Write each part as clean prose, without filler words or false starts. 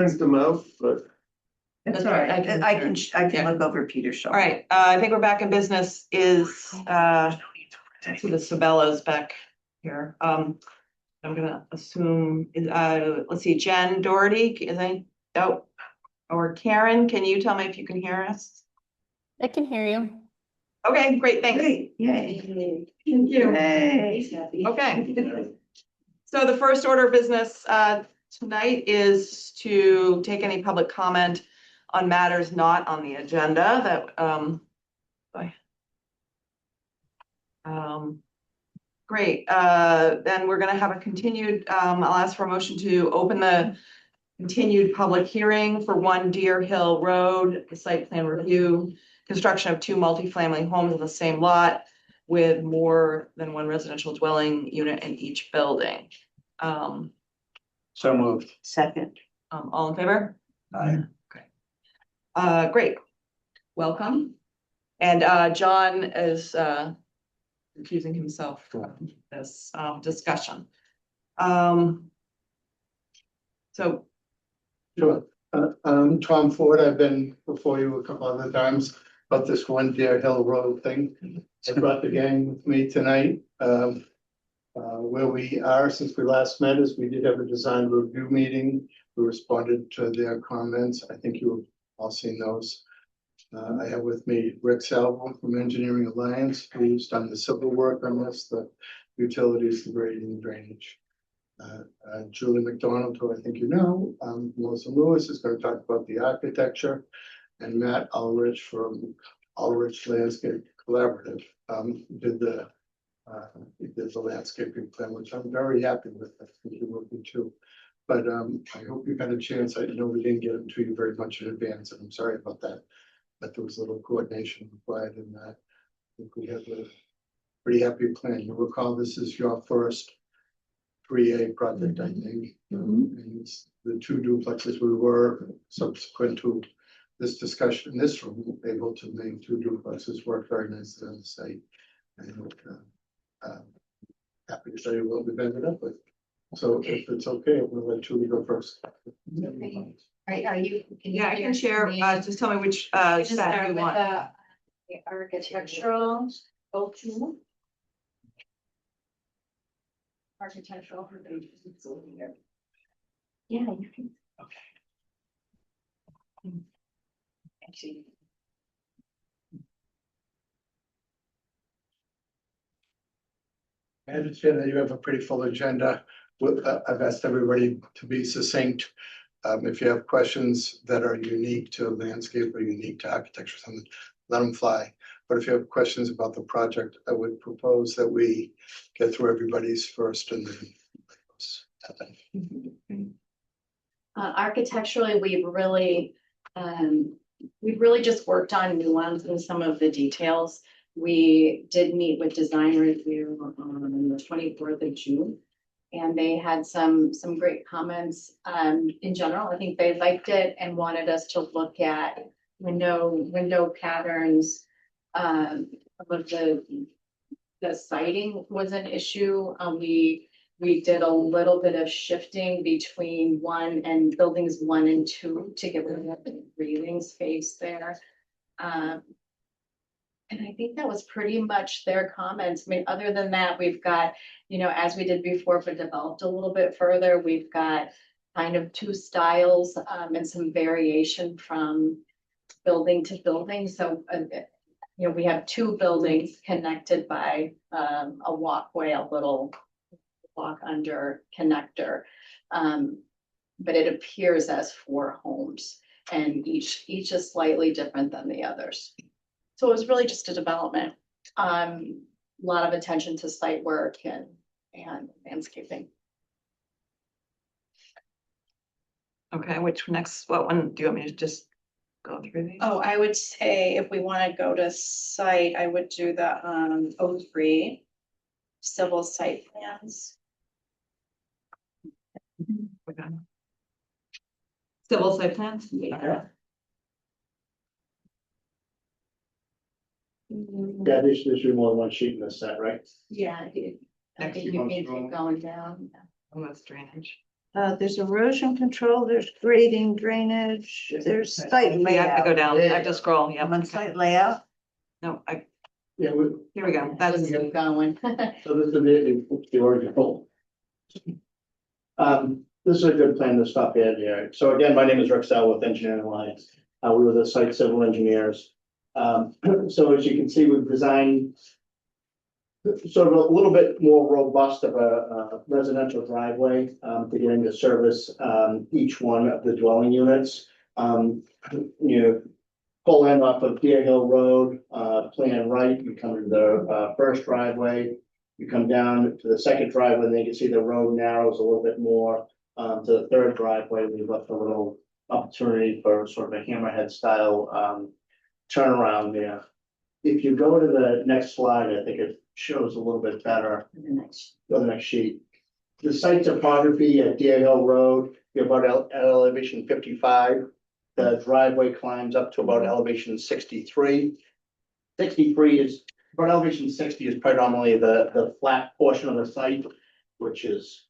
Turns them out, but That's all right. I can Yeah. look over Peter's shoulder. All right, I think we're back in business is, see the Sabella's back here. I'm gonna assume, let's see, Jen Doherty, is I, oh, or Karen, can you tell me if you can hear us? I can hear you. Okay, great, thanks. Great, yay. Thank you. Yay. Okay. So the first order of business tonight is to take any public comment on matters not on the agenda that great. Then we're gonna have a continued, I'll ask for a motion to open the continued public hearing for 1 Deer Hill Road, the site plan review, construction of 2 multifamily homes on the same lot with more than 1 residential dwelling unit in each building. so moved. Second. All in favor? Aye. Great. Welcome. And John is recusing himself from this discussion. So Sure. Tom Ford, I've been before you a couple other times about this 1 Deer Hill Road thing. I brought the gang with me tonight. Where we are since we last met is we did have a design review meeting. We responded to their comments. I think you've all seen those. I have with me Rick Salvo from Engineering Alliance, who's done the civil work on this, the utilities, the grading, drainage. Julie McDonald, who I think you know, Melissa Lewis is going to talk about the architecture, and Matt Ulrich from Ulrich Landscape Collaborative did the landscaping plan, which I'm very happy with. I think you will be too. But I hope you got a chance. I know we didn't get them to you very much in advance, and I'm sorry about that. But there was a little coordination required in that. I think we have a pretty happy plan. You'll recall this is your first 3A project, I think. And it's the 2 duplexes we were subsequent to this discussion in this room, able to make 2 duplexes work very nicely on the site. And happy to show you what we've ended up with. So if it's okay, we'll let Julie go first. Are you? yeah, I can share. Just tell me which Just set start you with want. the architectural. O2. Architectural. Yeah, you can. Actually. I understand that you have a pretty full agenda. I've asked everybody to be succinct. If you have questions that are unique to landscape or unique to architecture, something, let them fly. But if you have questions about the project, I would propose that we get through everybody's first and then. Architecturally, we've really just worked on nuance in some of the details. We did meet with design review on the 24th of June. And they had some great comments. In general, I think they liked it and wanted us to look at window patterns. Some of the siding was an issue. We did a little bit of shifting between buildings 1 and 2 to give them the breathing space there. And I think that was pretty much their comments. I mean, other than that, we've got, as we did before, but developed a little bit further, we've got kind of 2 styles and some variation from building to building. So, we have 2 buildings connected by a walkway, a little walk under connector. But it appears as 4 homes, and each is slightly different than the others. So it was really just a development. A lot of attention to site work and landscaping. Okay, what one do you want me to just go through these? Oh, I would say if we want to go to site, I would do the O3 civil site plans. Okay. Civil site plans? Yeah. Yeah, there's usually more than one sheet in this set, right? Yeah, I think you can keep going down. Oh, that's drainage. There's erosion control, there's grading, drainage, there's site We have to go layout. down, I have to scroll, yeah. I'm on site layout. No, Yeah, here we go, that's, Keep going. so this is the original. This is a good plan to stop here. So again, my name is Rick Sell with Engineering Alliance. We were the site civil engineers. So as you can see, we've designed sort of a little bit more robust of a residential driveway to get into service each one of the dwelling units. You pull in off of Deer Hill Road, plan right, you come to the first driveway. You come down to the second driveway, and then you can see the road narrows a little bit more to the third driveway. We've left a little opportunity for sort of a hammerhead style turnaround there. If you go to the next slide, I think it shows a little bit better. Go to the next sheet. The site topography at Deer Hill Road, you're about at elevation 55. The driveway climbs up to about elevation 63. 63 is, about elevation 60 is predominantly the flat portion of the site, which is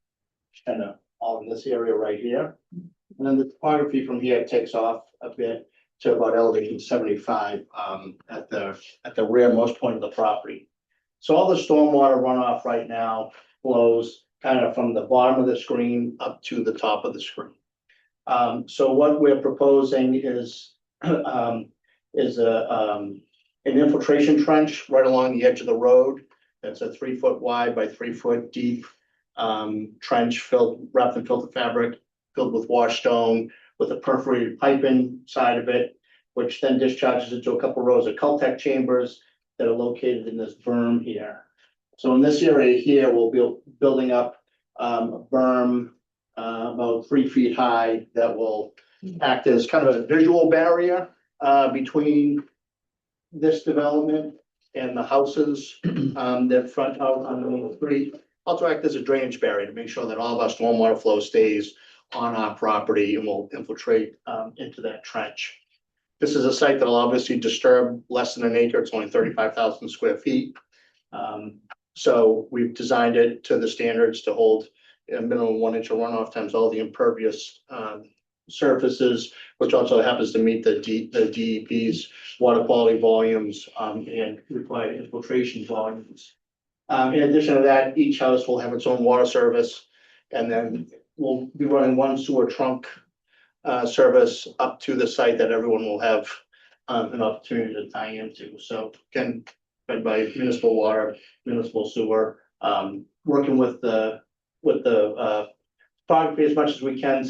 kind of all in this area right here. And then the topography from here takes off a bit to about elevation 75 at the rearmost point of the property. So all the stormwater runoff right now flows kind of from the bottom of the screen up to the top of the screen. So what we're proposing is an infiltration trench right along the edge of the road. That's a 3 foot wide by 3 foot deep trench wrapped in filter fabric, filled with wash stone, with a perforated pipe inside of it, which then discharges into a couple rows of Cultec chambers that are located in this berm here. So in this area here, we'll be building up a berm about 3 feet high that will act as kind of a visual barrier between this development and the houses that front out on the main street. Also act as a drainage barrier to make sure that all of our stormwater flow stays on our property and will infiltrate into that trench. This is a site that'll obviously disturb less than an acre. It's only 35,000 square feet. So we've designed it to the standards to hold a minimum 1 inch of runoff times all the impervious surfaces, which also happens to meet the DEP's water quality volumes and required infiltration volumes. In addition to that, each house will have its own water service, and then we'll be running one sewer trunk service up to the site that everyone will have an opportunity to tie into. So again, fed by municipal water, municipal sewer, working with the topography as much as we can,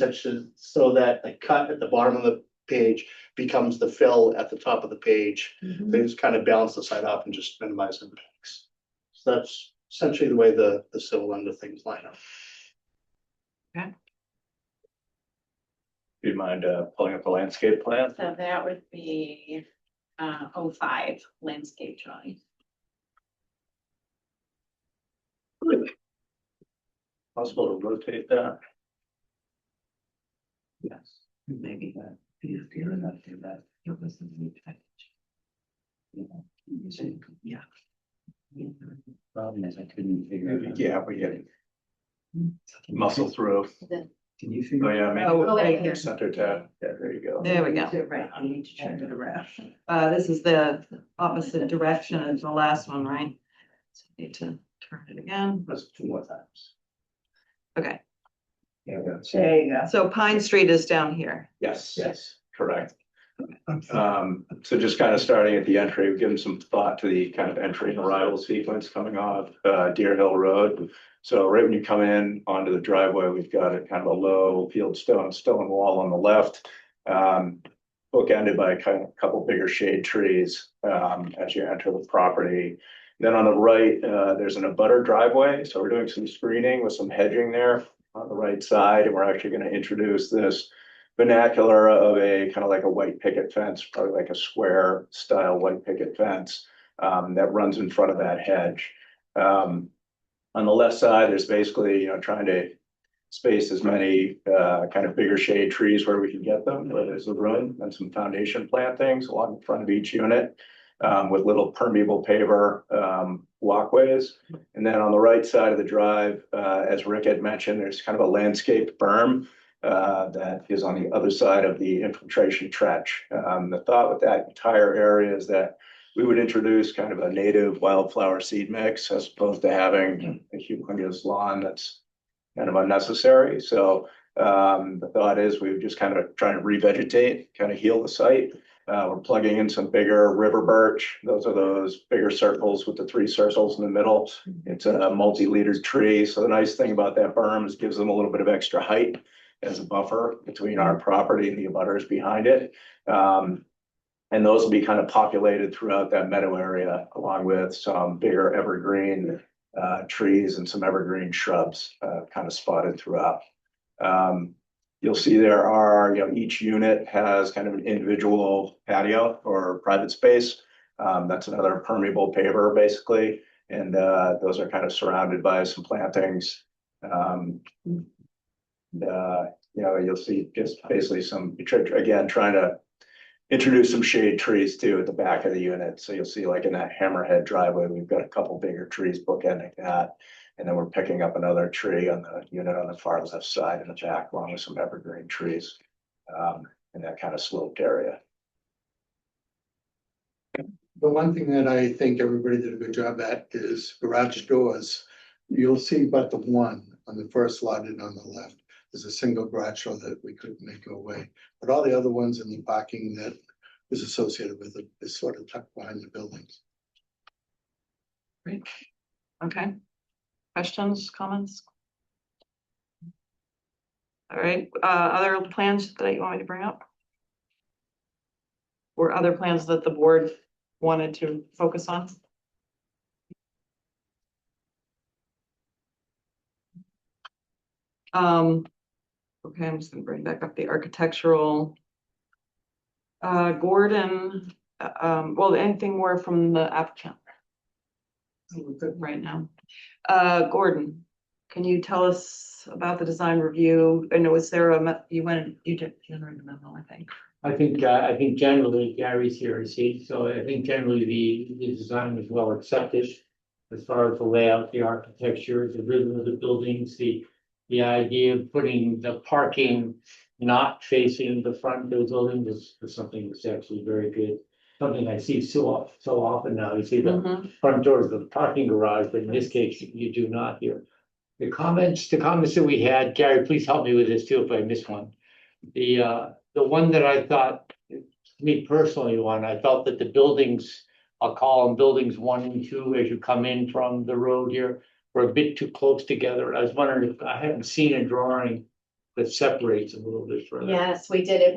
so that the cut at the bottom of the page becomes the fill at the top of the page. They just kind of balance the site up and just minimize impacts. So that's essentially the way the civil end of things line up. Do you mind pulling up the landscape plan? So that would be 05 landscape drawing. Possible to rotate that? Yes, maybe that, if you're enough to that, it was the new package. You know, you said, yeah. Problem is I couldn't figure it out. Yeah, we get muscle through. Can you figure? Oh, yeah, maybe. Oh, right here. Center tab. Yeah, there you go. There we go. Right, I need to check it around. This is the opposite direction as the last one, right? So I need to turn it again. That's 2 more times. Okay, Yeah, that's- There you go. so Pine Street is down here. Yes, correct. So just kind of starting at the entry, we've given some thought to the kind of entry and arrival sequence coming off Deer Hill Road. So right when you come in onto the driveway, we've got a kind of a low field stone wall on the left, bookended by kind of a couple bigger shade trees as you enter the property. Then on the right, there's an abutter driveway. So we're doing some screening with some hedging there on the right side, and we're actually going to introduce this vernacular of a kind of like a white picket fence, probably like a square style white picket fence that runs in front of that hedge. On the left side, there's basically, trying to space as many kind of bigger shade trees where we can get them, where there's a room, and some foundation plantings along the front of each unit with little permeable paver walkways. And then on the right side of the drive, as Rick had mentioned, there's kind of a landscaped berm that is on the other side of the infiltration trench. The thought with that entire area is that we would introduce kind of a native wildflower seed mix as opposed to having a humongous lawn that's kind of unnecessary. So the thought is we would just kind of try to revegetate, kind of heal the site. We're plugging in some bigger river birch. Those are those bigger circles with the 3 circles in the middle. It's a multi-leader tree. So the nice thing about that berm is it gives them a little bit of extra height as a buffer between our property and the abutters behind it. And those will be kind of populated throughout that meadow area, along with some bigger evergreen trees and some evergreen shrubs kind of spotted throughout. You'll see there are, each unit has kind of an individual patio or private space. That's another permeable paver, basically. And those are kind of surrounded by some plantings. You'll see just basically some, again, trying to introduce some shade trees too at the back of the unit. So you'll see like in that hammerhead driveway, we've got a couple bigger trees bookending that. And then we're picking up another tree on the unit on the far left side in the back, along with some evergreen trees in that kind of sloped area. The one thing that I think everybody did a good job at is garage doors. You'll see but the one on the first lot and on the left. There's a single garage door that we couldn't make go away, but all the other ones in the parking that is associated with it is sort of tucked behind the buildings. Great. Okay. Questions, comments? All right, other plans that you want me to bring up? Or other plans that the board wanted to focus on? Okay, I'm just gonna bring back up the architectural. Gordon, well, anything more from the applicant? Right now. Gordon, can you tell us about the design review? And was there you did generate a memo, I think. I think generally Gary's here, so I think generally the design was well accepted. As far as the layout, the architecture, the rhythm of the buildings, the idea of putting the parking not facing the front of the building is something that's actually very good. Something I see so often now. You see the front doors of the parking garage, but in this case, you do not here. The comments that we had, Gary, please help me with this too if I miss one. The one that I thought, me personally, I felt that the buildings, I'll call them buildings 1 and 2 as you come in from the road here, were a bit too close together. I was wondering if I haven't seen a drawing that separates a little bit further. Yes, we did it.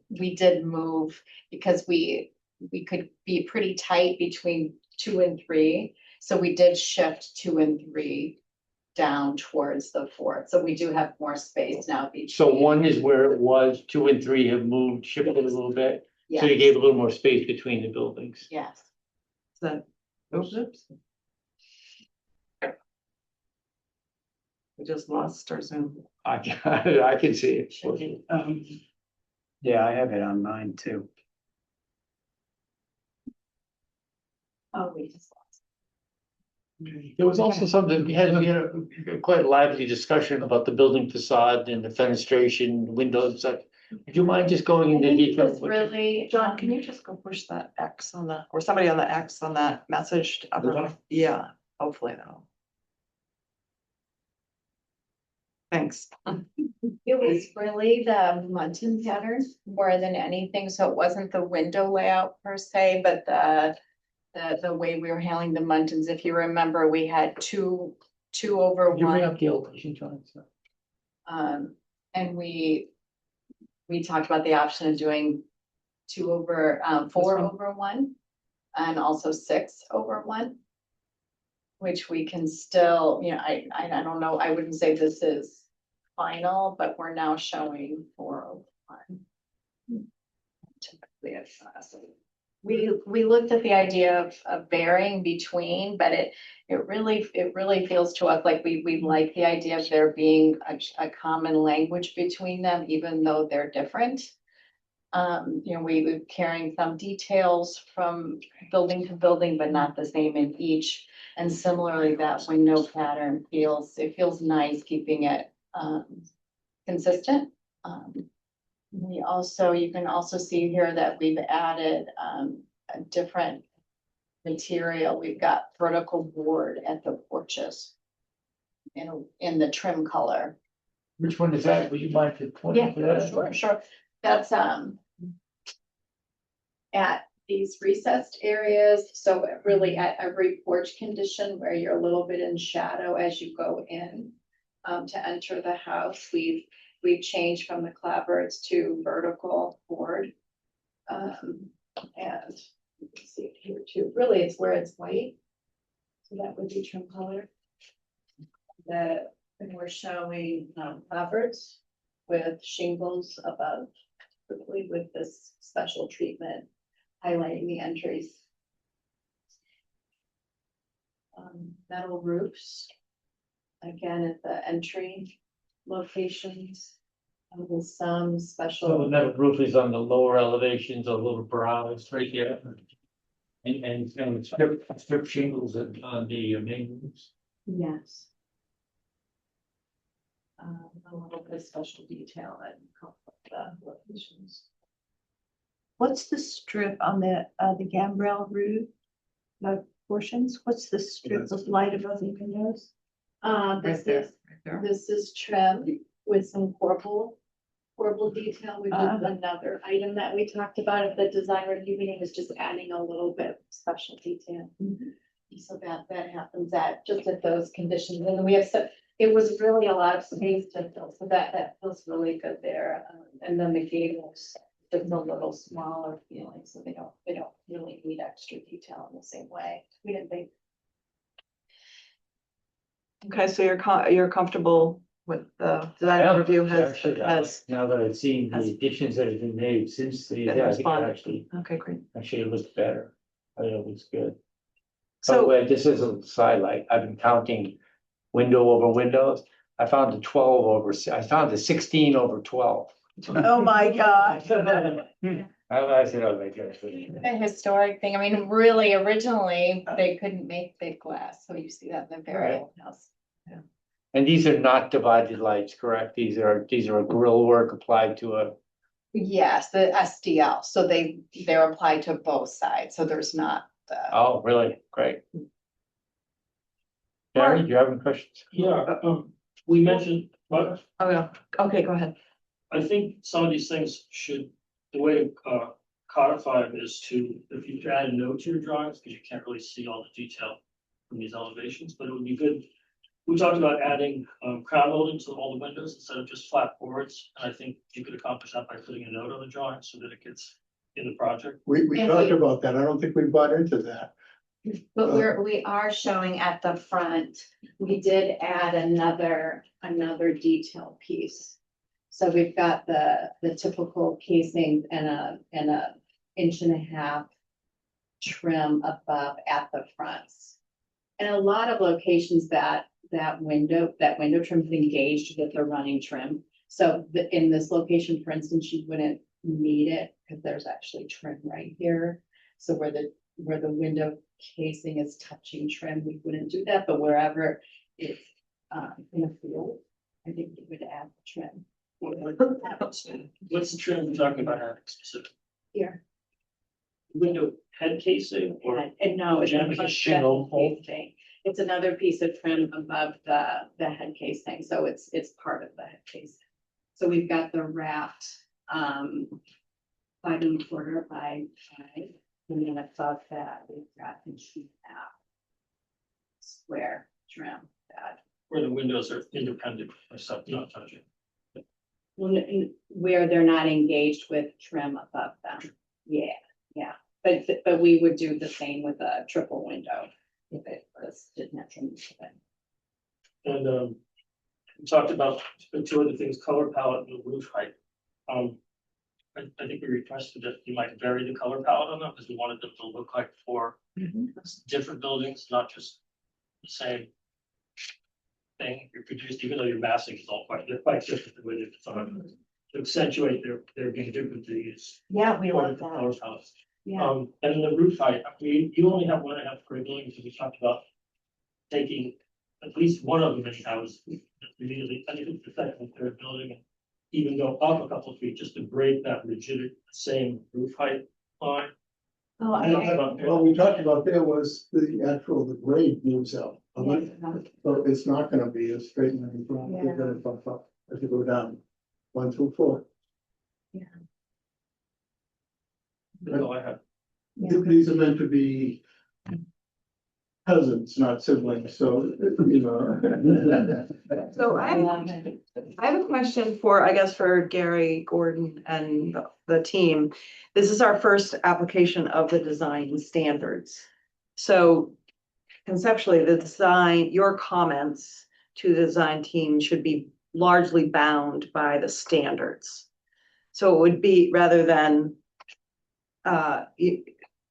We did move because we could be pretty tight between 2 and 3. So we did shift 2 and 3 down towards the 4th. So we do have more space now. So 1 is where it was, 2 and 3 have moved, shifted a little bit. Yes. So you gave a little more space between the buildings. Yes. So, oops. We just lost our Zoom. I can see it. Yeah, I have it on mine too. Oh, we just lost. There was also something, we had a quite lively discussion about the building facade and the fenestration, windows, such. Would you mind just going into detail? Really, John, can you just go push that X on the, or somebody on the X on that message? Yeah, hopefully that'll. Thanks. It was really the Muntin pattern more than anything. So it wasn't the window layout per se, but the way we were handling the Muntins. If you remember, we had two over Could you bring one. up the elevation, John? And we talked about the option of doing 4 over 1 and also 6 over 1. Which we can still, I don't know, I wouldn't say this is final, but we're now showing 4 over 1. Typically, we looked at the idea of varying between, but it really feels to us like we like the idea of there being a common language between them, even though they're different. We're carrying some details from building to building, but not the same in each. And similarly, that window pattern feels nice, keeping it, consistent. You can also see here that we've added, a different material. We've got vertical board at the porches in the trim color. Which one is that? Would you mind to point Yeah, to that? sure. That's, at these recessed areas, so really at every porch condition where you're a little bit in shadow as you go in, to enter the house, we've changed from the clapboards to vertical board. And you can see it here too. Really, it's where it's white. So that would be trim color. And we're showing, clapboards with shingles above, quickly with this special treatment highlighting the entries. Metal roofs, again at the entry locations, with some So the special. metal roof is on the lower elevations, a little brows right here. And strip shingles on the main roofs. Yes. A little bit of special detail and the locations. What's the strip on the gambrel roof? The portions, what's the strip of light above the windows? This is trim with some corbel detail, which is another item that we talked about at the design review meeting, is just adding a little bit of special detail. So that happens at those conditions, and we have it was really a lot of space to fill, so that feels really good there. And then the gables, just a little smaller feeling, so they don't really need extra detail in the same way. We didn't think. Okay, so you're comfortable with the design review Actually, has, now that I've seen has- the additions that have been made since the, Been yeah, I think it responded. okay, great. actually it looks better. I think it looks good. By the So, way, this is a sidelight. I've been counting window over windows. I found the 16 over 12. Oh, my God. I said, oh my gosh. A historic thing. I mean, really, originally, they couldn't make big glass, so you see that in the very Right. old house. And these are not divided lights, correct? These are a grill work applied to a, Yes, the SDL, so they're applied to both sides, so there's not the. oh, really? Great. Gary, do you have any questions? Yeah, we mentioned, but oh, yeah, okay, go ahead. I think some of these things should, the way to codify them is to, if you add a note to your drawings, because you can't really see all the detail from these elevations, but it would be good. We talked about adding crown molding to all the windows instead of just flat boards, and I think you could accomplish that by putting a note on the drawing so that it gets in the project. We And talked we- about that. I don't think we bought into that. But we are showing at the front, we did add another detail piece. So we've got the typical casing and a 1.5 inch trim above at the fronts. And a lot of locations that window trim is engaged with the running trim. So in this location, for instance, you wouldn't need it because there's actually trim right here. So where the window casing is touching trim, we wouldn't do that, but wherever it's in a field, I think we would add the trim. What's the trim we're talking about adding specific? Here. Window head casing or? And no, it's Jam not a just shingle. the casing. It's another piece of trim above the head casing, so it's part of the head casing. So we've got the wrapped 5.25 by 5, and then above that we've got the sheet out square trim that. Where the windows are independent or something, not touching. Where they're not engaged with trim above them. Yeah, but we would do the same with a triple window if it didn't have trim. And we talked about two other things, color palette and roof height. I think we requested that you might vary the color palette on them because we wanted them to look like four different buildings, not just the same thing you're produced, even though your massing is all they're quite different the way they're designed. to accentuate their being different to use. Yeah, we love that. Powerhouse. Yeah, And the roof height, I mean, you only have 1.5 per building, so we talked about taking at least one of them anyhow is immediately, I think it's the second and third building. And even go up a couple of feet just to break that rigid, same roof height line. oh, I don't I, have a- What we talked about there was the grade moves up. So it's not gonna be a straight line from, Yeah. you're gonna bump up as you go down, 1 through 4. That's all I have. These are meant to be cousins, not siblings, so, you know. So I have a question for, I guess, for Gary, Gordon, and the team. This is our first application of the design standards. So conceptually, the design, your comments to the design team should be largely bound by the standards. So it would be, rather than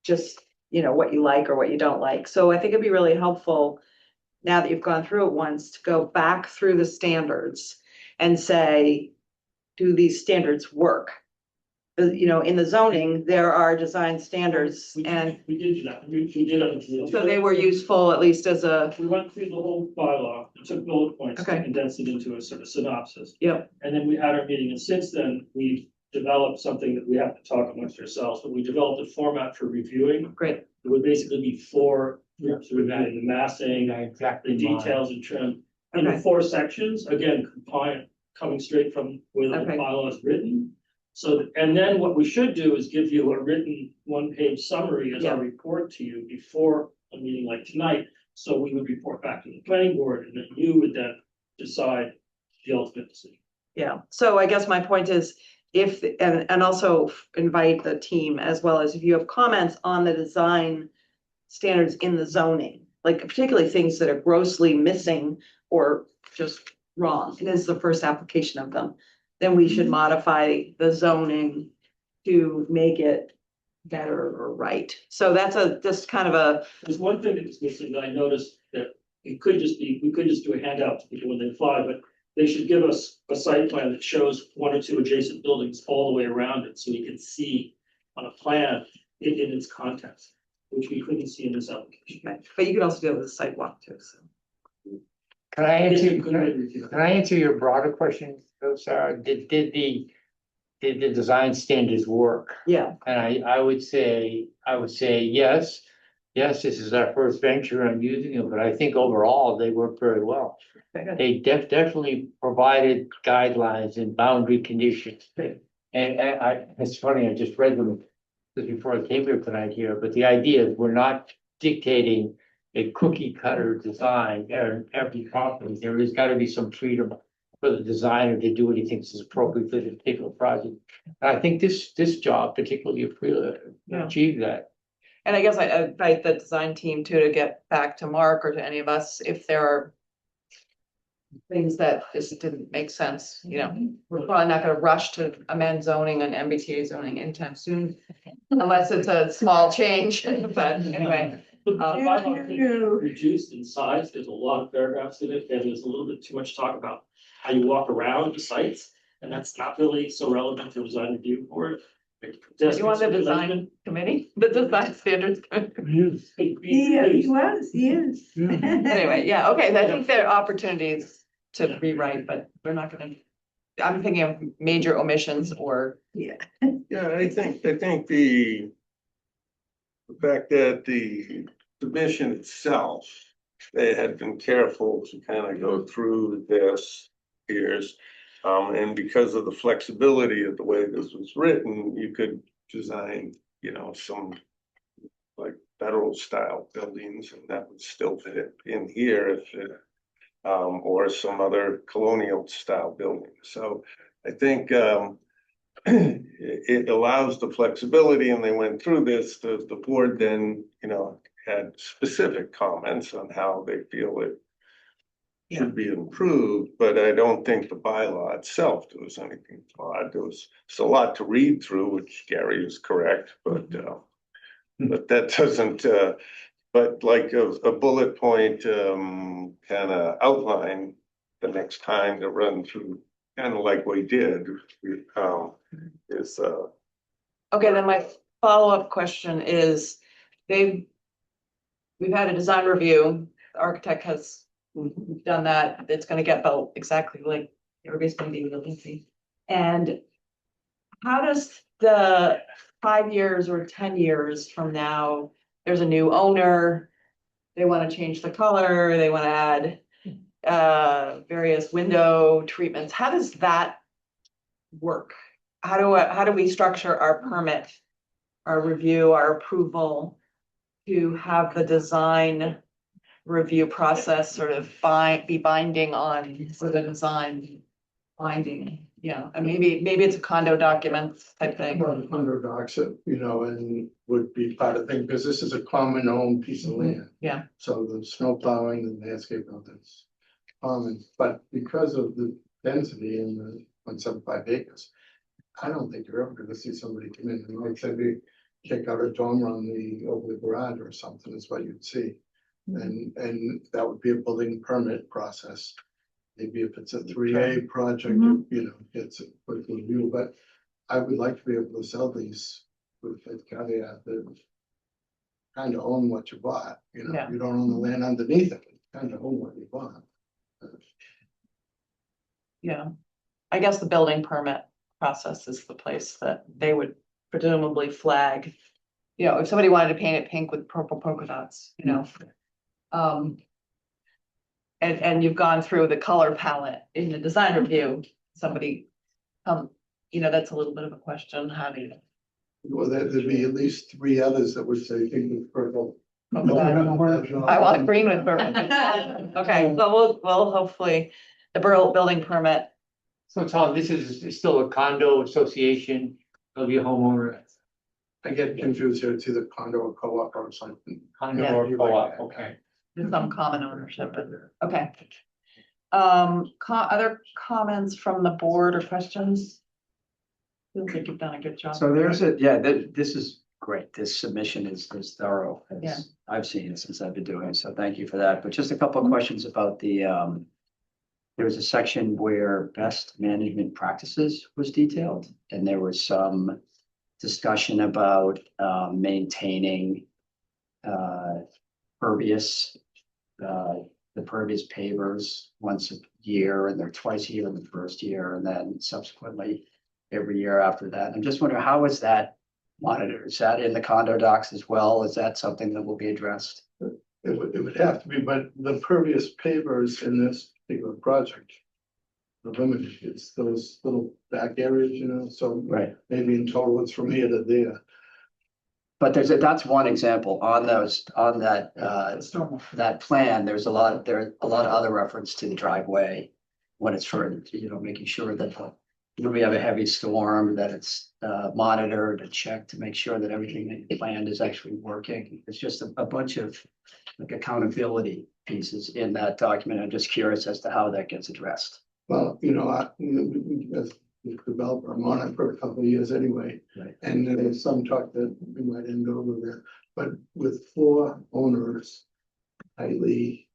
just, you know, what you like or what you don't like. So I think it'd be really helpful, now that you've gone through it once, to go back through the standards and say, do these standards work? You know, in the zoning, there are design standards, and We did do that. We did. so they were useful, at least as a, We went through the whole bylaw, and took bullet points, Okay. and condensed it into a sort of synopsis. yep, And then we had our meeting, and since then, we've developed something that we have to talk amongst ourselves, but we developed a format for reviewing. great, It would basically be 4 groups reviewing the massing, Exactly. the details and trim. In Okay. the 4 sections, again, compliant, coming straight from where the Okay. bylaw is written. So, and then what we should do is give you a written 1-page summary as our Yeah. report to you before a meeting like tonight. So we would report back to the planning board, and then you would then decide the ultimate decision. yeah. So I guess my point is, if, and also invite the team, as well as if you have comments on the design standards in the zoning, like particularly things that are grossly missing or just wrong, it is the first application of them, then we should modify the zoning to make it better or right. So that's just kind of a, There's one thing that's missing that I noticed, that it could just be, we could just do a handout to people when they fly, but they should give us a site plan that shows 1 or 2 adjacent buildings all the way around it, so we can see on a plan in its context, which we couldn't see in this application. but you could also do it with a sidewalk too, so. Can I Yes, answer, you could review. can I answer your broader question, though, Sarah? Did the design standards work? Yeah, And I would say, yes. Yes, this is our first venture on using them, but I think overall they work very well. They definitely provided guidelines and boundary conditions. And it's funny, I just read them just before I came here tonight here, but the idea is we're not dictating a cookie cutter design in every property. There has got to be some freedom for the designer to do what he thinks is appropriate for the particular project. And I think this job particularly achieved that. and I guess I invite the design team too to get back to Mark or to any of us if there are things that just didn't make sense, you know, we're probably not gonna rush to amend zoning and MBTA zoning anytime soon, unless it's a small change, but anyway. The bylaw is reduced in size, there's a lot of paragraphs in it, and there's a little bit too much talk about how you walk around the sites, and that's not really so relevant to design review board. You want the design committee, the design standards? he was, yes. Anyway, yeah, okay, I think there are opportunities to rewrite, but we're not gonna, I'm thinking of major omissions or, Yeah, I think the fact that the submission itself, they had been careful to kind of go through this years. And because of the flexibility of the way this was written, you could design, you know, some like federal style buildings, and that would still fit in here if it, or some other colonial style building. So I think it allows the flexibility, and they went through this. The board then, you know, had specific comments on how they feel it should be improved, but I don't think the bylaw itself does anything odd. There's a lot to read through, which Gary is correct, but that doesn't. But like a bullet point kind of outline the next time to run through kind of like we did, is, Okay, then my follow-up question is, we've had a design review, the architect has done that, it's gonna get built exactly like everybody's gonna be looking. And how does the 5 years or 10 years from now, there's a new owner, they wanna change the color, they wanna add various window treatments, how does that work? How do we structure our permit, our review, our approval to have the design review process sort of be binding on for the design binding? Yeah, and maybe it's a condo document type thing. Under docs, you know, and would be part of the thing, because this is a common owned piece of land. Yeah. So the snow plowing and landscape, that's common, but because of the density in the 0.75 acres. I don't think you're ever gonna see somebody come in and like say they kick out a dormer on the over the garage or something is what you'd see. And that would be a building permit process. Maybe if it's a 3A project, Mhm. you know, it's a quick review, but I would like to be able to sell these with the caveat that kind of own what you bought, you know, Yeah. you don't own the land underneath it, you kind of own what you bought. Yeah, I guess the building permit process is the place that they would presumably flag. You know, if somebody wanted to paint it pink with purple polka dots, you know. And you've gone through the color palette in the design review, somebody, you know, that's a little bit of a question, how do you? Well, there'd be at least 3 others that would say pink with purple. I want green with purple. Okay, so we'll hopefully, the building permit. So Tom, this is still a condo association, it'll be a homeowner, I get confused here, it's either condo or co-op or something. condo Yeah. or co-op, okay. There's some common ownership, but, okay. Other comments from the board or questions? Feels like you've done a good job. So this is great. This submission is thorough as I've seen it since I've been doing it. So thank you for that. But just a couple of questions about the, there was a section where best management practices was detailed, and there was some discussion about maintaining pervious, the pervious pavers once a year, and they're twice a year in the first year, and then subsequently every year after that. I'm just wondering, how is that monitored? Is that in the condo docs as well? Is that something that will be addressed? It would have to be, but the pervious pavers in this particular project are limited, it's those little back areas, you know, so Right. maybe in total it's from here to there. But that's one example on that plan. There are a lot of other reference to the driveway when it's for, you know, making sure that when we have a heavy storm, that it's monitored and checked to make sure that everything planned is actually working. It's just a bunch of like accountability pieces in that document. I'm just curious as to how that gets addressed. Well, you know, as a developer, I'm on it for a couple of years anyway. Right. And there's some talk that we might end over there, but with 4 owners tightly,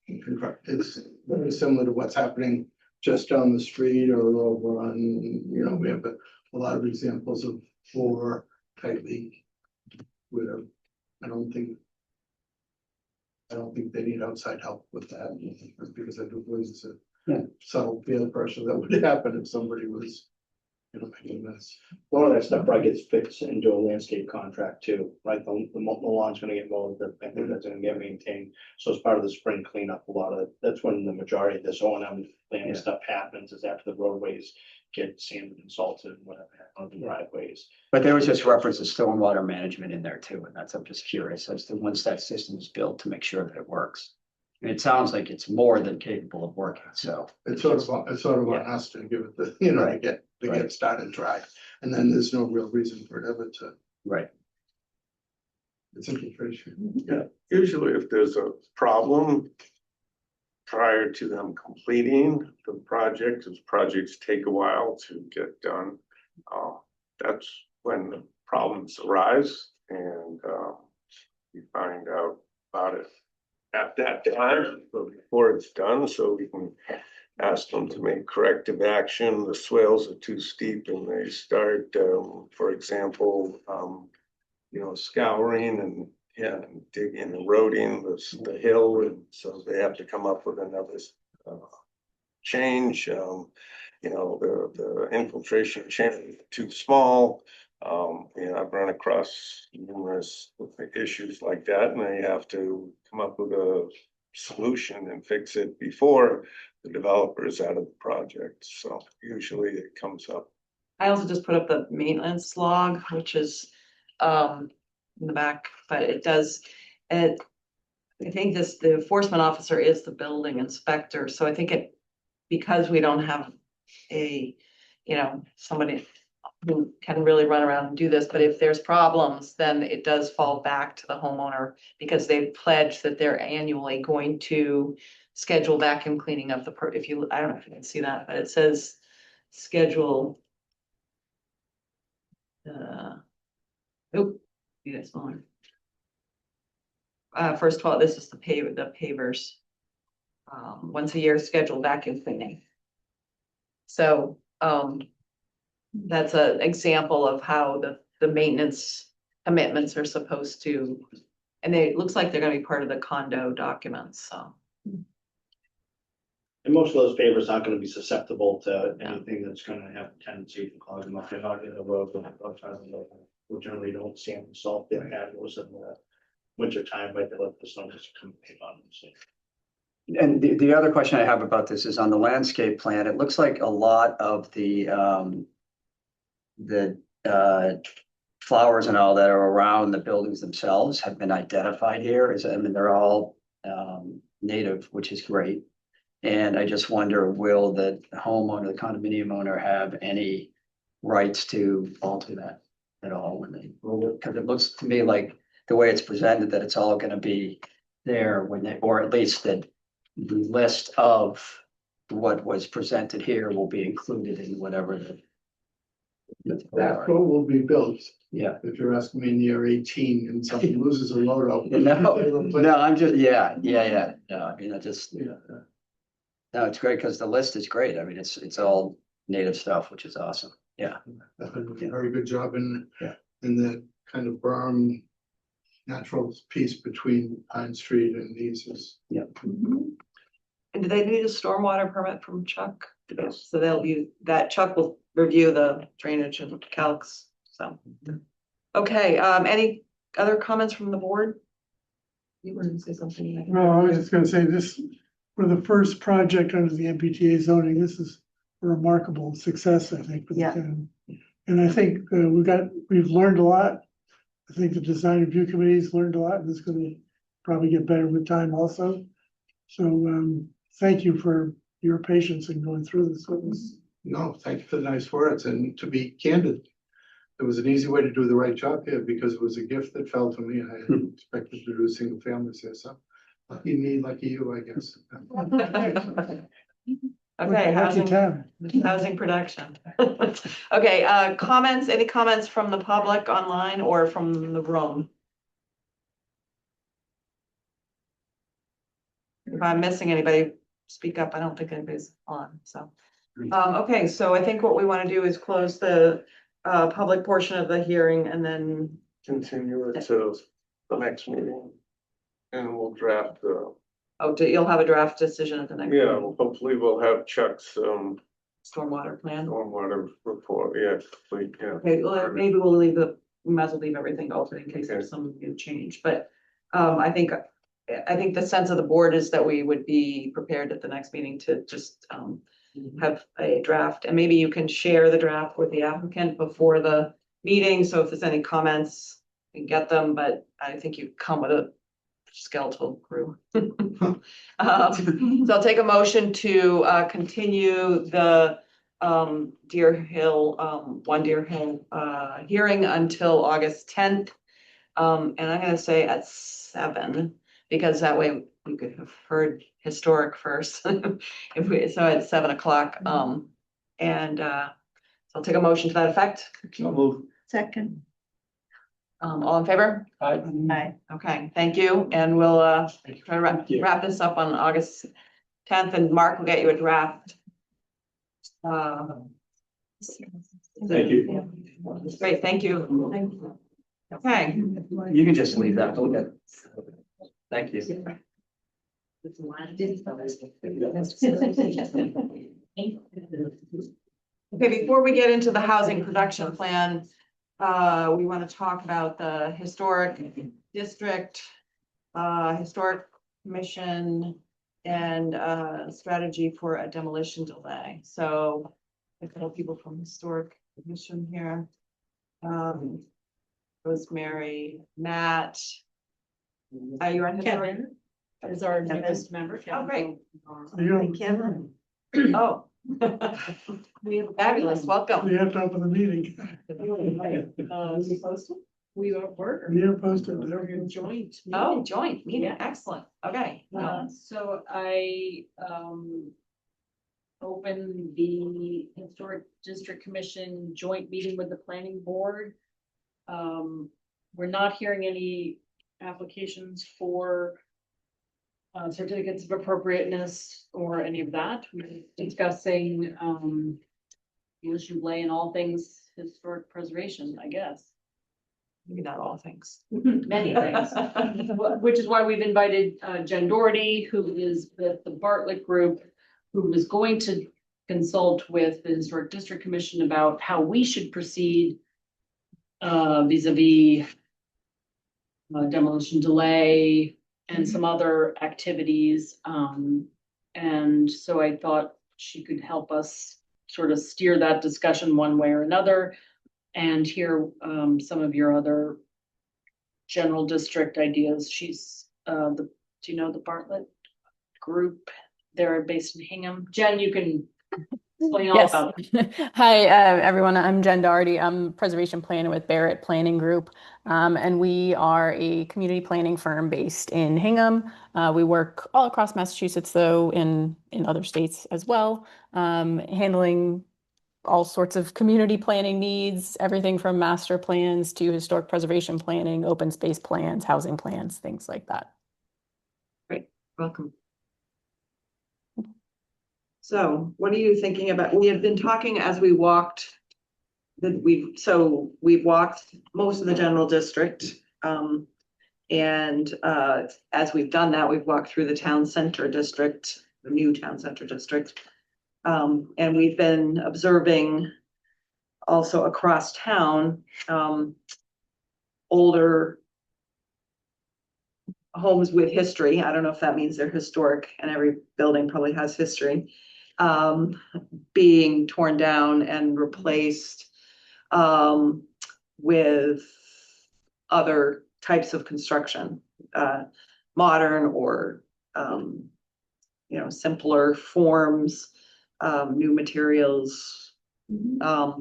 it's very similar to what's happening just down the street or over on, you know, we have a lot of examples of 4 tightly. Where I don't think they need outside help with that, because I do believe it's a subtle peer pressure that would happen if somebody was, you know, making a mess. A lot of that stuff probably gets fixed into a landscape contract too, right? The lawn's gonna get mowed, the that's gonna get maintained. So as part of the spring cleanup, a lot of, that's when the majority of this O&M planning stuff happens, is after the roadways get sanded and salted and whatever on the driveways. But there was just reference to stormwater management in there too, and I'm just curious as to once that system is built to make sure that it works. And it sounds like it's more than capable of working, so. It's sort of on us to give it the, you know, to get started dry, and then there's no real reason for it ever to. Right. It's infiltration. yeah, usually if there's a problem prior to them completing the project, as projects take a while to get done, that's when the problems arise, and we find out about it at that time, but before it's done, so we can asked them to make corrective action. The swales are too steep and they start, for example, scouring and digging and eroding the hill. And so they have to come up with another change. The infiltration channel is too small. I've run across numerous issues like that, and they have to come up with a solution and fix it before the developer is out of the project. So usually it comes up. I also just put up the maintenance log, which is in the back, but it does, I think the enforcement officer is the building inspector, so I think because we don't have somebody who can really run around and do this, but if there's problems, then it does fall back to the homeowner because they've pledged that they're annually going to schedule vacuum cleaning of I don't know if you can see that, but it says schedule. Smaller. First 12, this is the pavers. Once a year scheduled vacuum cleaning. So, that's an example of how the maintenance commitments are supposed to, and it looks like they're gonna be part of the condo documents, so. And most of those pavers aren't gonna be susceptible to anything that's gonna have a tendency to clog them up. They're not in the road. We generally don't sand and salt their patios in the winter time, but they let the snow just come on them. So. And the other question I have about this is on the landscape plan. It looks like a lot of the flowers and all that are around the buildings themselves have been identified here. They're all native, which is great. And I just wonder, will the homeowner, the condominium owner, have any rights to alter that at all when they roll it? Because it looks to me like the way it's presented that it's all going to be there when they, or at least that the list of what was presented here will be included in whatever That road will be built. Yeah. If you're asking me in year 18 and something loses a load out. No, I'm just, yeah. No, I mean, no, it's great because the list is great. I mean, it's all native stuff, which is awesome. Yeah. That's been a very good job in the kind of berm natural piece between Pine Street and these is. Yeah. And do they need a stormwater permit from Chuck? Yes. So Chuck will review the drainage and calcs, so. Okay, any other comments from the board? You were gonna say something. No, I was just gonna say this, for the first project under the MBTA zoning, this is a remarkable success, I think, for the town. And I think we've learned a lot. I think the design review committee's learned a lot, and it's gonna probably get better with time also. So, thank you for your patience in going through this with us. No, thank you for the nice words, and to be candid, it was an easy way to do the right job here because it was a gift that fell to me. I hadn't expected to do single families here, so lucky me, lucky you, I guess. Okay, housing production. Okay, any comments from the public online or from the room? If I'm missing anybody, speak up. I don't think anybody's on, so. Okay, so I think what we want to do is close the public portion of the hearing and then. Continue it to the next meeting. And we'll draft you'll have a draft decision at the next. Yeah, hopefully we'll have Chuck's stormwater plan. Stormwater report, Okay, well, maybe we might as well leave everything open in case there's some new change, but I think the sense of the board is that we would be prepared at the next meeting to just have a draft, and maybe you can share the draft with the applicant before the meeting, so if there's any comments, you can get them, but I think you come with a skeletal crew. So I'll take a motion to continue the Deer Hill, One Deer Hill hearing until August 10th. And I'm gonna say at 7, because that way we could have heard historic first. So at 7 o'clock. And so I'll take a motion to that effect. Second. All in favor? Aye. Okay, thank you, and we'll try to wrap this up on August 10th, and Mark will get you a draft. Thank you. Great, thank you. Okay. You can just leave that. We'll get. Thank you. Okay, before we get into the housing production plan, we want to talk about the historic district, historic commission, and strategy for a demolition delay. So a couple people from historic commission here. Rosemary, Matt. Are you on? Kevin is our newest member. Oh, great. You Kevin. Oh. Fabulous, welcome. we have to open the meeting. We were. We are posted. Joint. Oh, joint meeting, Yeah. excellent, okay. So I, opened the Historic District Commission joint meeting with the planning board. We're not hearing any applications for certificates of appropriateness or any of that. We're discussing, issue lay in all things historic preservation, I guess. Maybe not all things. Many things, which is why we've invited Jen Doherty, who is with the Bartlett Group, who is going to consult with the Historic District Commission about how we should proceed vis-a-vis demolition delay and some other activities. And so I thought she could help us sort of steer that discussion one way or another, and hear some of your other general district ideas. She's do you know the Bartlett Group? They're based in Hingham. Jen, you can explain all Yes. about it. Hi, everyone. I'm Jen Doherty. I'm preservation planner with Barrett Planning Group. And we are a community planning firm based in Hingham. We work all across Massachusetts, though, in other states as well, handling all sorts of community planning needs, everything from master plans to historic preservation planning, open space plans, housing plans, things like that. Great, welcome. So what are you thinking about? We had been talking as we walked, we've walked most of the general district. And as we've done that, we've walked through the town center district, the new town center district. And we've been observing also across town, older homes with history. I don't know if that means they're historic, and every building probably has history, being torn down and replaced with other types of construction, modern or simpler forms, new materials. I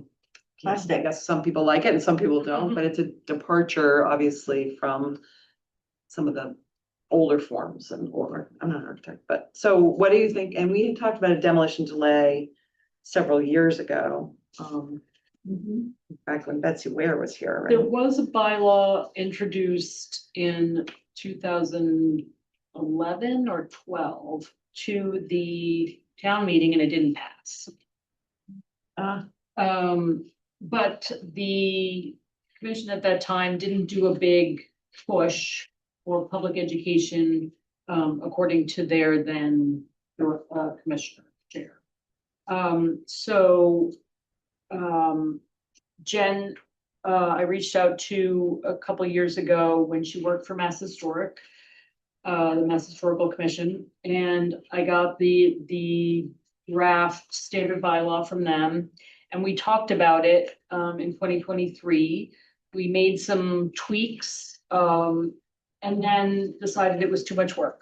guess some people like it and some people don't, but it's a departure, obviously, from some of the older forms. Or I'm not an architect, but so what do you think? And we had talked about a demolition delay several years ago, back when Betsy Ware was here. There was a bylaw introduced in 2011 or 12 to the town meeting, and it didn't pass. But the commission at that time didn't do a big push for public education, according to their then commissioner chair. Jen, I reached out to a couple of years ago when she worked for Mass Historic, the Mass Historical Commission, and I got the draft standard bylaw from them, and we talked about it in 2023. We made some tweaks, and then decided it was too much work.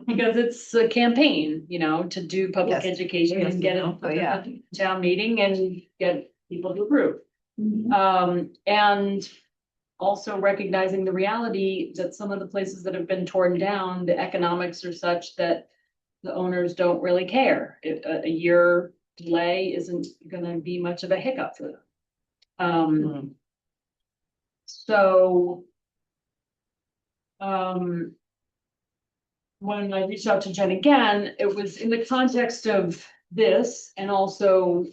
Because it's a campaign, to do public education and get it to the town meeting and get people to approve. And also recognizing the reality that some of the places that have been torn down, the economics are such that the owners don't really care. A year delay isn't gonna be much of a hiccup for them. when I reached out to Jen again, it was in the context of this and also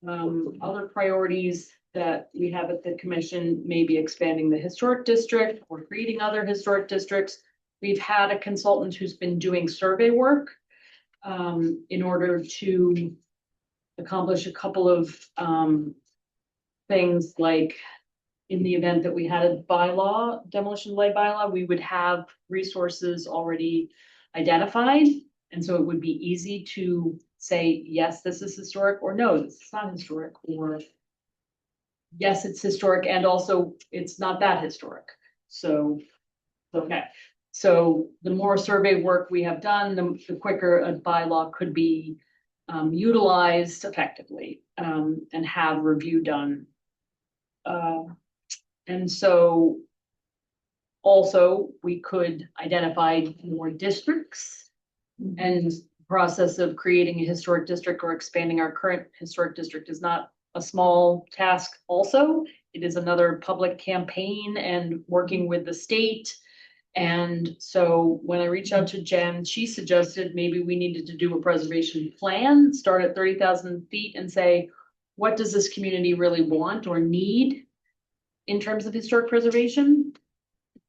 other priorities that we have at the commission, maybe expanding the historic district or creating other historic districts. We've had a consultant who's been doing survey work in order to accomplish a couple of things, like in the event that we had a bylaw, demolition delay bylaw, we would have resources already identified. And so it would be easy to say, yes, this is historic, or no, this is not historic, or yes, it's historic, and also it's not that historic. So, okay. So the more survey work we have done, the quicker a bylaw could be utilized effectively and have review done. And so also we could identify more districts and process of creating a historic district or expanding our current historic district is not a small task also. It is another public campaign and working with the state. And so when I reached out to Jen, she suggested maybe we needed to do a preservation plan, start at 30,000 feet and say, what does this community really want or need in terms of historic preservation?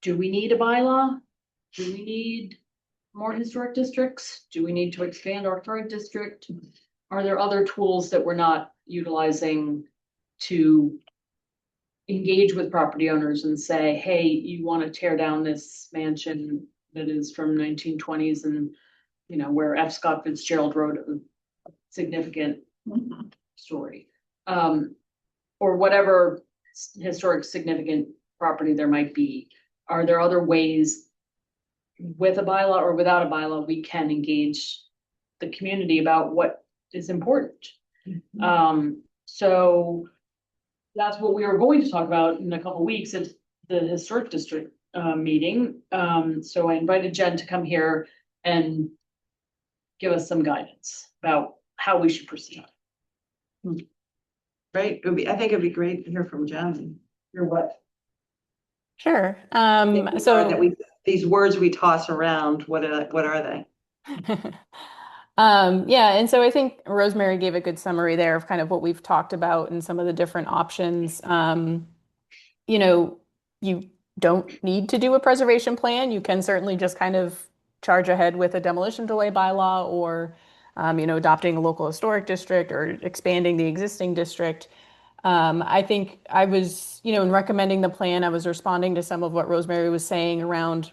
Do we need a bylaw? Do we need more historic districts? Do we need to expand our current district? Are there other tools that we're not utilizing to engage with property owners and say, hey, you want to tear down this mansion that is from 1920s and, you know, where F. Scott Fitzgerald wrote a significant story, or whatever historic significant property there might be. Are there other ways with a bylaw or without a bylaw we can engage the community about what is important? So that's what we are going to talk about in a couple of weeks at the historic district meeting. So I invited Jen to come here and give us some guidance about how we should proceed. Great. I think it'd be great to hear from Jen. Hear what? Sure. These words we toss around, what are they? Yeah, and so I think Rosemary gave a good summary there of kind of what we've talked about and some of the different options. You know, you don't need to do a preservation plan. You can certainly just kind of charge ahead with a demolition delay bylaw or, you know, adopting a local historic district or expanding the existing district. I think I was, you know, in recommending the plan, I was responding to some of what Rosemary was saying around,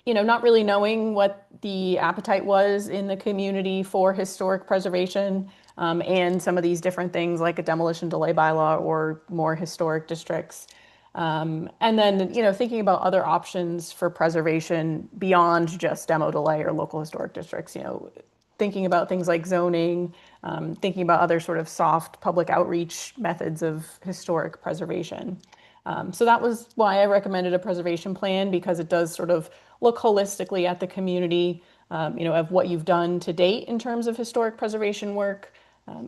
you know, not really knowing what the appetite was in the community for historic preservation, and some of these different things like a demolition delay bylaw or more historic districts. And then, you know, thinking about other options for preservation beyond just demo delay or local historic districts, you know, thinking about things like zoning, thinking about other sort of soft public outreach methods of historic preservation. So that was why I recommended a preservation plan, because it does sort of look holistically at the community, you know, of what you've done to date in terms of historic preservation work.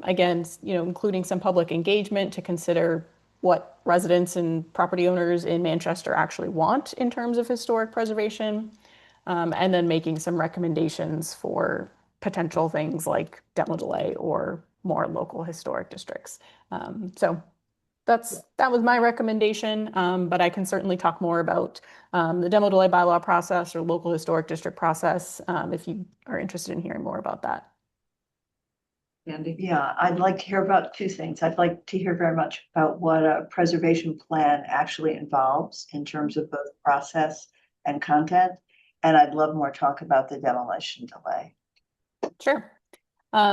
Again, you know, including some public engagement to consider what residents and property owners in Manchester actually want in terms of historic preservation, and then making some recommendations for potential things like demo delay or more local historic districts. So that was my recommendation, but I can certainly talk more about the demo delay bylaw process or local historic district process if you are interested in hearing more about that. Andy? Yeah, I'd like to hear about two things. I'd like to hear very much about what a preservation plan actually involves in terms of both process and content. And I'd love more talk about the demolition delay. Sure.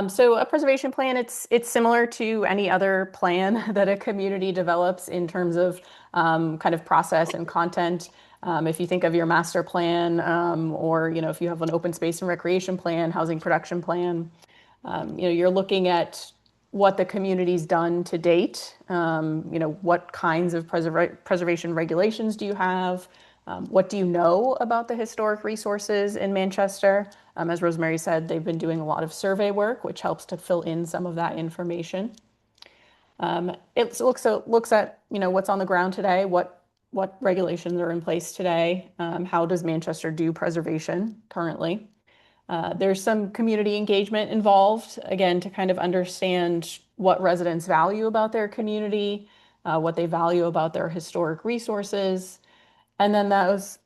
So a preservation plan, it's similar to any other plan that a community develops in terms of kind of process and content. If you think of your master plan, or, you know, if you have an open space and recreation plan, housing production plan, you know, you're looking at what the community's done to date. You know, what kinds of preservation regulations do you have? What do you know about the historic resources in Manchester? As Rosemary said, they've been doing a lot of survey work, which helps to fill in some of that information. It looks at, you know, what's on the ground today, what what regulations are in place today. How does Manchester do preservation currently? There's some community engagement involved, again, to kind of understand what residents value about their community, what they value about their historic resources. And then those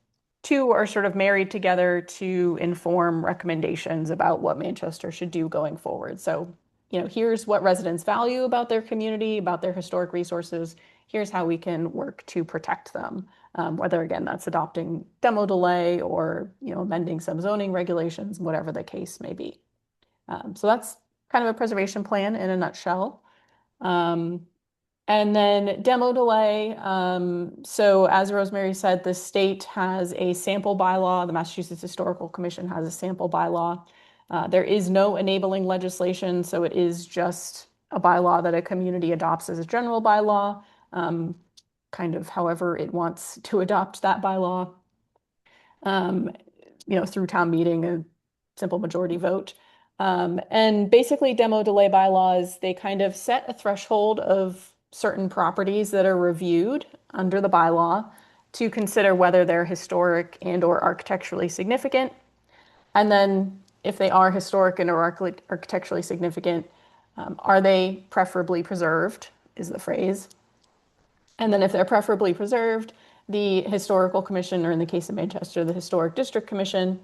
two are sort of married together to inform recommendations about what Manchester should do going forward. So, here's what residents value about their community, about their historic resources. Here's how we can work to protect them. Whether, again, that's adopting demo delay or, amending some zoning regulations, whatever the case may be. So that's kind of a preservation plan in a nutshell. And then demo delay. So as Rosemary said, the state has a sample bylaw. The Massachusetts Historical Commission has a sample bylaw. There is no enabling legislation, so it is just a bylaw that a community adopts as a general bylaw, kind of however it wants to adopt that bylaw, through town meeting, a simple majority vote. And basically demo delay bylaws, they kind of set a threshold of certain properties that are reviewed under the bylaw to consider whether they're historic and or architecturally significant. And then if they are historic and or architecturally significant, are they preferably preserved is the phrase. And then if they're preferably preserved, the Historical Commission, or in the case of Manchester, the Historic District Commission,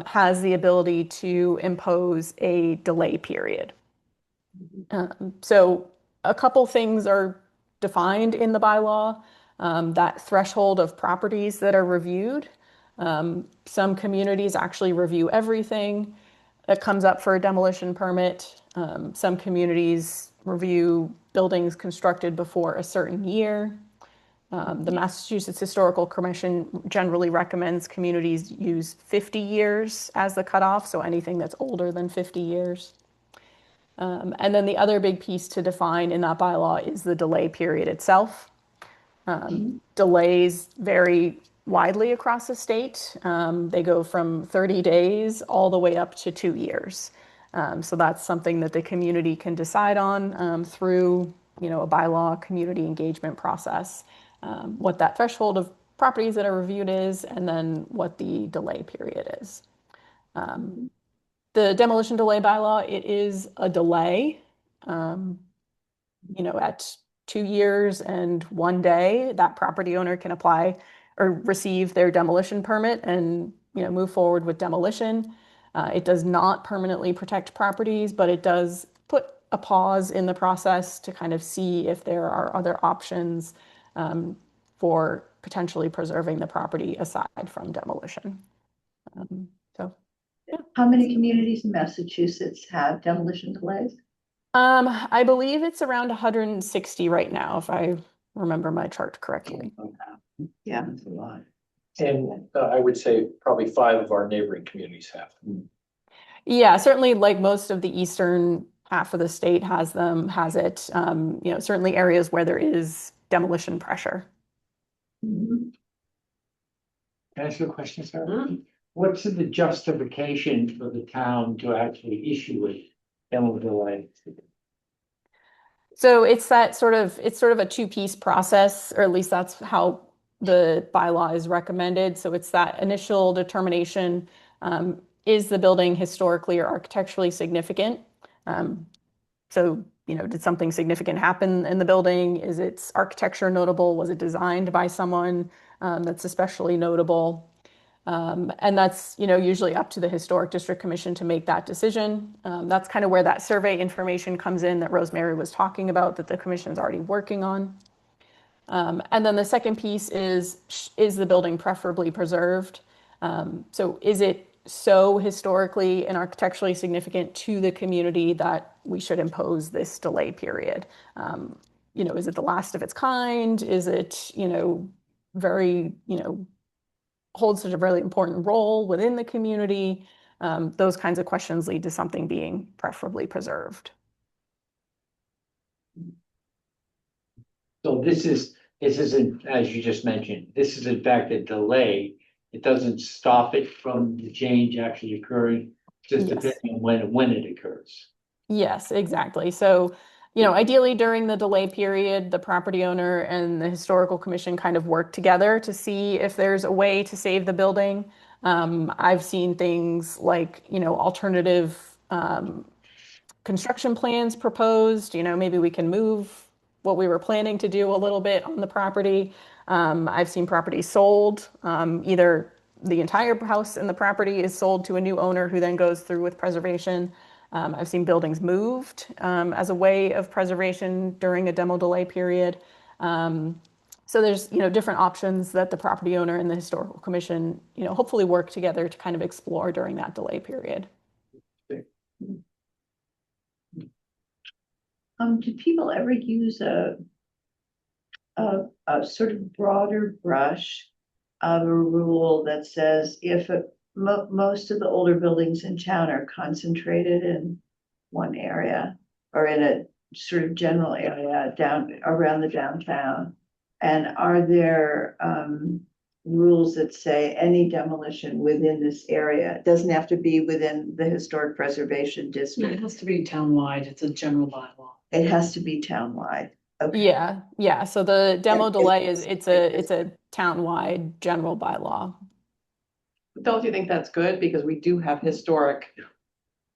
has the ability to impose a delay period. So a couple things are defined in the bylaw, that threshold of properties that are reviewed. Some communities actually review everything that comes up for a demolition permit. Some communities review buildings constructed before a certain year. The Massachusetts Historical Commission generally recommends communities use 50 years as the cutoff, so anything that's older than 50 years. And then the other big piece to define in that bylaw is the delay period itself. Delays vary widely across the state. They go from 30 days all the way up to 2 years. So that's something that the community can decide on through, a bylaw community engagement process, what that threshold of properties that are reviewed is, and then what the delay period is. The demolition delay bylaw, it is a delay, at 2 years and 1 day, that property owner can apply or receive their demolition permit and, move forward with demolition. It does not permanently protect properties, but it does put a pause in the process to kind of see if there are other options for potentially preserving the property aside from demolition. How many communities in Massachusetts have demolition delays? I believe it's around 160 right now, if I remember my chart correctly. Yeah. That's a lot. And I would say probably 5 of our neighboring communities have. Yeah, certainly like most of the eastern half of the state has it. Certainly areas where there is demolition pressure. Can I ask you a question, Sarah? What's the justification for the town to actually issue a demo delay? So it's sort of a two-piece process, or at least that's how the bylaw is recommended. So it's that initial determination, is the building historically or architecturally significant? So, did something significant happen in the building? Is its architecture notable? Was it designed by someone that's especially notable? And that's, usually up to the Historic District Commission to make that decision. That's kind of where that survey information comes in that Rosemary was talking about, that the commission's already working on. And then the second piece is the building preferably preserved? So is it so historically and architecturally significant to the community that we should impose this delay period? Is it the last of its kind? Is it, very, holds such a really important role within the community? Those kinds of questions lead to something being preferably preserved. So this isn't, as you just mentioned, this is in fact a delay. It doesn't stop it from the change actually occurring, just Yes. depending on when it occurs. Yes, exactly. So, you know, ideally during the delay period, the property owner and the historical commission kind of work together to see if there's a way to save the building. I've seen things like, you know, alternative construction plans proposed, you know, maybe we can move what we were planning to do a little bit on the property. I've seen properties sold, either the entire house and the property is sold to a new owner who then goes through with preservation. I've seen buildings moved as a way of preservation during a demo delay period. So there's, you know, different options that the property owner and the historical commission, you know, hopefully work together to kind of explore during that delay period. Do people ever use a sort of broader brush of a rule that says if most of the older buildings in town are concentrated in one area or in a sort of general area down around the downtown? And are there rules that say any demolition within this area? It doesn't have to be within the historic preservation district. It has to be townwide. It's a general bylaw. It has to be townwide. Okay. Yeah. So the demo delay is it's a townwide general bylaw. Don't you think that's good? Because we do have historic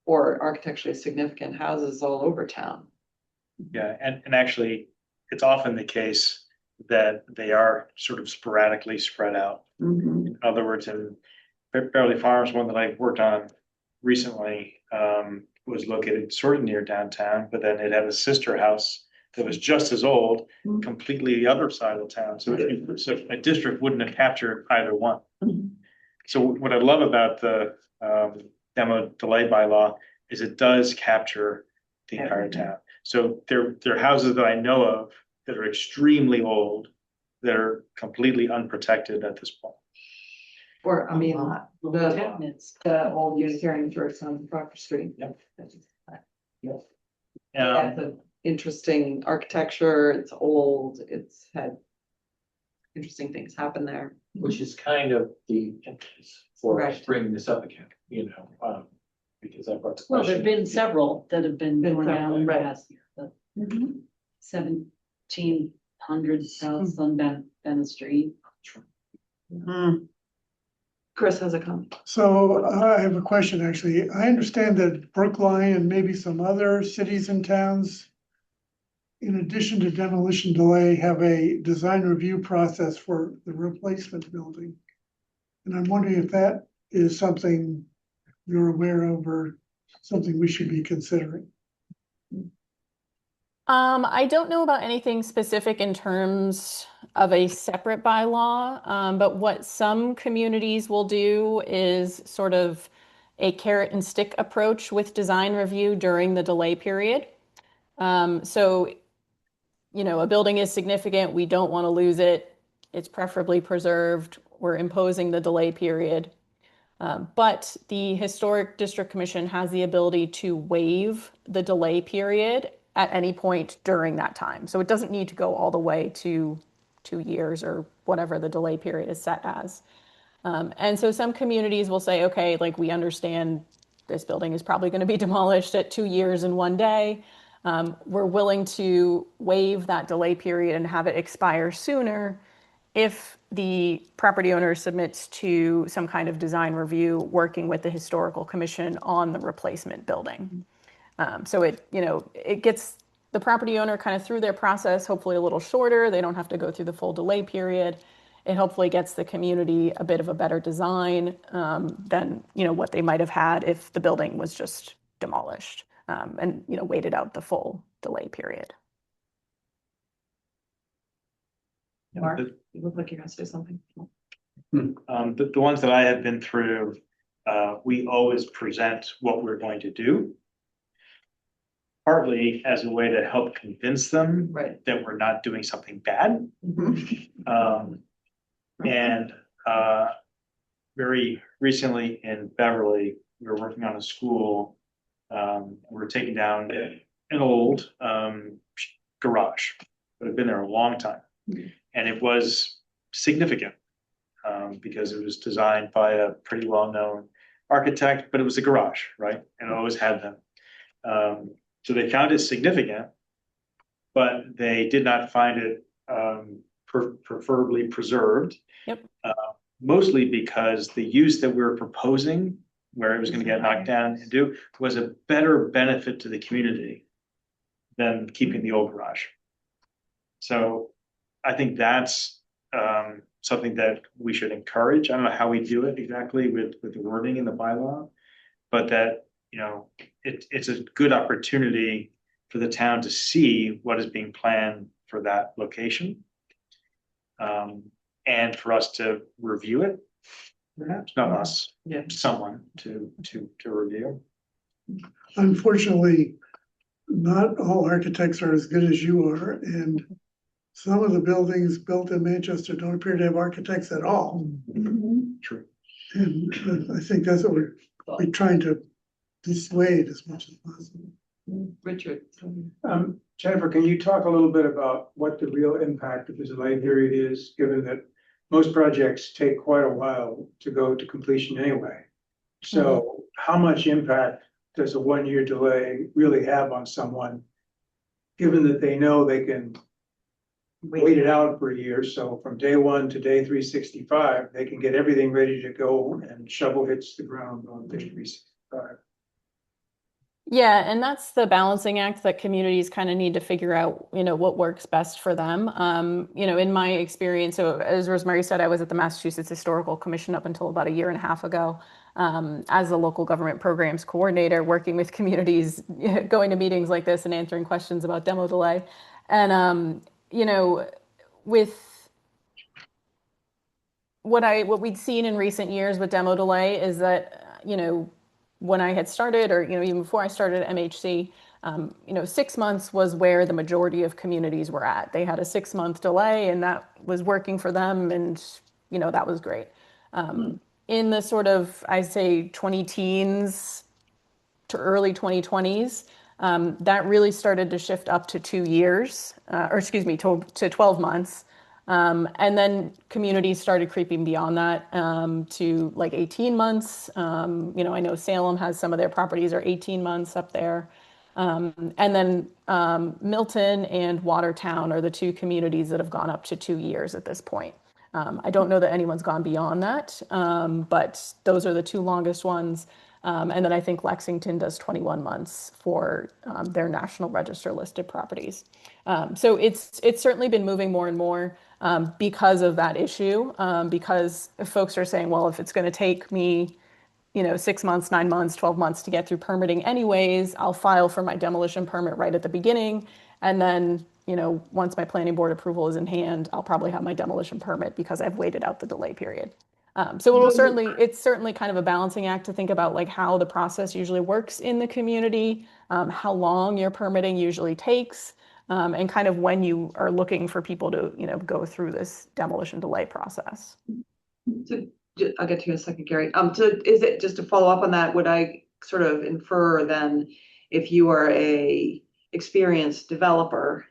or architecturally significant houses all over town. Yeah, and actually, it's often the case that they are sort of sporadically spread out. Mhm. In other words, in Beverly Farms, one that I worked on recently, was located sort of near downtown, but then it had a sister house that was just as old, Mhm. completely the other side of town. So a district wouldn't have captured either one. Mhm. So what I love about the demo delay bylaw is it does capture the entire town. So there are houses that I know of that are extremely old, that are completely unprotected at this point. Or, I mean, the Cabinets. old Unitarian Church on Proctor Street. Yep. That's an interesting architecture. It's old. It's had interesting things happen there. Which is kind of the impetus for us Right. bringing this up again, you know, because I brought the Well, question. there've been several that have been torn down in the Right. past year. The 1700 South on Bennett Street. Chris has a comment. So I have a question, actually. I understand that Brookline and maybe some other cities and towns, in addition to demolition delay, have a design review process for the replacement building. And I'm wondering if that is something you're aware of or something we should be considering. I don't know about anything specific in terms of a separate bylaw, but what some communities will do is sort of a carrot and stick approach with design review during the delay period. So, you know, a building is significant, we don't want to lose it, it's preferably preserved, we're imposing the delay period. But the Historic District Commission has the ability to waive the delay period at any point during that time. So it doesn't need to go all the way to 2 years or whatever the delay period is set as. And so some communities will say, okay, like we understand this building is probably going to be demolished at 2 years and 1 day. We're willing to waive that delay period and have it expire sooner if the property owner submits to some kind of design review working with the Historical Commission on the replacement building. So it, you know, it gets the property owner kind of through their process, hopefully a little shorter. They don't have to go through the full delay period. It hopefully gets the community a bit of a better design than, you know, what they might have had if the building was just demolished and, you know, waited out the full delay period. Mark, you look like you're gonna say something. The ones that I have been through, we always present what we're going to do. Partly as a way to help convince them Right. that we're not doing something bad. Mhm. And very recently in Beverly, we were working on a school. We were taking down an old garage that had been there a long time. And it was significant because it was designed by a pretty well-known architect, but it was a garage, right? And it always had them. So they found it significant but they did not find it preferably preserved. Yep. Mostly because the use that we were proposing, where it was gonna get knocked down and do, was a better benefit to the community than keeping the old garage. So I think that's something that we should encourage. I don't know how we do it exactly with the wording in the bylaw. But that, you know, it's a good opportunity for the town to see what is being planned for that location. And for us to review it, perhaps, not us, someone to review. Unfortunately, not all architects are as good as you are, and some of the buildings built in Manchester don't appear to have architects at all. True. And I think that's what we're trying to dissuade as much as possible. Richard. Jennifer, can you talk a little bit about what the real impact of this delay period is, given that most projects take quite a while to go to completion anyway? So how much impact does a 1-year delay really have on someone, given that they know they can wait it out for a year? So from day 1 to day 365, they can get everything ready to go and shovel hits the ground on day 365. Yeah, and that's the balancing act that communities kind of need to figure out, you know, what works best for them. You know, in my experience, so as Rosemary said, I was at the Massachusetts Historical Commission up until about 1.5 years ago, as a local government programs coordinator, working with communities, going to meetings like this and answering questions about demo delay. And, you know, with what we'd seen in recent years with demo delay is that, you know, when I had started, or, you know, even before I started at MHC, you know, 6 months was where the majority of communities were at. They had a 6-month delay and that was working for them. And, you know, that was great. In the sort of, I say 20-teens to early 2020s, that really started to shift up to 2 years, or excuse me, to 12 months. And then communities started creeping beyond that, to like 18 months. You know, I know Salem has some of their properties are 18 months up there. And then Milton and Watertown are the 2 communities that have gone up to 2 years at this point. I don't know that anyone's gone beyond that, but those are the 2 longest ones. And then I think Lexington does 21 months for their National Register listed properties. So it's certainly been moving more and more because of that issue, because folks are saying, well, if it's going to take me, you know, 6 months, 9 months, 12 months to get through permitting anyways, I'll file for my demolition permit right at the beginning. And then, you know, once my planning board approval is in hand, I'll probably have my demolition permit because I've waited out the delay period. So it's certainly kind of a balancing act to think about like how the process usually works in the community, how long your permitting usually takes, and kind of when you are looking for people to, you know, go through this demolition delay process. So I'll get to you in a second, Gary. So is it, just to follow up on that, would I sort of infer then, if you are a experienced developer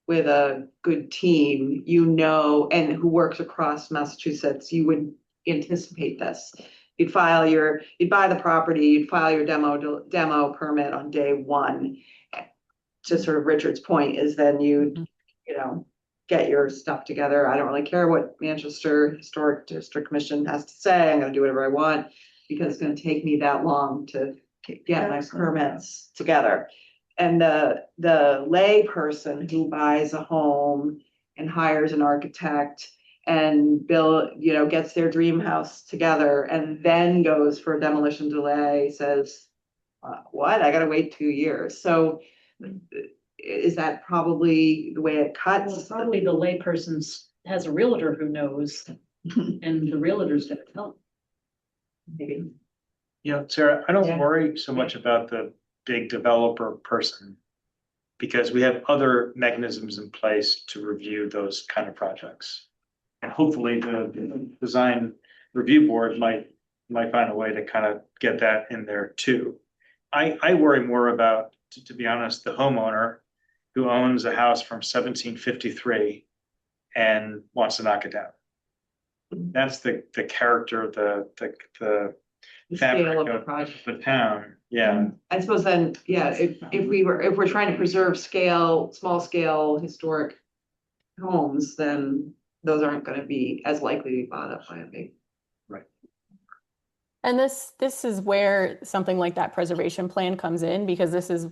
with a good team, you know, and who works across Massachusetts, you would anticipate this? You'd buy the property, you'd file your demo permit on day 1. To sort of Richard's point is then you know, get your stuff together. I don't really care what Manchester Historic District Commission has to say. I'm going to do whatever I want because it's going to take me that long to get my permits together. And the lay person who buys a home and hires an architect and you know, gets their dream house together and then goes for a demolition delay says, what? I got to wait 2 years. So is that probably the way it cuts? Well, probably the layperson has a realtor who knows, and the realtor's gonna tell. Maybe. You know, Sarah, I don't Yeah. worry so much about the big developer person because we have other mechanisms in place to review those kind of projects. And hopefully the design review board might find a way to kind of get that in there too. I worry more about, to be honest, the homeowner who owns a house from 1753 and wants to knock it down. That's the character, the The scale fabric of the of project. the town. Yeah, I suppose then, yeah, if we're trying to preserve small scale historic homes, then those aren't gonna be as likely to be bought up by a big. And this is where something like that preservation plan comes in, because this is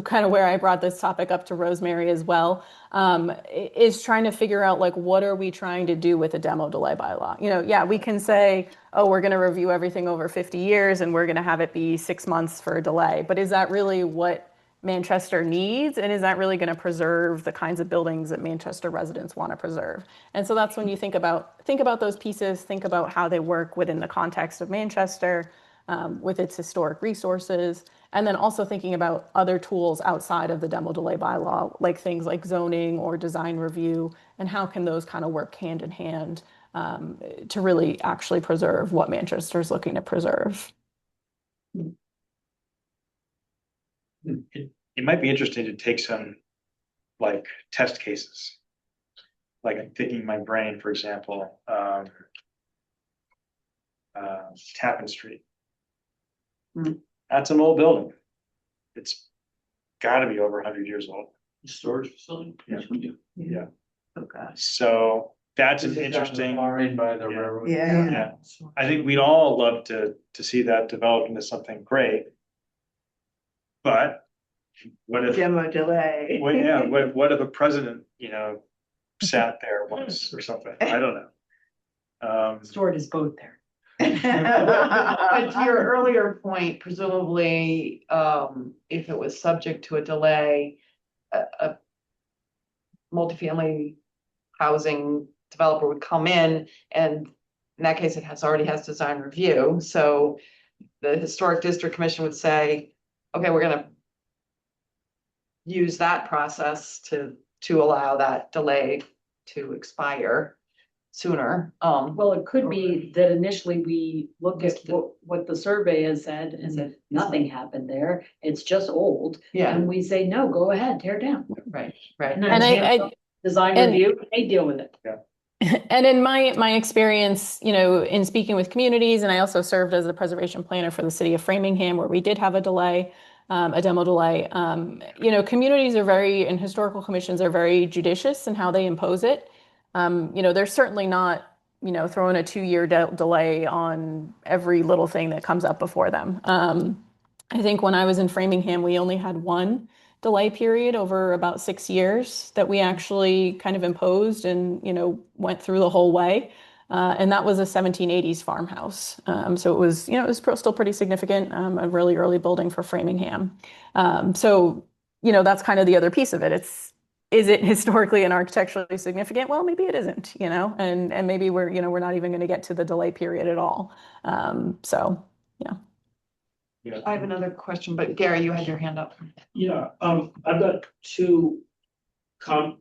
kind of where I brought this topic up to Rosemary as well. Is trying to figure out like, what are we trying to do with a demo delay bylaw? You know, yeah, we can say, oh, we're going to review everything over 50 years and we're going to have it be 6 months for a delay. But is that really what Manchester needs? And is that really going to preserve the kinds of buildings that Manchester residents want to preserve? And so that's when you think about those pieces, think about how they work within the context of Manchester, with its historic resources, and then also thinking about other tools outside of the demo delay bylaw, like things like zoning or design review, and how can those kind of work hand in hand to really actually preserve what Manchester is looking to preserve. it might be interesting to take some like test cases. Like I'm thinking in my brain, for example, Tappan Street. That's an old building. It's gotta be over 100 years old. Storage facility? Yeah. Yeah. Oh, gosh. So that's an interesting. By the railroad. Yeah. Yeah, I think we'd all love to see that develop into something great. But what if, Demo delay. well, yeah, what if a president, sat there once or something? I don't know. Stored his boat there. But to your earlier point, presumably, if it was subject to a delay, a multifamily housing developer would come in, and in that case, it already has design review. So the Historic District Commission would say, okay, we're gonna use that process to allow that delay to expire sooner. Well, it could be that initially we look at what the survey has said and said, nothing happened there. It's just old. Yeah, And we say, no, go ahead, tear down. right, right. And And then design review, they deal with it. And in my experience, in speaking with communities, and I also served as a preservation planner for the city of Framingham, where we did have a delay, a demo delay. Communities and historical commissions are very judicious in how they impose it. They're certainly not, throwing a 2-year delay on every little thing that comes up before them. I think when I was in Framingham, we only had one delay period over about 6 years that we actually kind of imposed and, went through the whole way. And that was a 1780s farmhouse. So it was, still pretty significant, a really early building for Framingham. That's kind of the other piece of it. Is it historically and architecturally significant? Well, maybe it isn't, and maybe we're not even going to get to the delay period at all. Yeah. I have another question, but Gary, you had your hand up. Yeah, I've got two sort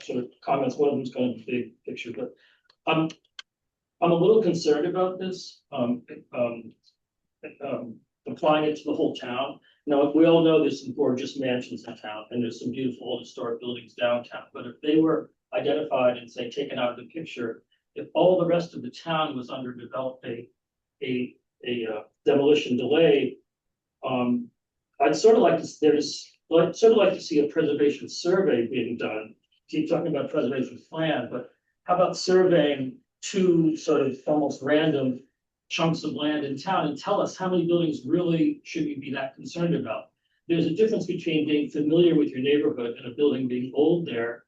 of comments. One of them's kind of big picture, but I'm a little concerned about this, applying it to the whole town. Now, we all know there's some gorgeous mansions in town and there's some beautiful old historic buildings downtown, but if they were identified and say taken out of the picture, if all the rest of the town was underdeveloped, a demolition delay, I'd sort of like to see a preservation survey being done. Keep talking about preservation plan, but how about surveying two sort of almost random chunks of land in town and tell us how many buildings really should we be that concerned about? There's a difference between being familiar with your neighborhood and a building being old there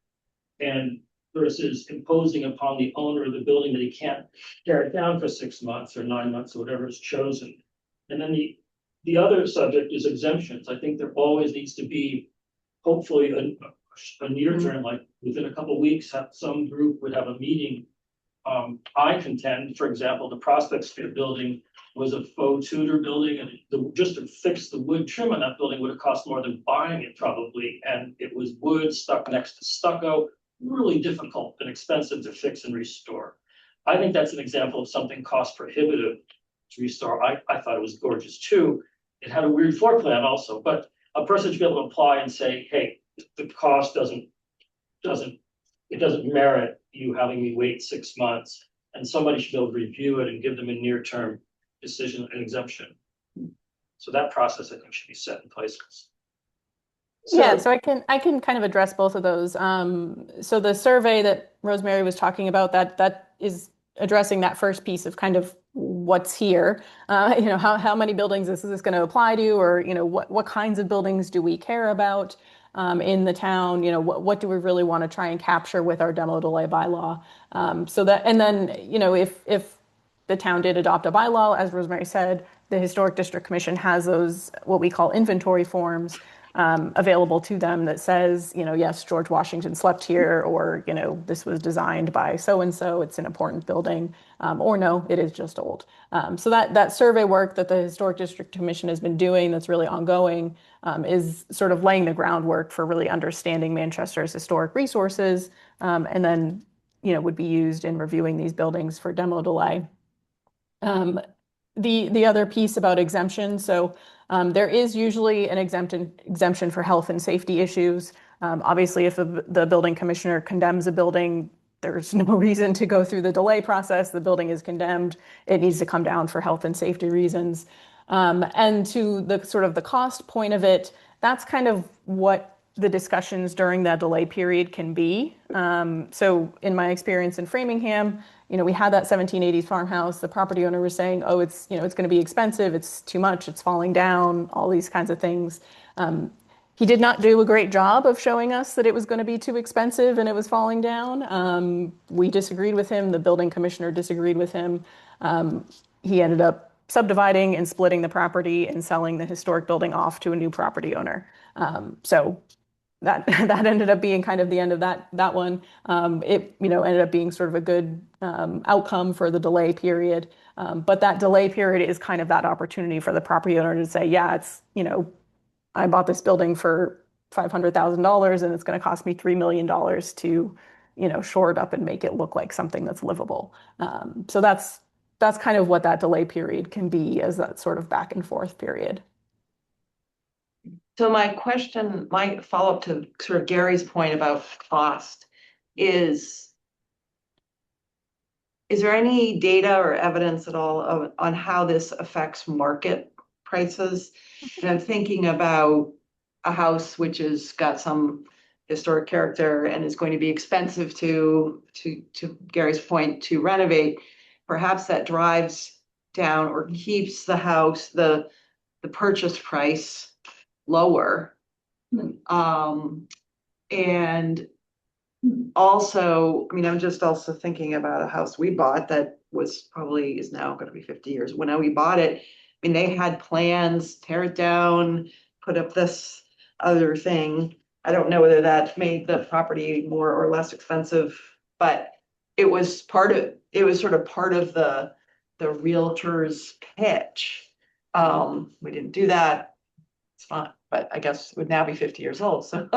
and versus imposing upon the owner of the building that he can't tear it down for 6 months or 9 months or whatever is chosen. And then the other subject is exemptions. I think there always needs to be, hopefully, a near term, like within a couple of weeks, some group would have a meeting. I contend, for example, the Prospect Street building was a faux Tudor building, and just to fix the wood trim on that building would have cost more than buying it probably. And it was wood stuck next to stucco, really difficult and expensive to fix and restore. I think that's an example of something cost prohibitive to restore. I thought it was gorgeous too. It had a weird floor plan also, but a person should be able to apply and say, hey, the cost doesn't merit you having me wait 6 months, and somebody should be able to review it and give them a near-term decision and exemption. So that process, I think, should be set in place. Yeah, so I can kind of address both of those. So the survey that Rosemary was talking about, that is addressing that first piece of kind of what's here. You know, how many buildings is this going to apply to, or you know, what kinds of buildings do we care about in the town? You know, what do we really want to try and capture with our demo delay bylaw? So that, and then you know, if the town did adopt a bylaw, as Rosemary said, the Historic District Commission has those what we call inventory forms available to them that says, you know, yes, George Washington slept here, or, you know, this was designed by so-and-so, it's an important building, or no, it is just old. So that survey work that the Historic District Commission has been doing that's really ongoing is sort of laying the groundwork for really understanding Manchester's historic resources, and then, you know, would be used in reviewing these buildings for demo delay. The other piece about exemption, so there is usually an exemption for health and safety issues. Obviously, if the building commissioner condemns a building, there's no reason to go through the delay process. The building is condemned. It needs to come down for health and safety reasons. And to the sort of the cost point of it, that's kind of what the discussions during that delay period can be. So in my experience in Framingham, you know, we had that 1780s farmhouse. The property owner was saying, oh, it's, you know, it's going to be expensive. It's too much. It's falling down, all these kinds of things. He did not do a great job of showing us that it was going to be too expensive and it was falling down. We disagreed with him. The building commissioner disagreed with him. He ended up subdividing and splitting the property and selling the historic building off to a new property owner. So that ended up being kind of the end of that one. It, you know, ended up being sort of a good outcome for the delay period. But that delay period is kind of that opportunity for the property owner to say, yeah, it's, you know, I bought this building for $500,000 and it's going to cost me $3 million to, you know, shore it up and make it look like something that's livable. So that's kind of what that delay period can be, as that sort of back and forth period. So my question, my follow-up to sort of Gary's point about cost is there any data or evidence at all on how this affects market prices? And I'm thinking about a house which has got some historic character and is going to be expensive to Gary's point, to renovate. Perhaps that drives down or keeps the house, the purchase price lower. And also, I mean, I'm just also thinking about a house we bought that was probably is now going to be 50 years. When we bought it, I mean, they had plans, tear it down, put up this other thing. I don't know whether that made the property more or less expensive, but it was sort of part of the realtor's pitch. We didn't do that. It's fine, but I guess it would now be 50 years old. So,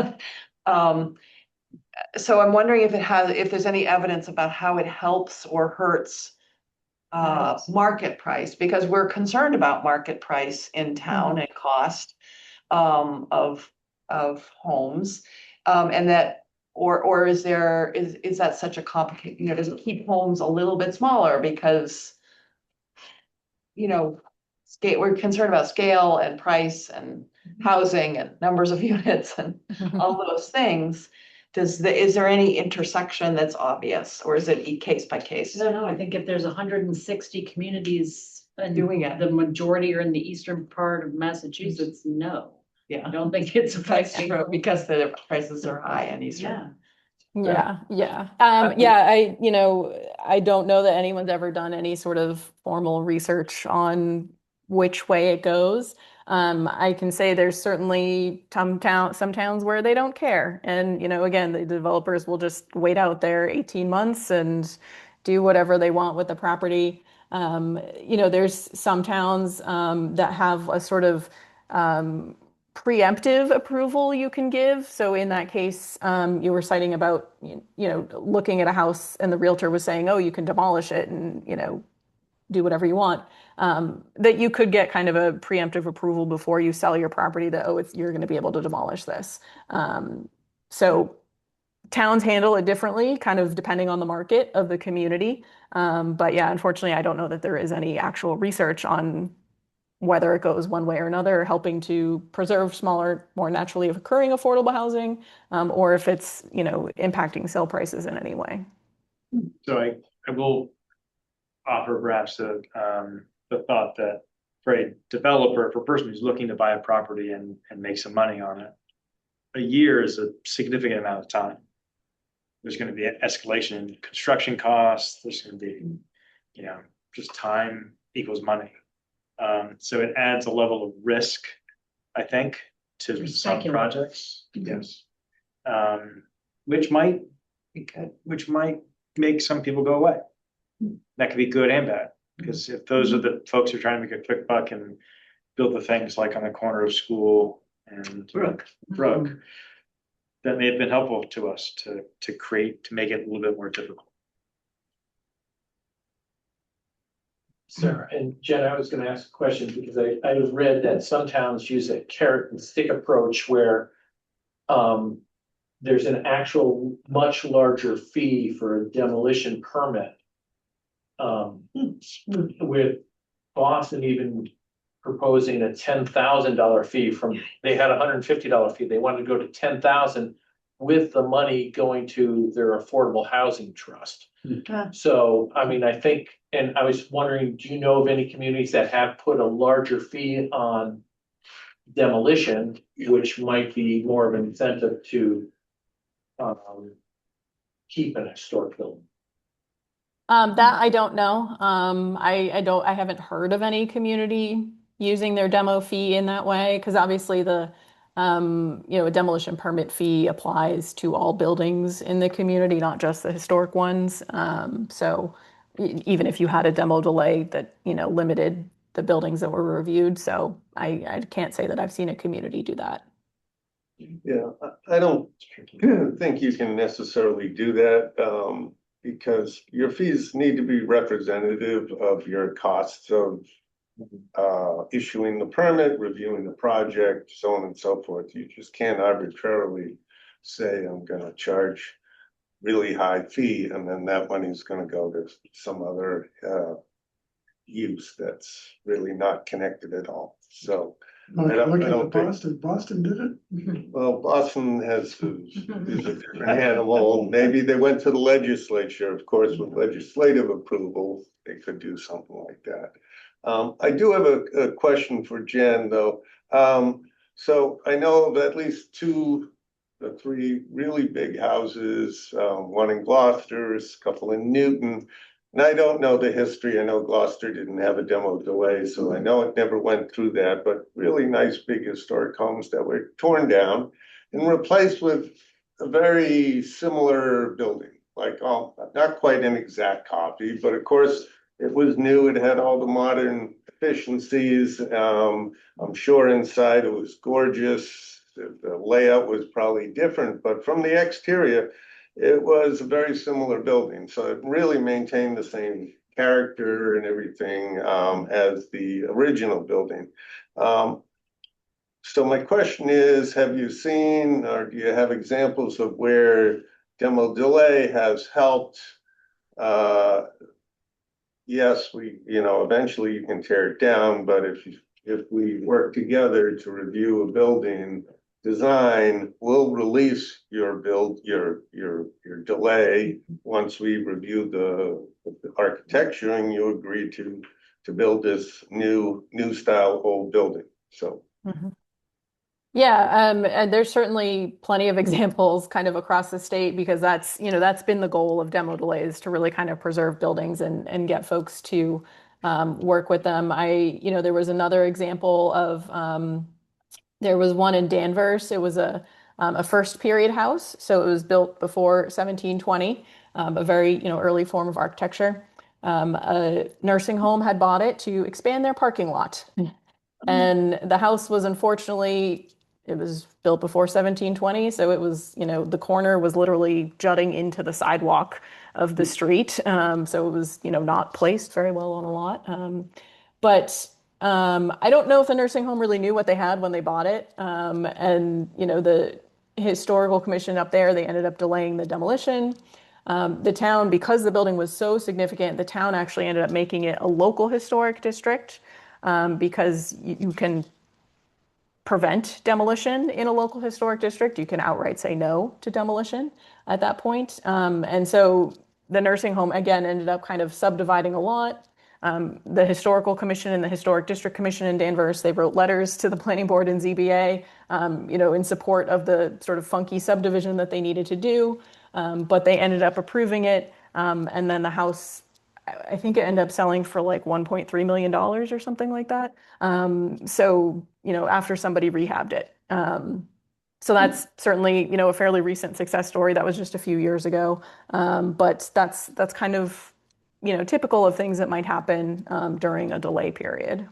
so I'm wondering if there's any evidence about how it helps or hurts market price, because we're concerned about market price in town and cost of homes, and that, or is that such a complicated, you know, does it keep homes a little bit smaller because, you know, we're concerned about scale and price and housing and numbers of units and all those things. Is there any intersection that's obvious, or is it case by case? I don't know. I think if there's 160 communities and Doing it. the majority are in the eastern part of Massachusetts, no. Yeah. I don't think it's affecting. Because the prices are high in Eastern. Yeah. Yeah. You know, I don't know that anyone's ever done any sort of formal research on which way it goes. I can say there's certainly some towns where they don't care. And, you know, again, the developers will just wait out their 18 months and do whatever they want with the property. You know, there's some towns that have a sort of preemptive approval you can give. So in that case, you were citing about, you know, looking at a house and the realtor was saying, oh, you can demolish it and, you know, do whatever you want, that you could get kind of a preemptive approval before you sell your property that, oh, you're going to be able to demolish this. So towns handle it differently, kind of depending on the market of the community. But yeah, unfortunately, I don't know that there is any actual research on whether it goes one way or another, helping to preserve smaller, more naturally occurring affordable housing, or if it's, impacting sale prices in any way. So I will offer perhaps the thought that for a developer, for a person who's looking to buy a property and make some money on it, a year is a significant amount of time. There's going to be an escalation in construction costs. There's going to be, just time equals money. So it adds a level of risk, I think, to some projects. Yes. Which might make some people go away. That could be good and bad, because if those are the folks who are trying to make a quick buck and build the things like on the corner of School and Brook, that may have been helpful to us to make it a little bit more difficult. Sarah and Jen, I was gonna ask a question because I read that some towns use a carrot and stick approach where there's an actual much larger fee for a demolition permit. With Boston even proposing a $10,000 fee they had a $150 fee. They wanted to go to 10,000 with the money going to their affordable housing trust. So, I think, and I was wondering, do you know of any communities that have put a larger fee on demolition, which might be more of an incentive to keep an historic building? That I don't know. I haven't heard of any community using their demo fee in that way, because obviously a demolition permit fee applies to all buildings in the community, not just the historic ones. So even if you had a demo delay that, limited the buildings that were reviewed. So I can't say that I've seen a community do that. Yeah, I don't think you can necessarily do that, because your fees need to be representative of your costs of issuing the permit, reviewing the project, so on and so forth. You just can't arbitrarily say, I'm gonna charge really high fee, and then that money's gonna go to some other use that's really not connected at all. So Look I don't at think. Boston did it. Well, Boston is a different animal. Maybe they went to the legislature, of course, with legislative approval, they could do something like that. I do have a question for Jen, though. So I know of at least 2 or 3 really big houses, one in Gloucester, a couple in Newton. And I don't know the history. I know Gloucester didn't have a demo delay, so I know it never went through that, but really nice big historic homes that were torn down and replaced with a very similar building, like not quite an exact copy, but of course it was new. It had all the modern efficiencies. I'm sure inside it was gorgeous. The layout was probably different, but from the exterior, it was a very similar building. So it really maintained the same character and everything as the original building. So my question is, have you seen, or do you have examples of where demo delay has helped? Yes, eventually you can tear it down, but if we work together to review a building design, we'll release your delay once we review the architecture and you agree to build this new style old building. So. Yeah, and there's certainly plenty of examples kind of across the state, because that's been the goal of demo delays, to really kind of preserve buildings and get folks to work with them. There was another example of there was one in Danvers. It was a first period house, so it was built before 1720, a very early form of architecture. A nursing home had bought it to expand their parking lot, and the house was unfortunately. It was built before 1720, so it was, the corner was literally jutting into the sidewalk of the street. So it was, not placed very well on a lot. But I don't know if the nursing home really knew what they had when they bought it. And, the historical commission up there, they ended up delaying the demolition. The town, because the building was so significant, the town actually ended up making it a local historic district. because you can prevent demolition in a local historic district. You can outright say no to demolition at that point. And so the nursing home, again, ended up kind of subdividing a lot. The Historical Commission and the Historic District Commission in Danvers, they wrote letters to the Planning Board and ZBA, in support of the sort of funky subdivision that they needed to do. But they ended up approving it. And then the house, I think it ended up selling for like $1.3 million or something like that. So, after somebody rehabbed it. So that's certainly, a fairly recent success story. That was just a few years ago. But that's kind of, typical of things that might happen during a delay period.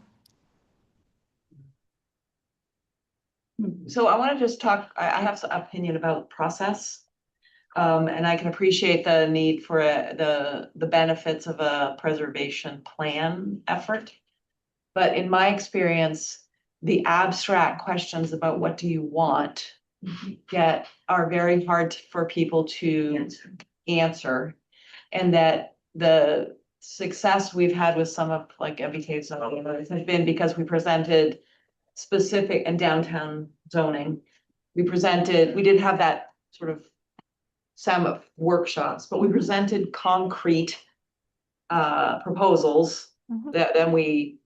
So I want to just talk, I have some opinion about process. And I can appreciate the need for the benefits of a preservation plan effort. But in my experience, the abstract questions about what do you want are very hard for people to answer. And that the success we've had with some of like MBTA's has been because we presented specific and downtown zoning. We did have that sort of some workshops, but we presented concrete proposals that then we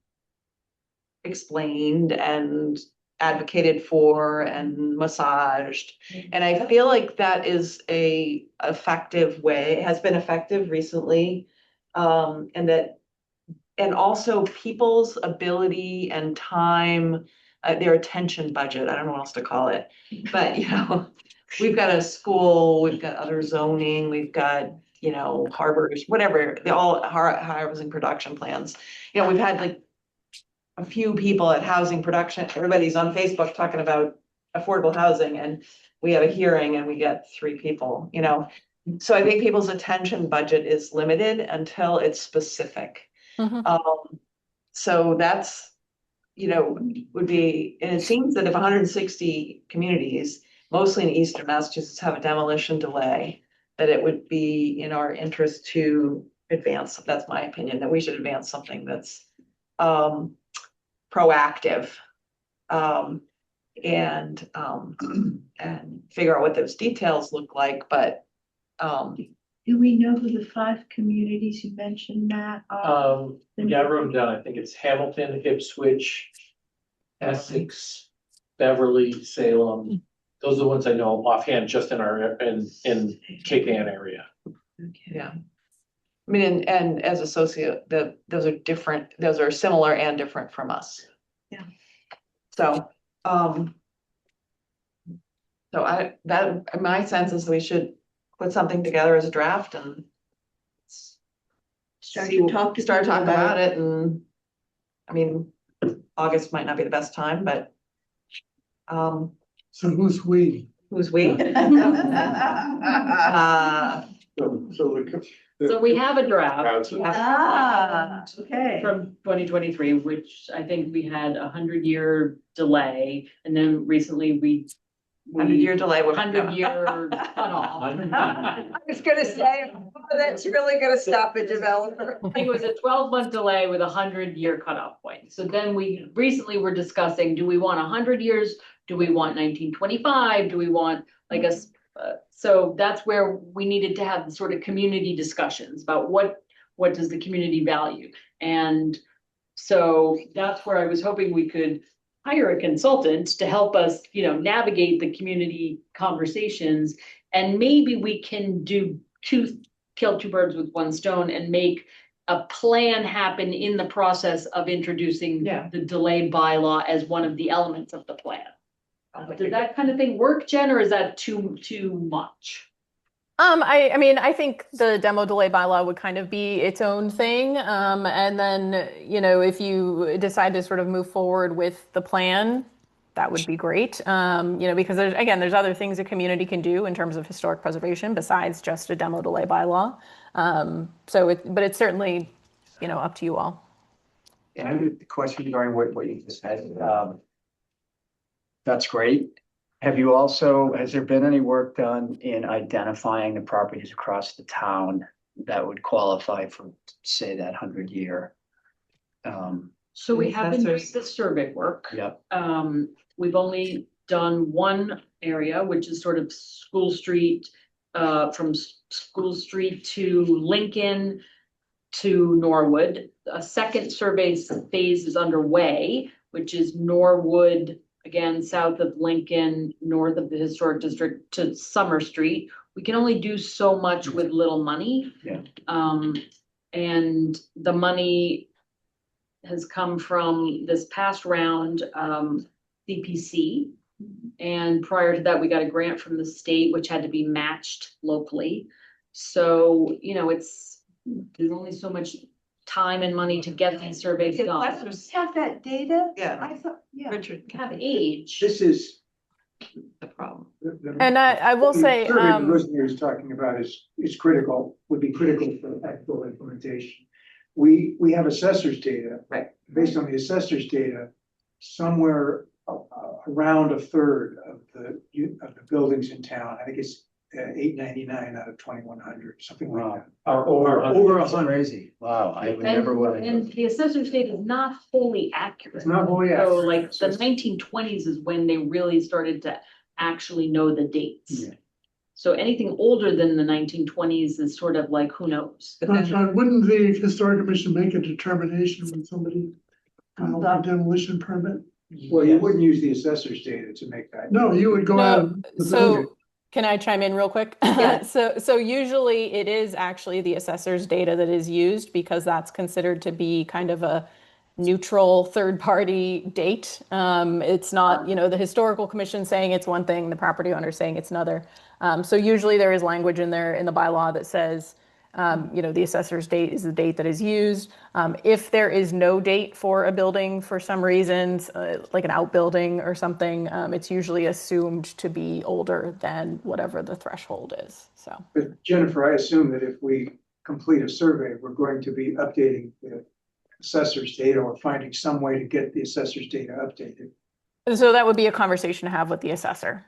explained and advocated for and massaged. And I feel like that is a effective way, has been effective recently. And also people's ability and time, their attention budget, I don't know what else to call it, but we've got a school, we've got other zoning, we've got, harbors, whatever, they all housing production plans. We've had like a few people at housing production, everybody's on Facebook talking about affordable housing, and we have a hearing and we get 3 people, So I think people's attention budget is limited until it's specific. So that's, would be, and it seems that if 160 communities, mostly in Eastern Massachusetts, have a demolition delay, that it would be in our interest to advance, that's my opinion, that we should advance something that's proactive and figure out what those details look like, but do we know who the 5 communities you mentioned, Matt? Yeah, I wrote them down. I think it's Hamilton, Ipswich, Essex, Beverly, Salem. Those are the ones I know offhand, just in in Cape Ann area. Yeah. I mean, and as associate, those are different, those are similar and different from us. Yeah. So, my sense is we should put something together as a draft and start talking about it. And I mean, August might not be the best time, but So who's we? who's we? So we have a draft Okay. from 2023, which I think we had a 100-year delay, and then recently we 100-year delay. 100-year cutoff. I was gonna say, that's really gonna stop a developer. I think it was a 12-month delay with a 100-year cutoff point. So then we recently were discussing, do we want 100 years? Do we want 1925? Do we want like a, so that's where we needed to have the sort of community discussions about what does the community value? And so that's where I was hoping we could hire a consultant to help us, navigate the community conversations. And maybe we can kill 2 birds with 1 stone and make a plan happen in the process of introducing the delay bylaw as one of the elements of the plan. Does that kind of thing work, Jen, or is that too much? I mean, I think the demo delay bylaw would kind of be its own thing. And then, if you decide to sort of move forward with the plan, that would be great. Because there's other things a community can do in terms of historic preservation besides just a demo delay bylaw. But it's certainly, up to you all. I have a question regarding what you just said. That's great. Has there been any work done in identifying the properties across the town that would qualify for, say, that 100-year So we have been doing Assessors. the survey work. Yep. We've only done one area, which is sort of School Street, from School Street to Lincoln to Norwood. A second survey phase is underway, which is Norwood, again, south of Lincoln, north of the historic district to Summer Street. We can only do so much with little money. Yeah. And the money has come from this past round, CPC. And prior to that, we got a grant from the state, which had to be matched locally. So, you know, there's only so much time and money to get these surveys Did done. Lexus have that data? Yeah. I thought, yeah. Richard, Have age. This is. the problem. And I will the say, survey that Rosemary's talking about is critical, would be critical for actual implementation. We have assessors data. Right. Based on the assessors data, somewhere around a third of the buildings in town, I think it's 899 out of 2100, something like that. Or Over That's 100. crazy. Wow, I would never would have. And the assessor's data is not wholly accurate. It's not wholly So accurate. like the 1920s is when they really started to actually know the dates. Yeah. So anything older than the 1920s is sort of like, who knows? John, wouldn't the historic commission make a determination when somebody filed a demolition permit? Well, you wouldn't use the assessors data to make that. No, you would go out. no, so can I chime in real quick? Yeah. So usually it is actually the assessor's data that is used because that's considered to be kind of a neutral third-party date. It's not, you know, the historical commission saying it's one thing, the property owner saying it's another. So usually there is language in there in the bylaw that says, you know, the assessor's date is the date that is used. If there is no date for a building for some reasons, like an outbuilding or something, it's usually assumed to be older than whatever the threshold is. So. But Jennifer, I assume that if we complete a survey, we're going to be updating the assessor's data or finding some way to get the assessor's data updated. So that would be a conversation to have with the assessor.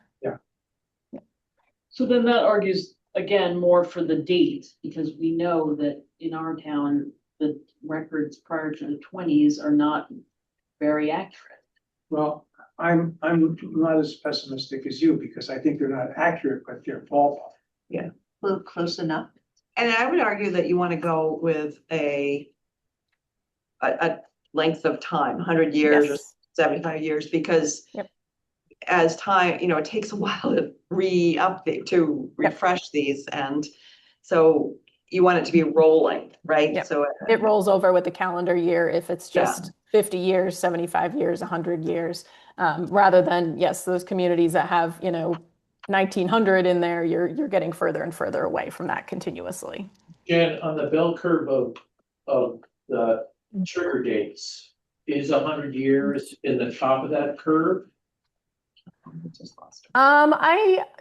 So then that argues, again, more for the date, because we know that in our town, the records prior to the 20s are not very accurate. Well, I'm not as pessimistic as you because I think they're not accurate, but they're ballpark. A little close enough. And I would argue that you want to go with a length of time, 100 years or Yes. 75 years, because Yep. as time, you know, it takes a while to re-update, to Yep. refresh these. And so you want it to be rolling, right? Yep. So It rolls over with the calendar year if it's Yeah. just 50 years, 75 years, 100 years, rather than, yes, those communities that have, you know, 1900 in there, you're getting further and further away from that continuously. Jan, on the bell curve of the trigger dates, is 100 years in the top of that curve?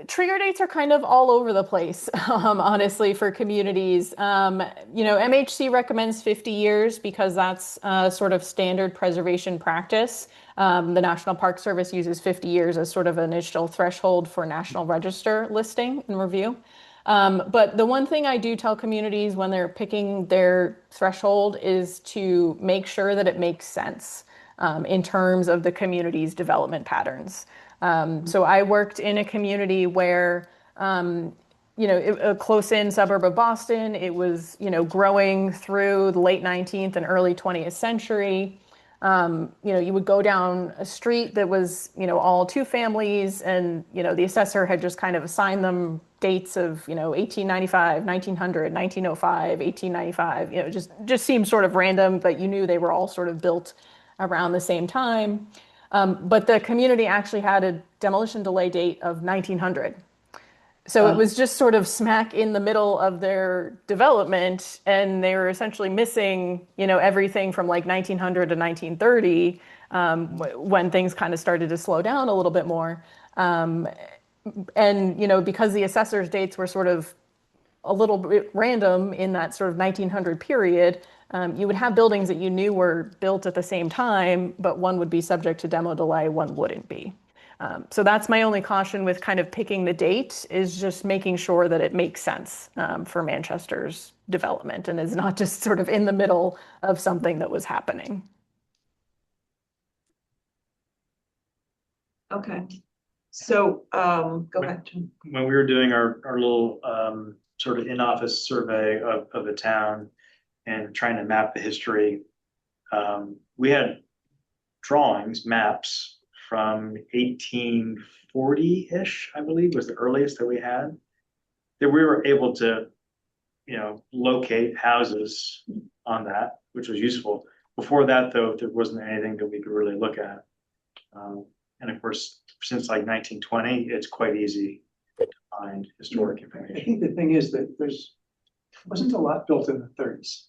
Trigger dates are kind of all over the place, honestly, for communities. You know, MHC recommends 50 years because that's sort of standard preservation practice. The National Park Service uses 50 years as sort of an initial threshold for National Register listing and review. But the one thing I do tell communities when they're picking their threshold is to make sure that it makes sense in terms of the community's development patterns. So I worked in a community where, you know, a close-in suburb of Boston, it was, you know, growing through the late 19th and early 20th century. You know, you would go down a street that was, you know, all two families and, you know, the assessor had just kind of assigned them dates of, you know, 1895, 1900, 1905, 1895, you know, just seemed sort of random, but you knew they were all sort of built around the same time. But the community actually had a demolition delay date of 1900. So it was just sort of smack in the middle of their development, and they were essentially missing, you know, everything from like 1900 to 1930 when things kind of started to slow down a little bit more. And, you know, because the assessor's dates were sort of a little bit random in that sort of 1900 period, you would have buildings that you knew were built at the same time, but one would be subject to demo delay, one wouldn't be. So that's my only caution with kind of picking the date, is just making sure that it makes sense for Manchester's development and is not just sort of in the middle of something that was happening. Okay. So, go ahead. Jim. When we were doing our little sort of in-office survey of the town and trying to map the history, we had drawings, maps from 1840-ish, I believe, was the earliest that we had, that we were able to, locate houses on that, which was useful. Before that, though, there wasn't anything that we could really look at. And of course, since like 1920, it's quite easy to find historic I information. think the thing is that wasn't a lot built in the thirties.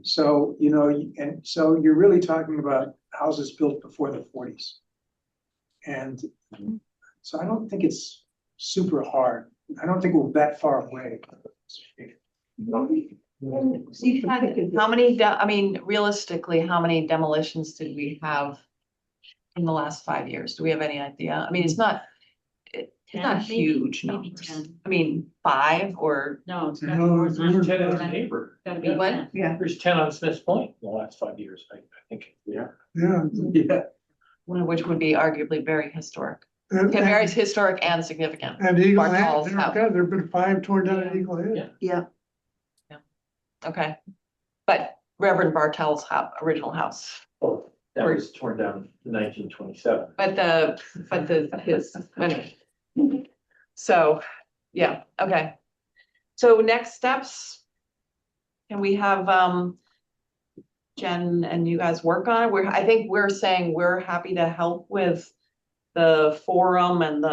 So, and so you're really talking about houses built before the forties. And so I don't think it's super hard. I don't think we're that far away. How many, I mean, realistically, how many demolitions did we have in the last 5 years? Do we have any idea? I mean, it's not huge maybe numbers. 10. I mean, 5 or, No, it's gotta be No, more it's than more that. than Ten in the neighbor. Gotta be What? 10. Yeah. There's 10 on Smith's Point in the last 5 years, I think. Yeah. Yeah. Yeah. one of which would be arguably very historic. And, Okay, very historic and significant. and Eagle Head, Bartels house. there've been 5 torn down at Eagle Head. Yeah. Okay. But Reverend Bartel's original house, Oh, that was torn down in 1927. anyway. So, yeah, okay. So next steps. Can we have, Jen and you guys work on it? I think we're saying we're happy to help with the forum and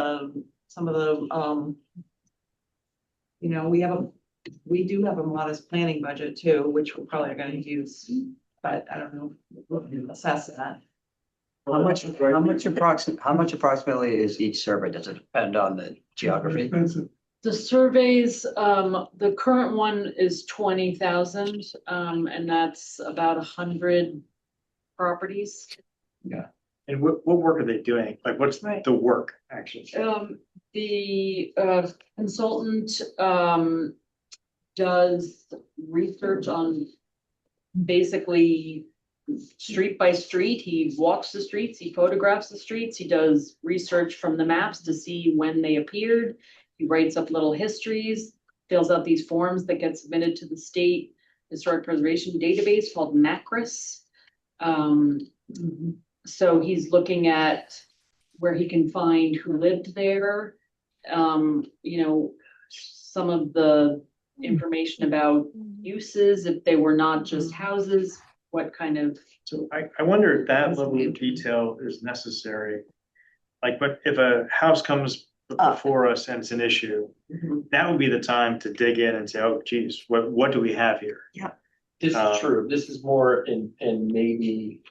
some of the, we do have a modest planning budget too, which we're probably gonna use, but I don't know, we'll assess that. How much approximately is each survey? Does it depend on the geography? Expensive. The surveys, the current one is 20,000, and that's about 100 properties. And what work are they doing? Like, what's Right. the work actually? The consultant does research on basically street by street. He walks the streets, he photographs the streets, he does research from the maps to see when they appeared. He writes up little histories, fills out these forms that get submitted to the state historic preservation database called MACRIS. So he's looking at where he can find who lived there. Some of the information about uses, if they were not just houses, what kind of. So I wonder if that level of detail is necessary. Like, but if a house comes before us and it's an issue, that would be the time to dig in and say, oh geez, what do we have here? This is true. This is more in maybe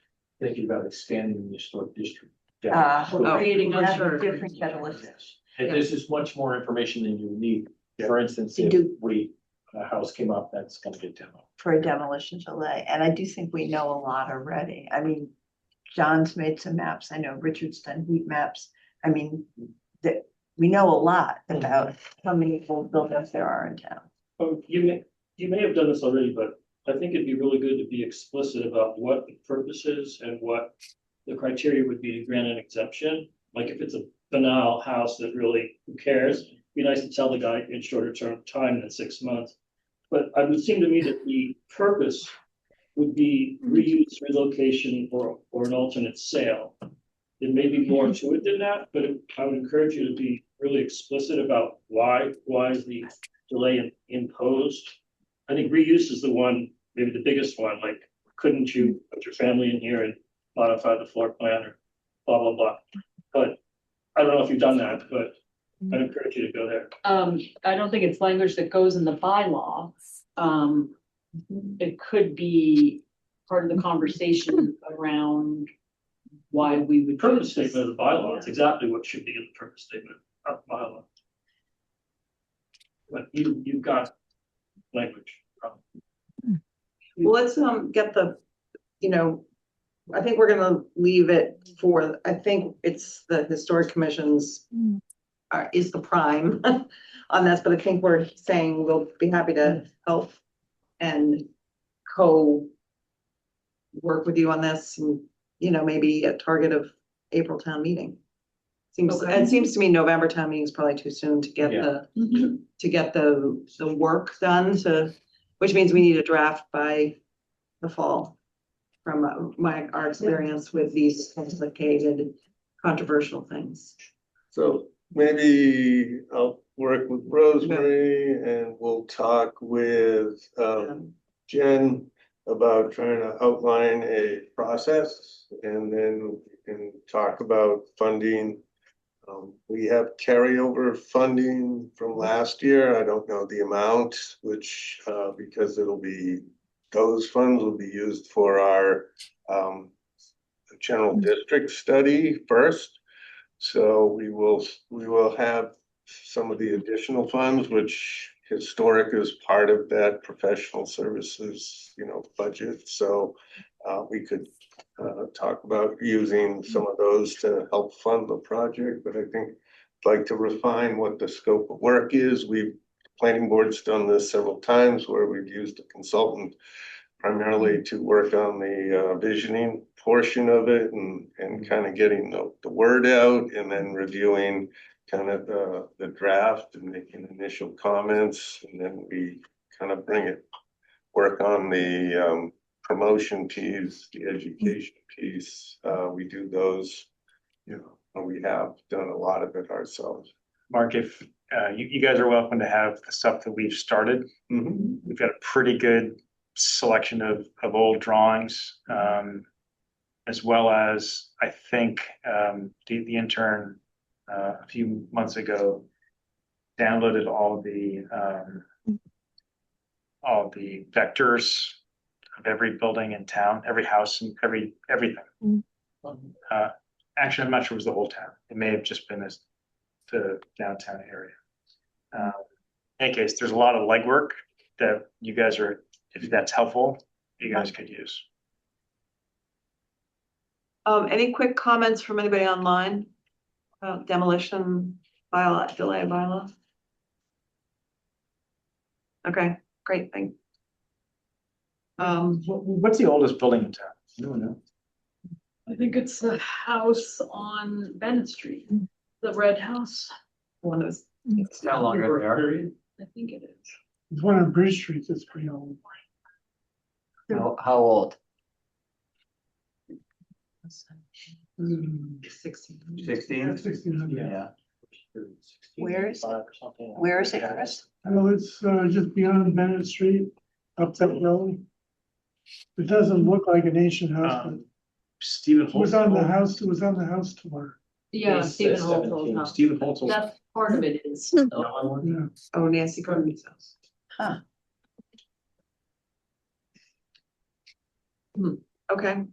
thinking about expanding the historic district. Creating That's other. a different kettle of fish. Yes. And this is much more information than you need. Yeah. For instance, You if do. a house came up, that's gonna get demoed. For a demolition delay, and I do think we know a lot already. I mean, John's made some maps. I know Richard's done heat maps. I mean, that we know a lot about how many old buildings there are in town. Oh, you may have done this already, but I think it'd be really good to be explicit about what the purpose is and what the criteria would be to grant an exemption. Like if it's a banal house that really, who cares? It'd be nice to tell the guy in shorter term time than 6 months. But it would seem to me that the purpose would be reuse, relocation, or an alternate sale. There may be more to it than that, but I would encourage you to be really explicit about why is the delay imposed. I think reuse is the one, maybe the biggest one, like, couldn't you put your family in here and modify the floor plan or blah, blah, blah. But I don't know if you've done that, but I'd encourage you to go there. I don't think it's language that goes in the bylaw. It could be part of the conversation around why we would. Purpose statement of the bylaw, it's exactly what should be in the purpose statement of the bylaw. But you've got language. Well, let's get I think we're gonna leave it for, I think it's the Historic Commission's is the prime on this, but I think we're saying we'll be happy to help and work with you on this and, maybe a target of April town meeting. It seems to me November town meeting is probably too soon to get the work done which means we need a draft by the fall. From our experience with these complicated, controversial things. So maybe I'll work with Rosemary and we'll talk with Jen about trying to outline a process and then we can talk about funding. We have carryover funding from last year. I don't know the amount, which because those funds will be used for our general district study first. So we will have some of the additional funds, which historic is part of that professional services, budget. So we could talk about using some of those to help fund the project, but I think I'd like to refine what the scope of work is. Planning board's done this several times where we've used a consultant primarily to work on the visioning portion of it and kind of getting the word out and then reviewing kind of the draft and making initial comments. And then we kind of work on the promotion piece, the education piece. We do those, and we have done a lot of it ourselves. Mark, if you guys are welcome to have the stuff that we've started. We've got a pretty good selection of old drawings, as well as I think the intern a few months ago downloaded all the vectors of every building in town, every house and everything. Actually, I'm not sure it was the whole town. It may have just been the downtown area. In any case, there's a lot of legwork that you guys if that's helpful, you guys could use. Any quick comments from anybody online about demolition delay bylaw? Okay, great, thanks. What's the oldest building in town? No one knows. I think it's the house on Bennett Street, the red house. One of those. It's no longer there. I think it is. There's one on Bridge Street that's pretty old. How old? 16. 16? Yeah. Where is it, Chris? Oh, it's just beyond Bennett Street, up that road. It doesn't look like an ancient house, but Stephen it was on the house, it was on the house tour. Yeah, It's Stephen 17. Holtz's house. Stephen Holtz's. That's part of it is. Yeah. Oh, Nancy Gordon's house. Huh. Okay.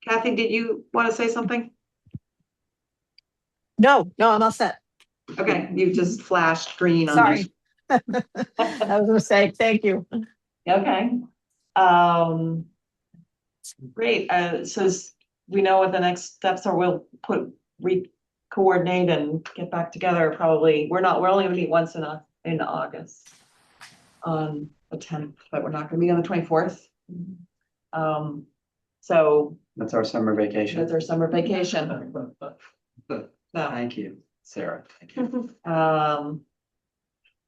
Kathy, did you want to say something? No, I'm all set. Okay, you just flashed green on Sorry. That was a mistake. Thank you. Okay. Great. So we know what the next steps are. We'll coordinate and get back together probably. We're only gonna meet once in August. On the 10th, but we're not gonna meet on the 24th. So That's our summer vacation. that's our summer vacation. No. Thank you, Sarah. Thank you.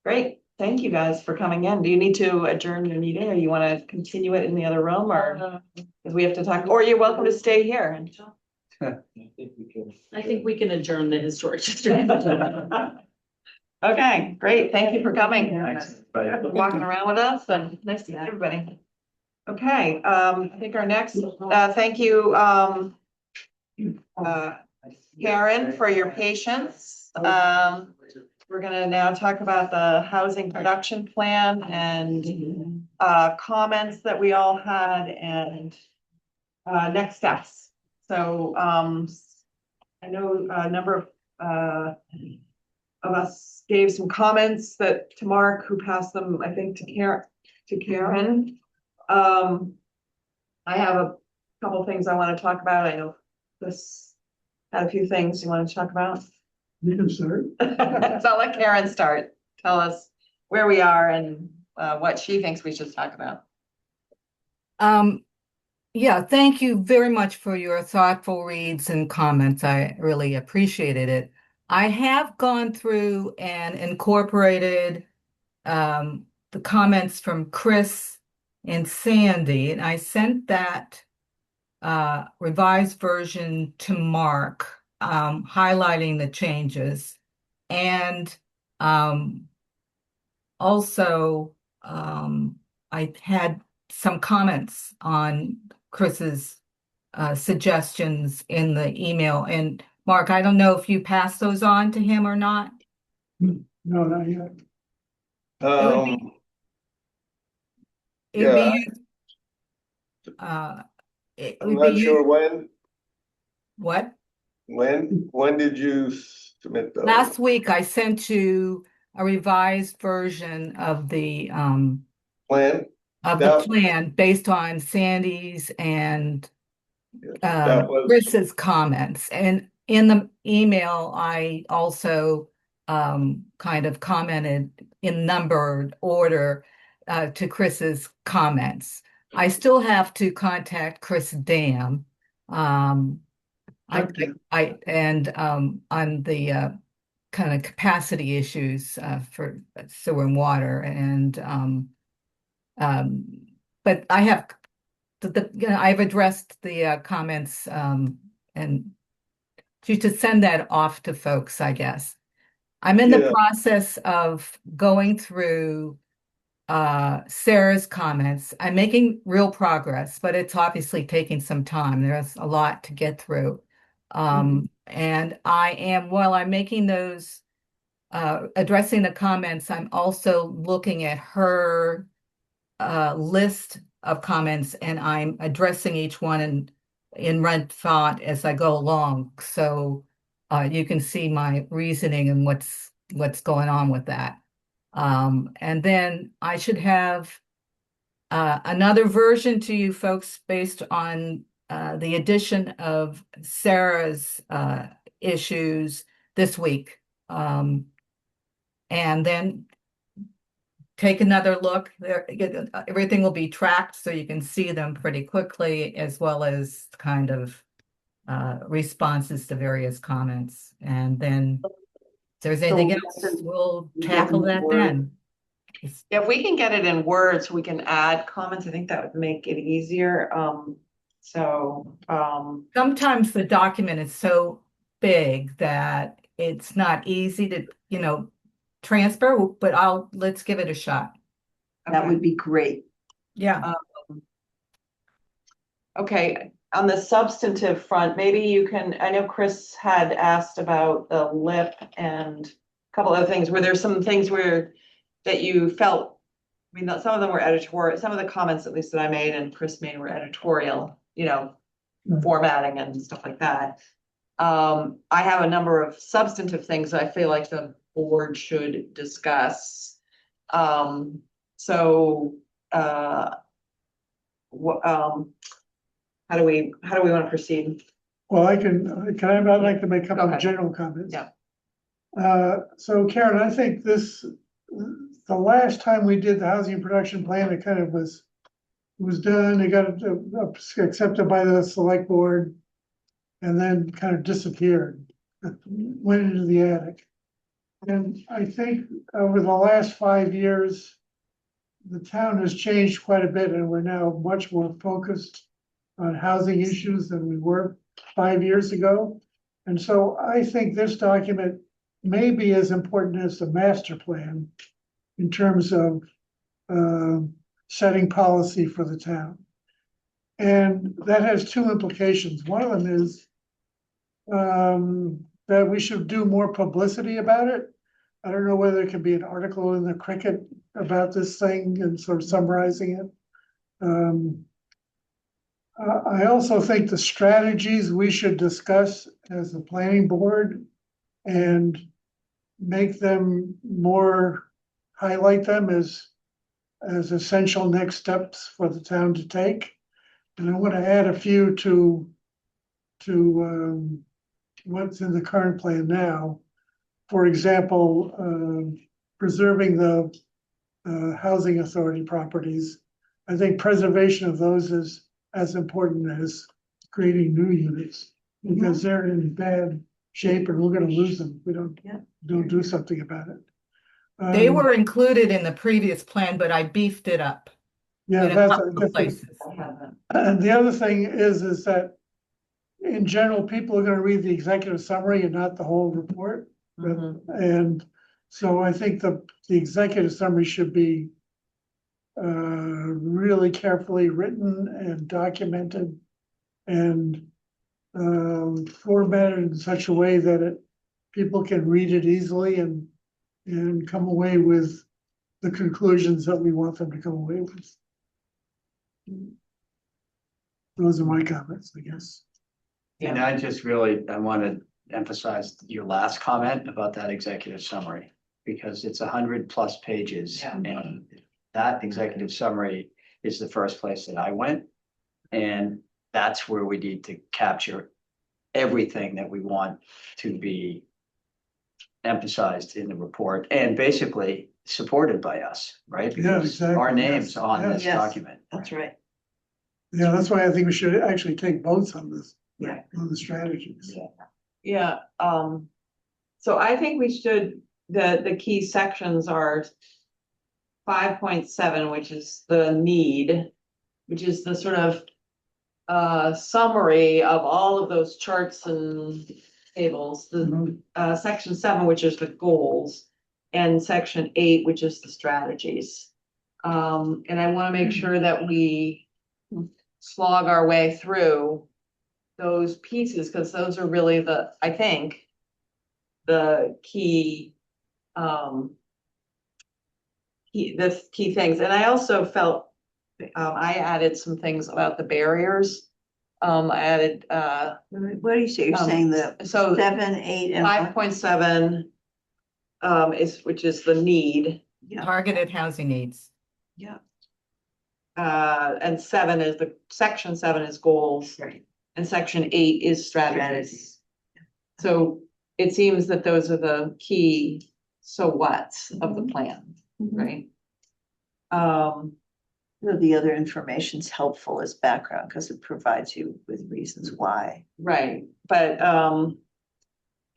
Great. Thank you guys for coming in. Do you need to adjourn your meeting or you want to continue it in the other room or because we have to talk, or you're welcome to stay here and I think we can adjourn the historic district. okay, great. Thank you for coming. Thanks. Bye. Walking around with us and nice to meet everybody. Okay, I think our next, thank you, Karen, for your patience. We're gonna now talk about the housing production plan and comments that we all had and next steps. So I know a number of us gave some comments to Mark, who passed them, I think, to Karen. I have a couple things I want to talk about. I know this had a few things you want to talk about. You can start. So I'll let Karen start. Tell us where we are and what she thinks we should talk about. Yeah, thank you very much for your thoughtful reads and comments. I really appreciated it. I have gone through and incorporated the comments from Chris and Sandy, and I sent that revised version to Mark, highlighting the changes. And also, I had some comments on Chris's suggestions in the email. And Mark, I don't know if you passed those on to him or not. No, not yet. It'd be, Yeah, it I'm would be not sure when, what? when did you submit those? Last week I sent you a revised version of the Plan? plan based on Sandy's and That was, Chris's comments. And in the email, I also kind of commented in numbered order to Chris's comments. I still have to contact Chris Dam. On the kind of capacity issues for sewer and water, and but I have I've addressed the comments and to send that off to folks, I guess. I'm in the process of going through Sarah's comments. I'm making real progress, but it's obviously taking some time. There's a lot to get through. And while I'm making those, addressing the comments, I'm also looking at her list of comments, and I'm addressing each one in red font as I go along. So you can see my reasoning and what's going on with that. And then I should have another version to you folks based on the addition of Sarah's issues this week. And then take another look there. Everything will be tracked so you can see them pretty quickly, as well as kind of responses to various comments. And then if there's anything else, we'll tackle that then. Yeah, if we can get it in Word so we can add comments, I think that would make it easier. Sometimes the document is so big that it's not easy to, transfer, but let's give it a shot. That would be great. Yeah. Okay, on the substantive front, maybe you can, I know Chris had asked about the lip and a couple other things. Were there some things that you felt, I mean, some of them were editorial, some of the comments at least that I made and Chris made were editorial, formatting and stuff like that. I have a number of substantive things I feel like the board should discuss. How do we want to proceed? Well, I'd like to make a couple of general comments. Yeah. So Karen, I think the last time we did the housing production plan, it kind of was done, it got accepted by the select board and then kind of disappeared, went into the attic. And I think over the last 5 years, the town has changed quite a bit, and we're now much more focused on housing issues than we were 5 years ago. And so I think this document may be as important as the master plan in terms of setting policy for the town. And that has two implications. One of them is that we should do more publicity about it. I don't know whether it could be an article in the Cricket about this thing and sort of summarizing it. I also think the strategies we should discuss as the planning board and make them more, highlight them as essential next steps for the town to take. And I want to add a few to what's in the current plan now. For example, preserving the housing authority properties. I think preservation of those is as important as creating new units. Because they're in bad shape and we're gonna lose them if we don't do something about it. They Um, were included in the previous plan, but I beefed it up Yeah, in a that's a couple of different. places. And the other thing is that in general, people are gonna read the executive summary and not the whole report. And so I think the executive summary should be really carefully written and documented and formatted in such a way that people can read it easily and come away with the conclusions that we want them to come away with. Those are my comments, I guess. And I just really, I want to emphasize your last comment about that executive summary, because it's 100+ pages. Yeah. And that executive summary is the first place that I went. And that's where we need to capture everything that we want to be emphasized in the report and basically supported by us, right? Yeah, Because exactly. our names Yes. on Yeah. this Yes. document. That's right. Yeah, that's why I think we should actually take votes on this. Yeah. On the strategies. Yeah, so I think we should, the key sections are 5.7, which is the need, which is the sort of summary of all of those charts and tables, the section 7, which is the goals, and section 8, which is the strategies. And I want to make sure that we slog our way through those pieces, because those are really I think, the key, the key things. And I also felt, I added some things about the barriers. I added, What do you say? You're Um, saying the so 7, 8, and 5.7 which is the need. Targeted housing needs. Yeah. And 7 is section 7 is goals. Right. And section 8 is strategies. So it seems that those are the key so whats of the plan, right? The other information's helpful as background because it provides you with reasons why. Right, but,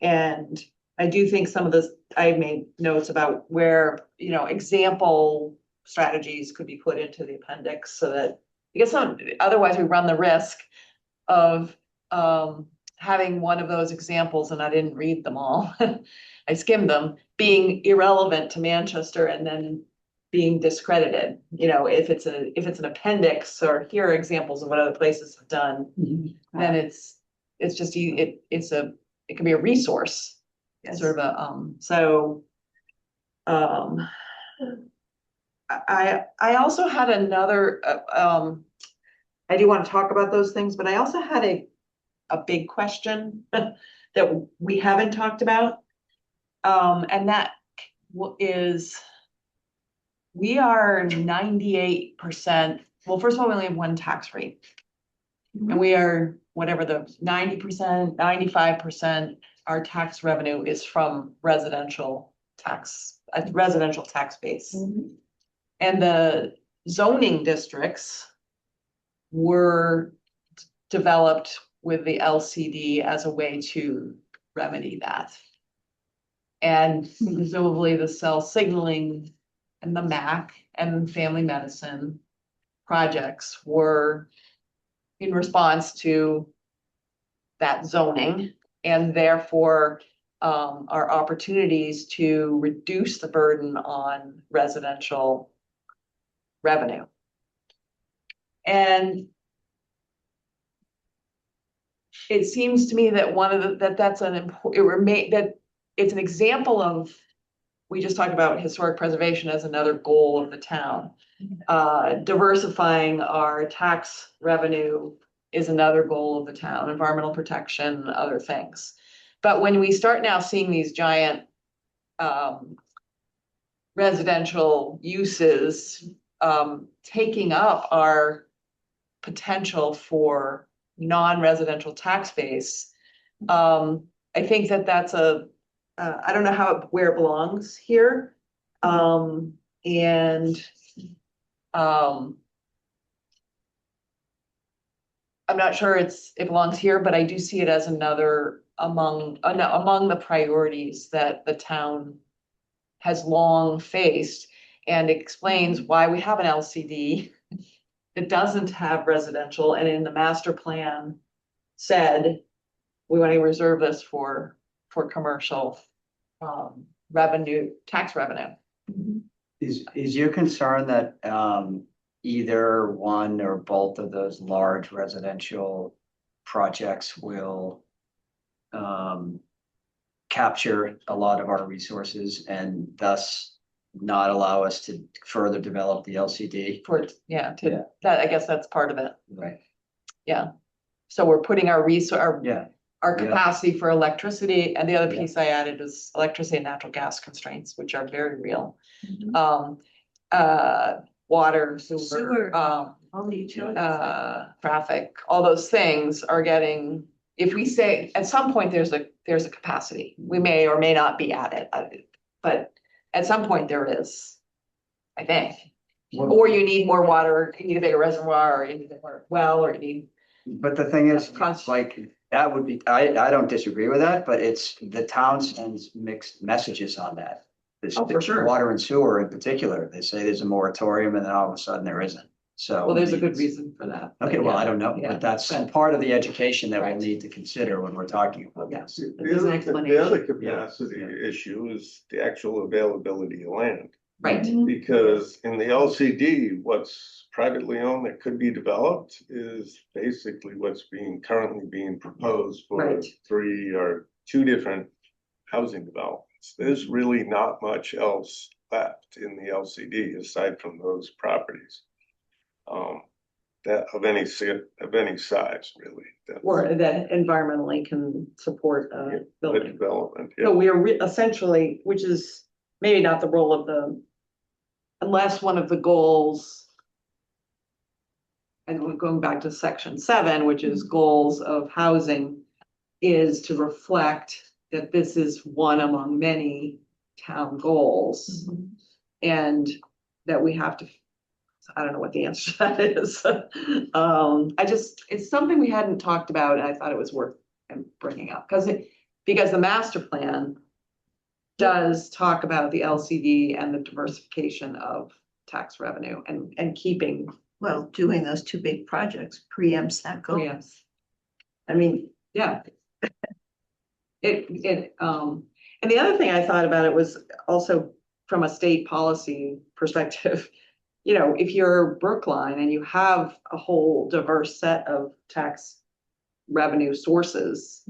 and I do think some of this, I made notes about where, example strategies could be put into the appendix so that, because otherwise we run the risk of, having one of those examples, and I didn't read them all. I skimmed them, being irrelevant to Manchester and then being discredited, if it's an appendix or here are examples of what other places have done, then it's just, it can be a resource. Sort of I also had another, I do want to talk about those things, but I also had a big question that we haven't talked about. And that is, we are 98%, well, first of all, we only have one tax rate. And we are, whatever the 90%, 95%, our tax revenue is from residential tax base. And the zoning districts were developed with the LCD as a way to remedy that. And presumably the cell signaling and the MAC and family medicine projects were in response to that zoning, and therefore are opportunities to reduce the burden on residential revenue. And it seems to me that that it's an example of, we just talked about historic preservation as another goal of the town. Diversifying our tax revenue is another goal of the town, environmental protection, other things. But when we start now seeing these giant residential uses taking up our potential for non-residential tax base, I think that's I don't know where it belongs here. I'm not sure it belongs here, but I do see it as another among the priorities that the town has long faced, and explains why we have an LCD that doesn't have residential, and in the master plan said, we want to reserve this for commercial revenue, tax revenue. Is your concern that either one or both of those large residential projects will capture a lot of our resources and thus not allow us to further develop the LCD? That, I guess that's part of it. Right. Yeah. So we're putting our Yeah. our capacity for electricity, and the other piece I added is electricity and natural gas constraints, which are very real. Water, sewer, all the utilities. traffic, all those things are getting, if we say, at some point, there's a capacity. We may or may not be at it, but at some point there is, I think. Or you need more water, you need a bigger reservoir, or you need more well, or you need. But the thing is, like, that would be, I don't disagree with that, but it's the town sends mixed messages on that. This, Oh, for sure. Water and sewer in particular, they say there's a moratorium and then all of a sudden there isn't. So. Well, there's a good reason for that. Okay, well, I don't know, Yeah. but that's part of the education that Right. we'll need to consider when we're talking about Yes. this. There's an The explanation. other capacity issue is the actual availability of land. Right. Because in the LCD, what's privately owned that could be developed is basically what's currently being proposed for Right. 3 or 2 different housing developments. There's really not much else left in the LCD aside from those properties. That of any size, really. Or that environmentally can support The building. development. So we are essentially, which is maybe not the role of unless one of the goals. And we're going back to section 7, which is goals of housing, is to reflect that this is one among many town goals. And that we have to, I don't know what the answer to that is. It's something we hadn't talked about, and I thought it was worth bringing up, because the master plan does talk about the LCD and the diversification of tax revenue and keeping. Well, doing those two big projects preempts that goal. Yes. I mean, yeah. And the other thing I thought about it was also from a state policy perspective, if you're Brookline and you have a whole diverse set of tax revenue sources,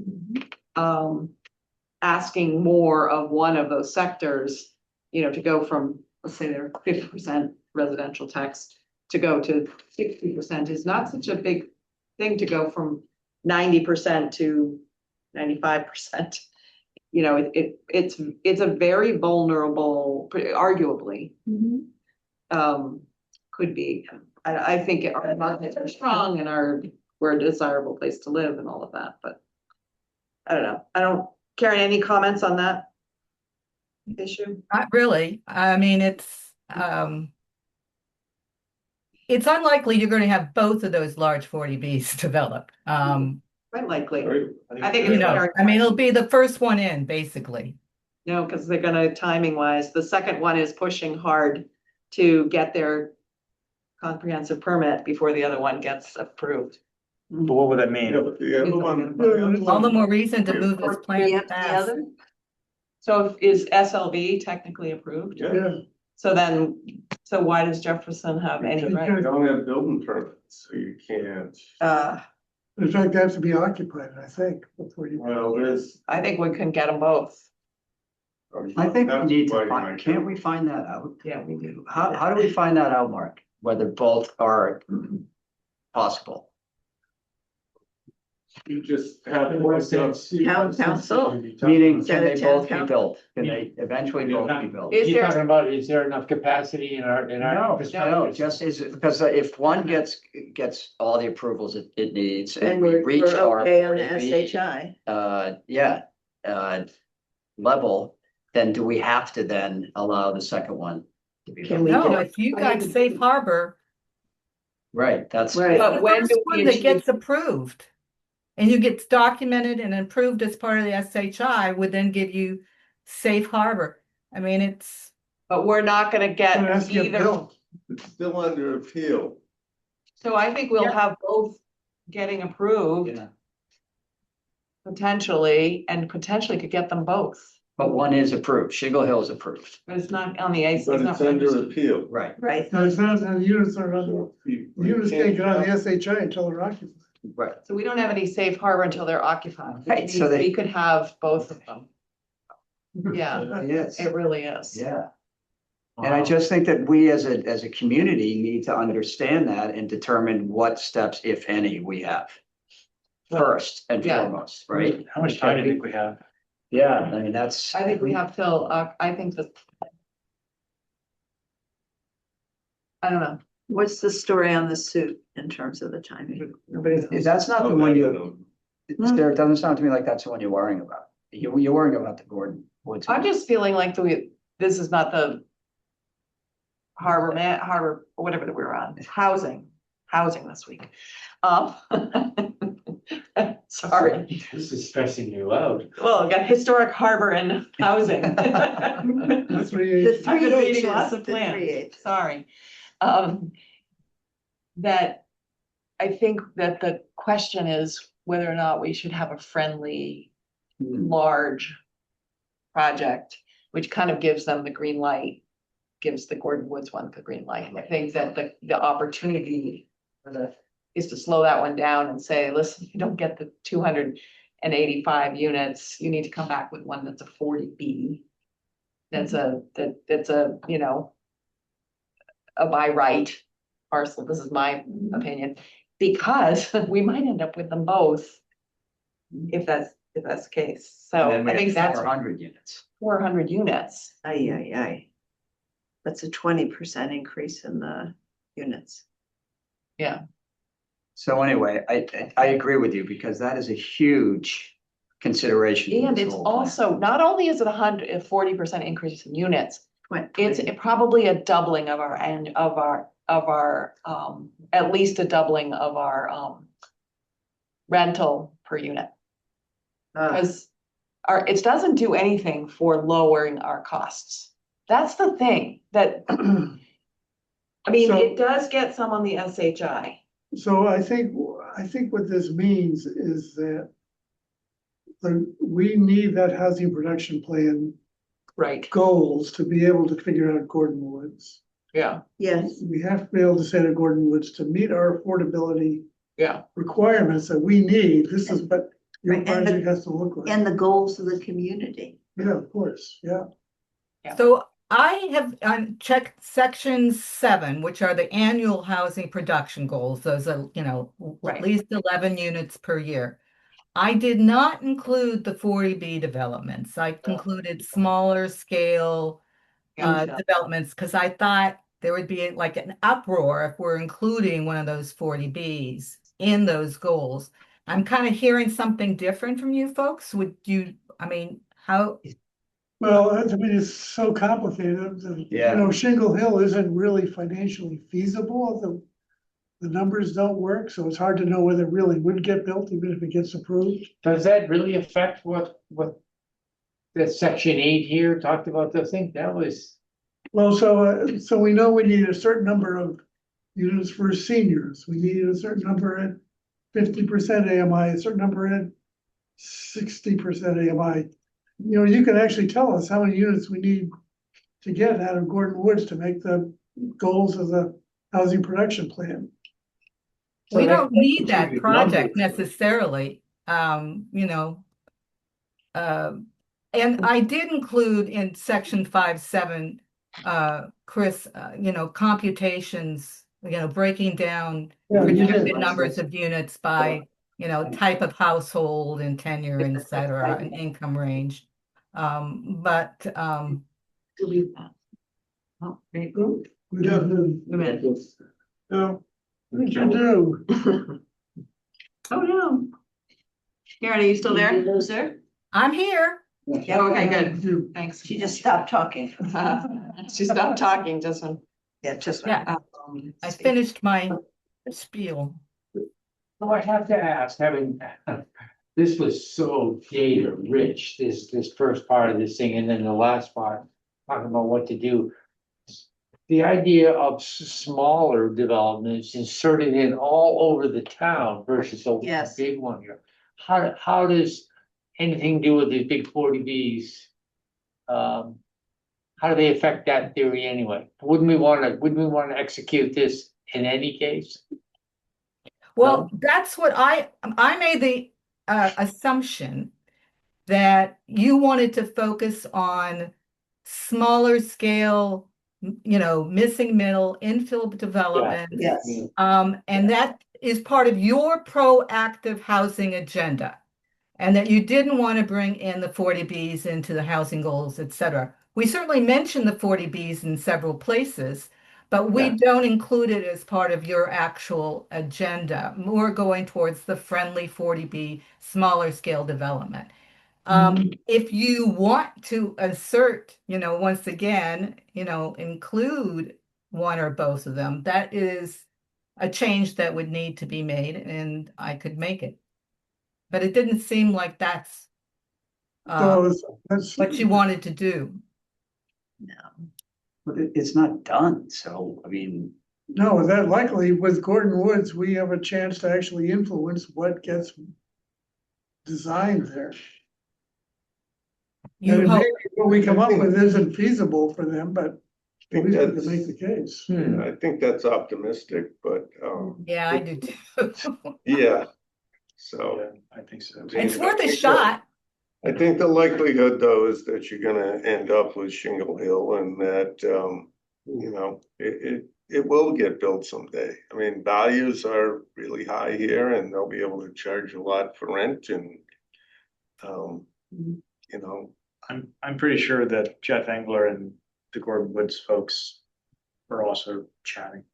asking more of one of those sectors, to go from, let's say they're 50% residential tax to go to 60% is not such a big thing to go from 90% to 95%. It's a very vulnerable, arguably, could be. I think our markets are strong and we're a desirable place to live and all of that, but I don't know. Karen, any comments on that issue? Not really. I mean, it's unlikely you're going to have both of those large 40Bs developed. Quite likely. I think I mean, it'll be the first one in, basically. No, because they're gonna, timing wise, the second one is pushing hard to get their comprehensive permit before the other one gets approved. But what would that mean? Yeah, but the other one. All the more reason to move this plan Preempt the fast. other? So is SLB technically approved? Yeah. So why does Jefferson have any You right? don't have building permits, so you can't. In fact, they have to be occupied, I think, before you. Well, there's. I think we can get them both. I think we That's need to why you find, might can't do we find that out? Yeah, we do. How do we find that out, Mark? Whether both are possible? You just have. Town council. Meaning, Is that can a they town both be council? built? Can they eventually both be built? Is You're there- talking about, is there enough capacity in our No, infrastructure? just is, because if one gets all the approvals it needs and And we we're reach our. okay on the 40B, SHI. level, then do we have to then allow the second one to be? Can we built? No, do- if you got safe harbor, Right, that's. Right. But The when first do one we that achieve? gets approved and you gets documented and approved as part of the SHI would then give you safe harbor. I mean, it's, But we're not gonna It get has to get either, built. It's still under appeal. so I think we'll Yeah. have both getting approved Yeah, potentially, and potentially could get them both. but one is approved, Shingle Hill is approved, But it's not on the ice. But it's under appeal. right, Right. No, it's not, the units are on, the units can't get on the SHI until they're occupied. right. So we don't have any safe harbor until they're occupied. which Right, so means they- We could have both of them. Yeah, Yes, it really is. yeah. And I just think that we as a community need to understand that and determine what steps, if any, we have. First and Yeah. foremost, right? How much time do you think we have? Yeah, I mean, that's. I think we have till, I think that. I don't know. What's the story on the suit in terms of the timing? That's not the one you, Sarah, it doesn't sound to me like that's the one you're worrying about. You're worrying about the Gordon Woods. I'm just feeling like this is not the harbor, whatever that we're on, housing this week. Sorry, This is stressing you out. well, we got historic harbor and housing. That's what you. The I've been three reading H's, lots of the plans, three H's. sorry. That I think that the question is whether or not we should have a friendly, large project, which kind of gives them the green light, gives the Gordon Woods one the green light. And I think that the opportunity is to slow that one down and say, listen, you don't get the 285 units, you need to come back with one that's a 40B. That's a, you know, a by right parcel, this is my opinion, because we might end up with them both. If that's the case, so I think that's 400 units. 400 units. Aye, aye, aye. That's a 20% increase in the units. Yeah. So anyway, I agree with you because that is a huge consideration. in And this it's whole plan. also, not only is it a 40% increase in units, it's 20. probably a doubling of our at least a doubling of our rental per unit. Because it doesn't do anything for lowering our costs. That's the thing that, I mean, So- it does get some on the SHI. So I think what this means is that we need that housing production plan Right, goals to be able to figure out Gordon Woods. yeah, Yes, We have to be able to say to Gordon Woods, to meet our affordability yeah. requirements that we need, this is what your Right, and the- project has to look like. and the goals of the community. Yeah, of course, yeah. so I have checked section 7, which are the annual housing production goals. Those are, you know, Right. at least 11 units per year. I did not include the 40B developments. I included smaller scale Yeah. developments because I thought there would be like an uproar if we're including one of those 40Bs in those goals. I'm kind of hearing something different from you folks. Would you, I mean, how? Well, I mean, it's so complicated. Yeah. You know, Shingle Hill isn't really financially feasible. The numbers don't work, so it's hard to know whether it really would get built, even if it gets approved. Does that really affect what the section 8 here talked about? I think that was, Well, so we know we need a certain number of units for seniors. We need a certain number at 50% AMI, a certain number at 60% AMI. You know, you can actually tell us how many units we need to get out of Gordon Woods to make the goals of the housing production plan. We So that- don't need that's that a big project number. necessarily, you know. And I did include in section 5.7, Chris, you know, computations, you know, breaking down Yeah, you did. projected numbers of units by, you know, type of household and tenure, and et cetera, and income range. But Delete that. Oh, there you go. We don't do. Wait a minute. No, we can do. Oh, no. Karen, are you still there? Loser? I'm here. Yeah, okay, good. Thanks. She just stopped talking. She stopped talking just when. Yeah, just. Yeah. I see. finished my spiel. So I have to ask, having, this was so data rich, this first part of this thing, and then the last part, talking about what to do. The idea of smaller developments inserted in all over the town versus a Yes. big one here. How does anything do with these big 40Bs? How do they affect that theory anyway? Wouldn't we wanna execute this in any case? Well, that's what I made the assumption that you wanted to focus on smaller scale, missing middle infill development. Yes. And that is part of your proactive housing agenda. And that you didn't want to bring in the 40Bs into the housing goals, et cetera. We certainly mention the 40Bs in several places, but we don't include it as part of your actual agenda. More going towards the friendly 40B, smaller scale development. If you want to assert, once again, include one or both of them, that is a change that would need to be made, and I could make it. But it didn't seem like that's what you wanted to do. But it's not done, so, I mean. No, that likely with Gordon Woods, we have a chance to actually influence what gets designed there. And maybe what we come up with isn't feasible for them, but I at think least we can that's, make the case. I think that's optimistic, but, Yeah, I do too. yeah. So. Yeah, I think so. It's worth a shot. I think the likelihood, though, is that you're gonna end up with Shingle Hill and that, it will get built someday. I mean, values are really high here and they'll be able to charge a lot for rent and, I'm pretty sure that Jeff Engler and the Gordon Woods folks are also chatting.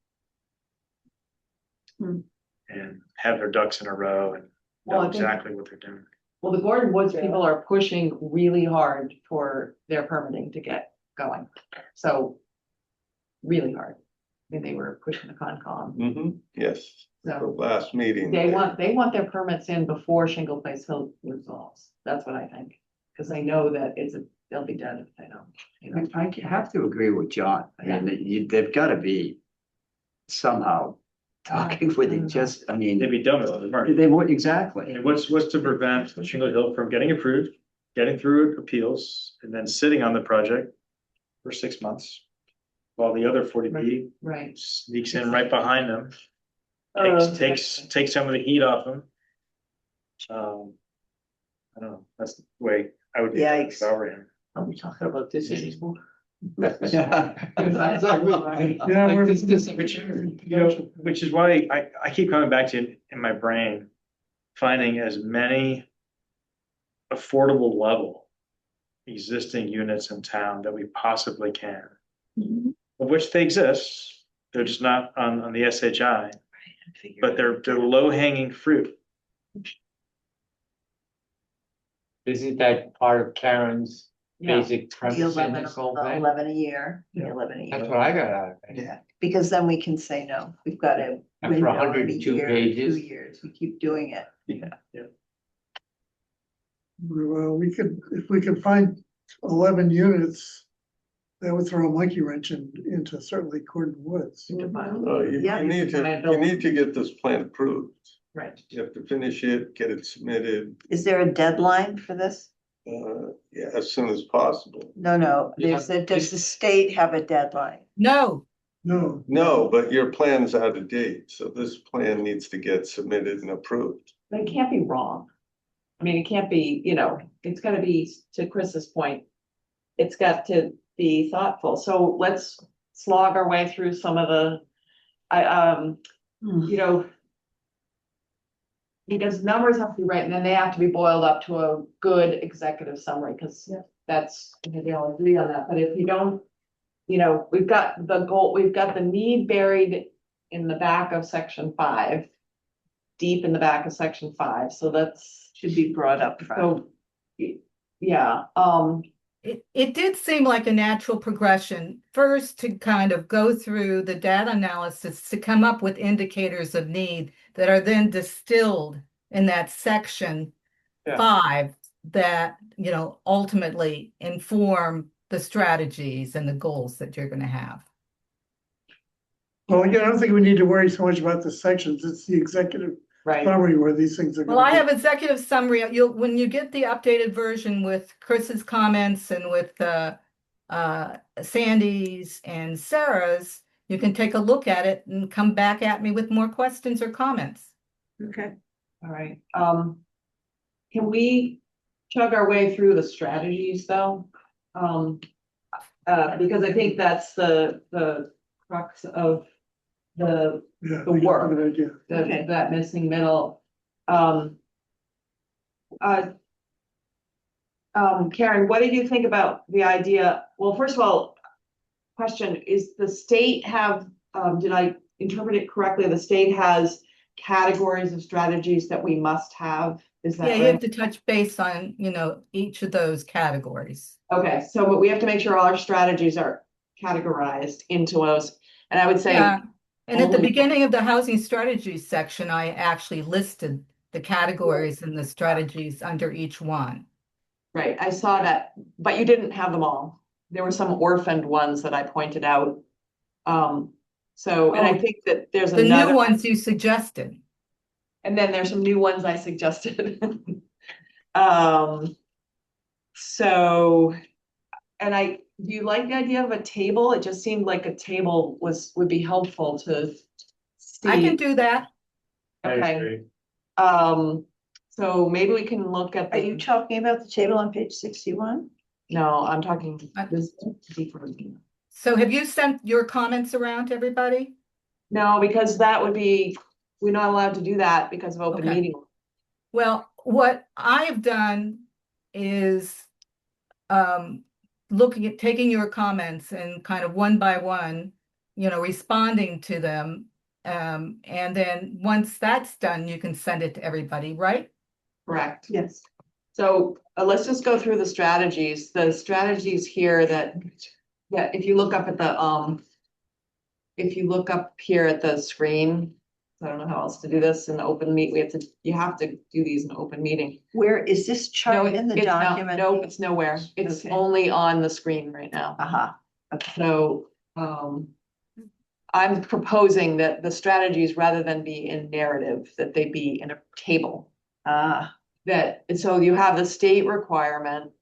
And have their ducks in a row and Well, know I think- exactly what they're doing. Well, the Gordon Woods people are pushing really hard for their permitting to get going. So really hard. I mean, they were pushing the Concom. Yes, the So last meeting. they want their permits in before Shingle Place Hill resolves. That's what I think. Because they know that they'll be dead if they don't, I have to agree with John. I mean, they've gotta be somehow talking with it, just, I mean. They'd be done with it, Mark. They would, exactly. And what's to prevent Shingle Hill from getting approved, getting through appeals, and then sitting on the project for 6 months? While the other 40B right. sneaks in right behind them, Uh, takes some of the heat off them. I don't know, that's the way I would be if I were him. Are we talking about this anymore? Yeah, Which is why I keep coming back to it in my brain, finding as many affordable level existing units in town that we possibly can. Of which they exist, they're just not on the SHI, but they're low hanging fruit. Isn't that part of Karen's basic The premise in 11, this whole the thing? 11 a year, the 11 a year. That's what I got out of it. Yeah, because then we can say no, we've got a After window of a 102 year, pages. 2 years, we keep doing it. Well, if we could find 11 units, that would throw a monkey wrench into certainly Gordon Woods. Oh, you Yeah. need to get this plan approved. Right. You have to finish it, get it submitted, Is there a deadline for this? yeah, as soon as possible. No, Yeah. does the state have a deadline? No, No, No, but your plan's out of date, so this plan needs to get submitted and approved. But it can't be wrong. I mean, it can't be, it's gotta be, to Chris's point, it's got to be thoughtful. So let's slog our way through some of the, because numbers have to be right, and then they have to be boiled up to a good executive summary, because that's, they all agree on that. But if you don't, we've got the goal, we've got the need buried in the back of section 5, deep in the back of section 5, so that's Should be brought up front. so, yeah, it did seem like a natural progression, first to kind of go through the data analysis to come up with indicators of need that are then distilled in that section Yeah. 5 that, ultimately inform the strategies and the goals that you're going to have. Well, yeah, I don't think we need to worry so much about the sections. It's the executive Right. summary where these things are Well, I gonna have executive summary. When you get the updated version with Chris's comments and with Sandy's and Sarah's, you can take a look at it and come back at me with more questions or comments. Okay. All right, can we chug our way through the strategies though? Because I think that's the crux of the Yeah, the work. good idea. that missing middle. Karen, what did you think about the idea? Well, first of all, question, is the state have, did I interpret it correctly? The state has categories of strategies that we must have, is that Yeah, right? you have to touch base on, each of those categories. Okay, so but we have to make sure all our strategies are categorized into those, and I would say. Yeah, and at the only- beginning of the housing strategies section, I actually listed the categories and the strategies under each one. Right, I saw that, but you didn't have them all. There were some orphaned ones that I pointed out. So, and I Oh, think that there's The another. new ones you suggested. And then there's some new ones I suggested. So, and do you like the idea of a table? It just seemed like a table would be helpful to see. I can do that. I Okay. agree. So maybe we can look at Are you talking about the table on page 61? No, I'm talking this deeper. So have you sent your comments around to everybody? No, because that would be, we're not allowed to do that because of open Okay. meeting. Well, what I have done is looking at taking your comments and kind of one by one, responding to them. And then once that's done, you can send it to everybody, right? Correct. Yes. So let's just go through the strategies here that, yeah, if you look up at the, if you look up here at the screen, I don't know how else to do this in open meet, you have to do these in open meeting. Where is this No, chart in the it's not- document? No, it's nowhere. It's Okay. only on the screen right now. Okay. So, I'm proposing that the strategies, rather than be in narrative, that they be in a table. And so you have the state requirement,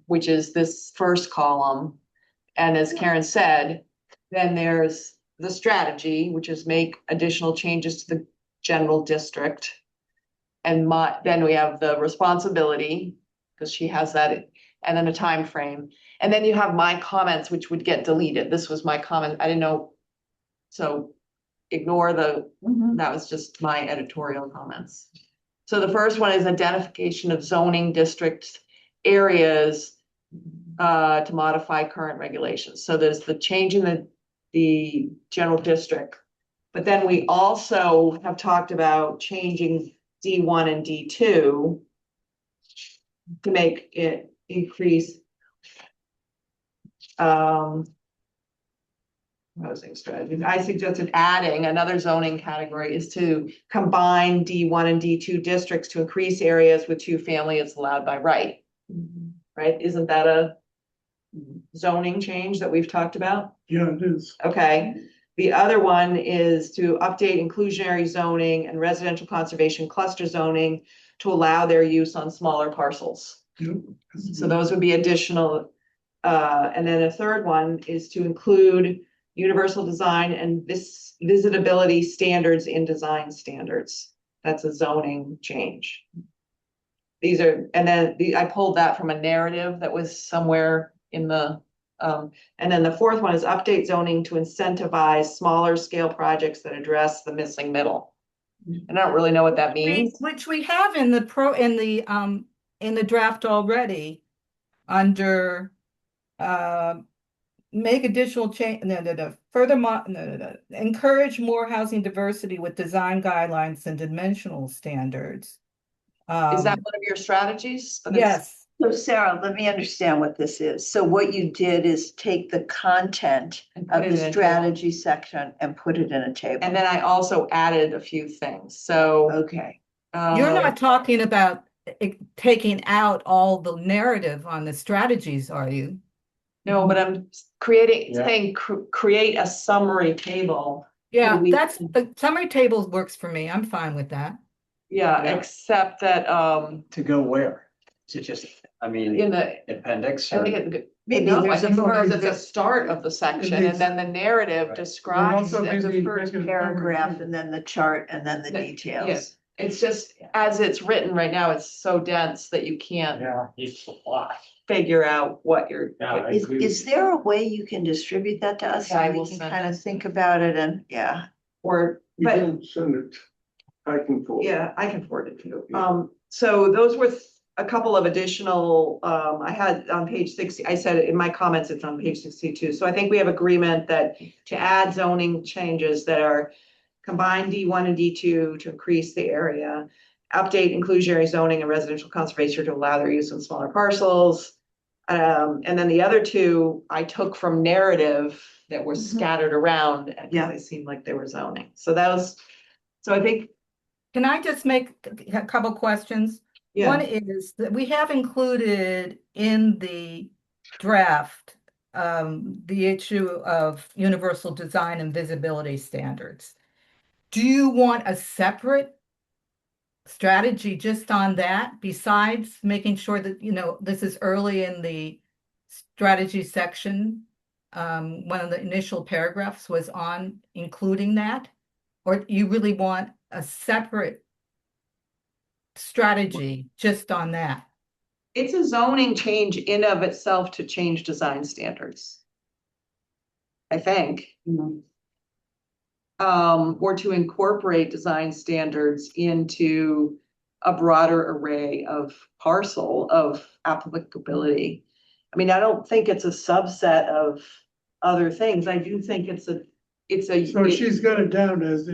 which is this first column. And as Karen said, then there's the strategy, which is make additional changes to the general district. And then we have the responsibility, because she has that, and then a time frame. And then you have my comments, which would get deleted. This was my comment. I didn't know. So ignore that was just my editorial comments. So the first one is identification of zoning district areas to modify current regulations. So there's the change in the general district. But then we also have talked about changing D1 and D2 to make it increase housing strategy. I suggested adding another zoning category is to combine D1 and D2 districts to increase areas with 2-family is allowed by right. Right? Isn't that a zoning change that we've talked about? Yeah, it is. Okay. The other one is to update inclusionary zoning and residential conservation cluster zoning to allow their use on smaller parcels. Yep. So those would be additional. And then a third one is to include universal design and visitability standards in design standards. That's a zoning change. These are, and then I pulled that from a narrative that was somewhere in the, and then the fourth one is update zoning to incentivize smaller scale projects that address the missing middle. And I don't really know what that means. Which we have in the draft already under make additional change, encourage more housing diversity with design guidelines and dimensional standards. Is that one of your strategies? Yes. So Sarah, let me understand what this is. So what you did is take the content And put of it the in a table. strategy section and put it in a table. And then I also added a few things, so. Okay. You're not talking about taking out all the narrative on the strategies, are you? No, but I'm creating, Yeah. saying, create a summary table. Yeah, we- that's, the summary tables works for me. I'm fine with that. Yeah, Yeah. except that, To go where? Is it just, I mean, in the, appendix I or? think it, Maybe no, I there's think a first first, it's a start of the section and then the narrative Right. describes also the maybe the first first paragraph and then the chart and then the The- details. yes. It's just, as it's written right now, it's so dense that you can't Yeah, it's a lot. figure out what you're. Yeah, I Is, agree with is you. there a way you can distribute that to us? Yeah, I So we will can send kind it. of think about it and, yeah. Or, You but can send it, I can forward. yeah, I can forward it to you. Yeah. So those were a couple of additional, I had on page 60, I said in my comments, it's on page 62. So I think we have agreement that to add zoning changes that are combine D1 and D2 to increase the area, update inclusionary zoning and residential conservation to allow their use in smaller parcels. And then the other two I took from narrative that were scattered around and Yeah. they seemed like they were zoning. So that was, so I think, Can I just make a couple questions? One yeah, is that we have included in the draft the issue of universal design and visibility standards. Do you want a separate strategy just on that, besides making sure that, you know, this is early in the strategy section? One of the initial paragraphs was on including that, or you really want a separate strategy just on that? it's a zoning change in of itself to change design standards. I think. Or to incorporate design standards into a broader array of parcel of applicability. I mean, I don't think it's a subset of other things. I do think it's a. So she's got it down as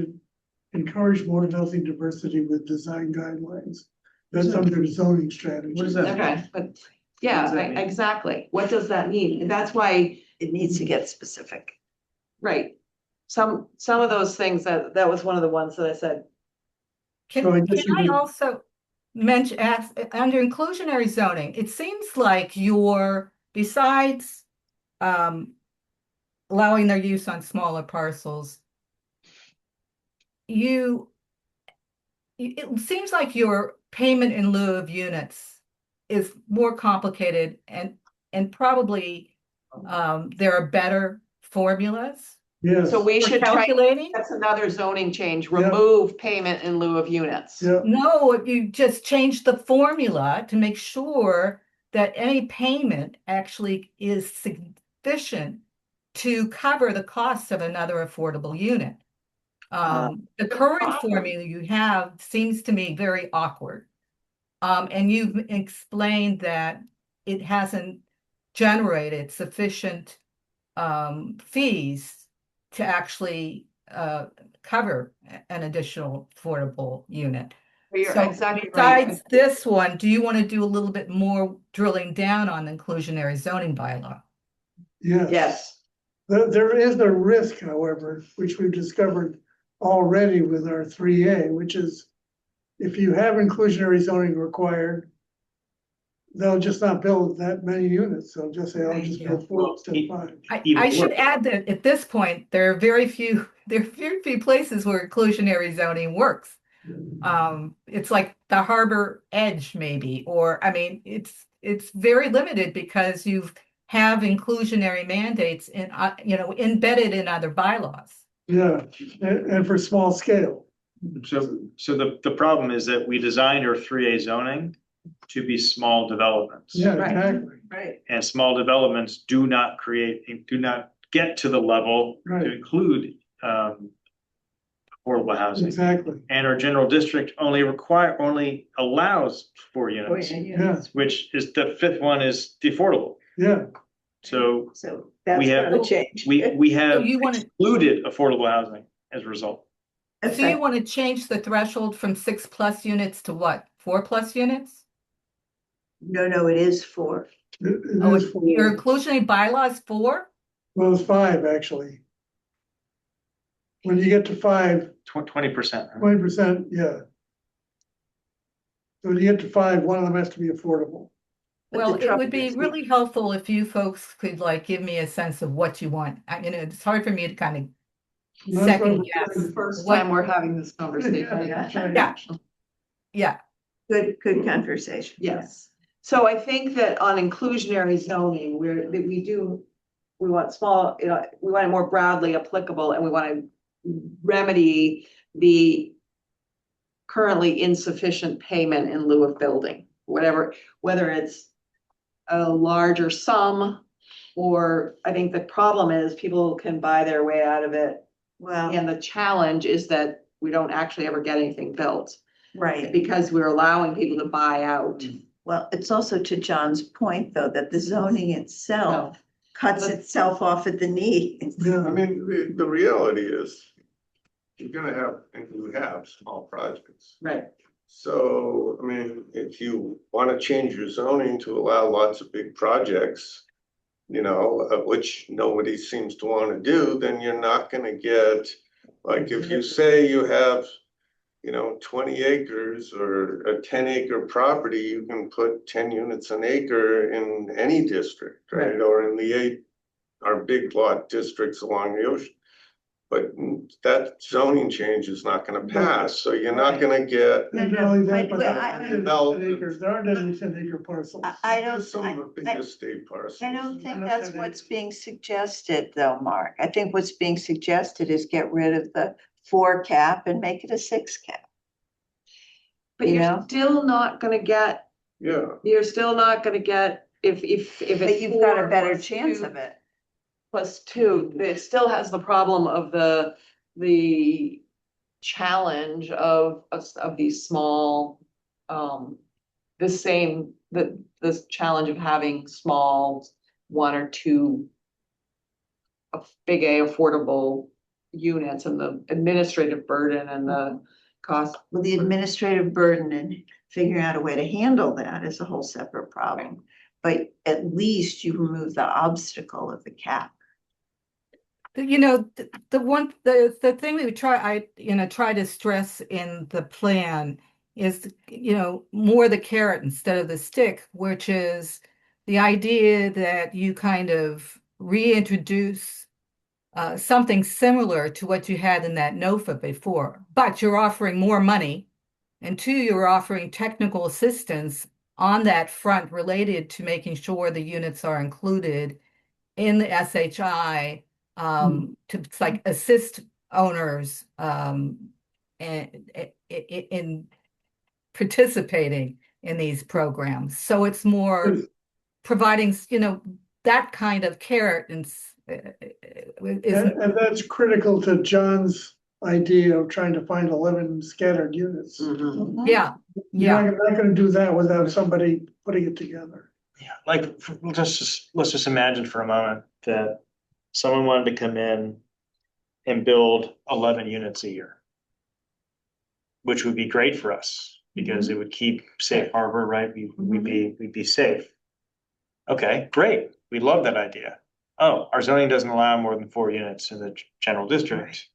encourage more housing diversity with design guidelines. That's under zoning strategy. What does that mean? Okay, but yeah, does that mean? exactly. What does that mean? And that's why, It needs to get specific. right. Some of those things that was one of the ones that I said, So I Can guess you I can- also mention, under inclusionary zoning, it seems like you're, besides allowing their use on smaller parcels, it seems like your payment in lieu of units is more complicated and probably there are better formulas Yes, so we for should try, calculating. that's another zoning change, Yeah. remove payment in lieu of units. yeah, No, if you just change the formula to make sure that any payment actually is sufficient to cover the costs of another affordable unit. The current formula you have seems to me very awkward. And you've explained that it hasn't generated sufficient fees to actually cover an additional affordable unit. You're So exactly right. besides this one, do you want to do a little bit more drilling down on the inclusionary zoning bylaw? yes. Yes, There is a risk, however, which we've discovered already with our 3A, which is if you have inclusionary zoning required, they'll just not build that many units. They'll just say, I'll just build 4 instead of 5. I should add that at this point, there are very few places where inclusionary zoning works. It's like the harbor edge maybe, or I mean, it's very limited because you have inclusionary mandates in, embedded in other bylaws. Yeah, and for small scale. So the problem is that we designed our 3A zoning to be small developments. Yeah, Right. exactly. right. And small developments do not get to the level Right. to include affordable housing. Exactly. And our general district only allows 4 units, Yeah, which is the 5th one is the affordable. yeah. So So that's We have- gotta change. we have you wanna- excluded affordable housing as a result. So you want to change the threshold from 6+ units to what? 4+ units? No, it is 4. It Oh, is for, your inclusionary bylaws 4? well, it's 5, actually. When you get to 5, 20%. 20%, yeah. So when you get to 5, one of them has to be affordable. But Well, the it would trouble be is really helpful if you folks could like give me a sense of what you want. It's hard for me to kind of That's second what guess. The first what- time we're having this conversation. Yeah. Yeah, good conversation. Yes, so I think that on inclusionary zoning, we want small, we want it more broadly applicable, and we want to remedy the currently insufficient payment in lieu of building, whatever, whether it's a larger sum, or I think the problem is people can buy their way out of it. Well, And the challenge is that we don't actually ever get anything built right. because we're allowing people to buy out. Well, it's also to John's point, though, that the zoning itself cuts itself off at the knees. I mean, the reality is, you're gonna have, and you have small projects. Right. So, I mean, if you wanna change your zoning to allow lots of big projects, of which nobody seems to wanna do, then you're not gonna get, like, if you say you have, 20 acres or a 10-acre property, you can put 10 units an acre in any district, right? Or in the 8, our big lot districts along the ocean. But that zoning change is not gonna pass, so you're not gonna get. And not only that, but Development. acres, there aren't any 10-acre parcels. I don't, Some of the big estate parcels. I don't think that's what's being suggested, though, Mark. I think what's being suggested is get rid of the 4 cap and make it a 6 cap. But you're still not gonna get, you're still not gonna get, if But it's you've got a 4 better plus chance 2 of it. Plus 2, it still has the problem of the challenge of these small, this challenge of having small 1 or 2 big A affordable units, and the administrative burden and the cost. Well, the administrative burden and figuring out a way to handle that is a whole separate problem. But at least you remove the obstacle of the cap. the thing we try to stress in the plan is, more the carrot instead of the stick, which is the idea that you kind of reintroduce something similar to what you had in that NOFA before, but you're offering more money. And 2, you're offering technical assistance on that front related to making sure the units are included in the SHI to like assist owners in participating in these programs. So it's more providing, that kind of carrot and that's critical to John's idea of trying to find 11 scattered units. Yeah. You're not gonna do that without somebody putting it together. Yeah, like, let's just imagine for a moment that someone wanted to come in and build 11 units a year, which would be great for us because it would keep safe harbor, right? We'd be safe. Okay, great. We love that idea. Oh, our zoning doesn't allow more than 4 units in the general district.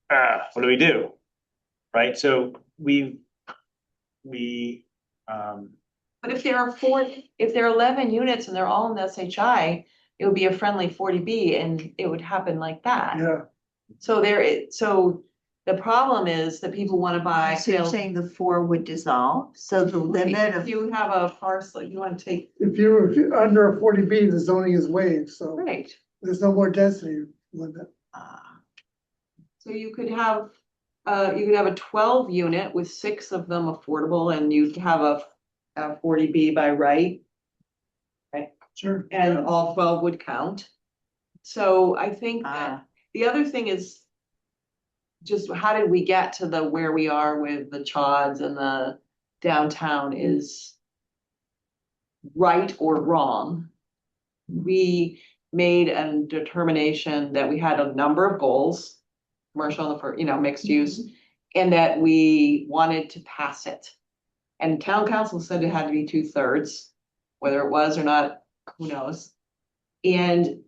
What do we do? Right, so But if there are 11 units and they're all in the SHI, it would be a friendly 40B and it would happen like that. Yeah. So the problem is that people want to buy. So you're saying the 4 would dissolve, so the limit If of. you have a parcel, you want to take. If you're under a 40B, the zoning is waived, so Right. there's no more density limit. So you could have a 12 unit with 6 of them affordable, and you'd have a 40B by right. Right. Sure. And all 12 would count. So I think that the other thing is just how did we get to where we are with the CHODs and the downtown is right or wrong. We made a determination that we had a number of goals, commercial, mixed use, and that we wanted to pass it. And town council said it had to be 2/3. whether it was or not, who knows? And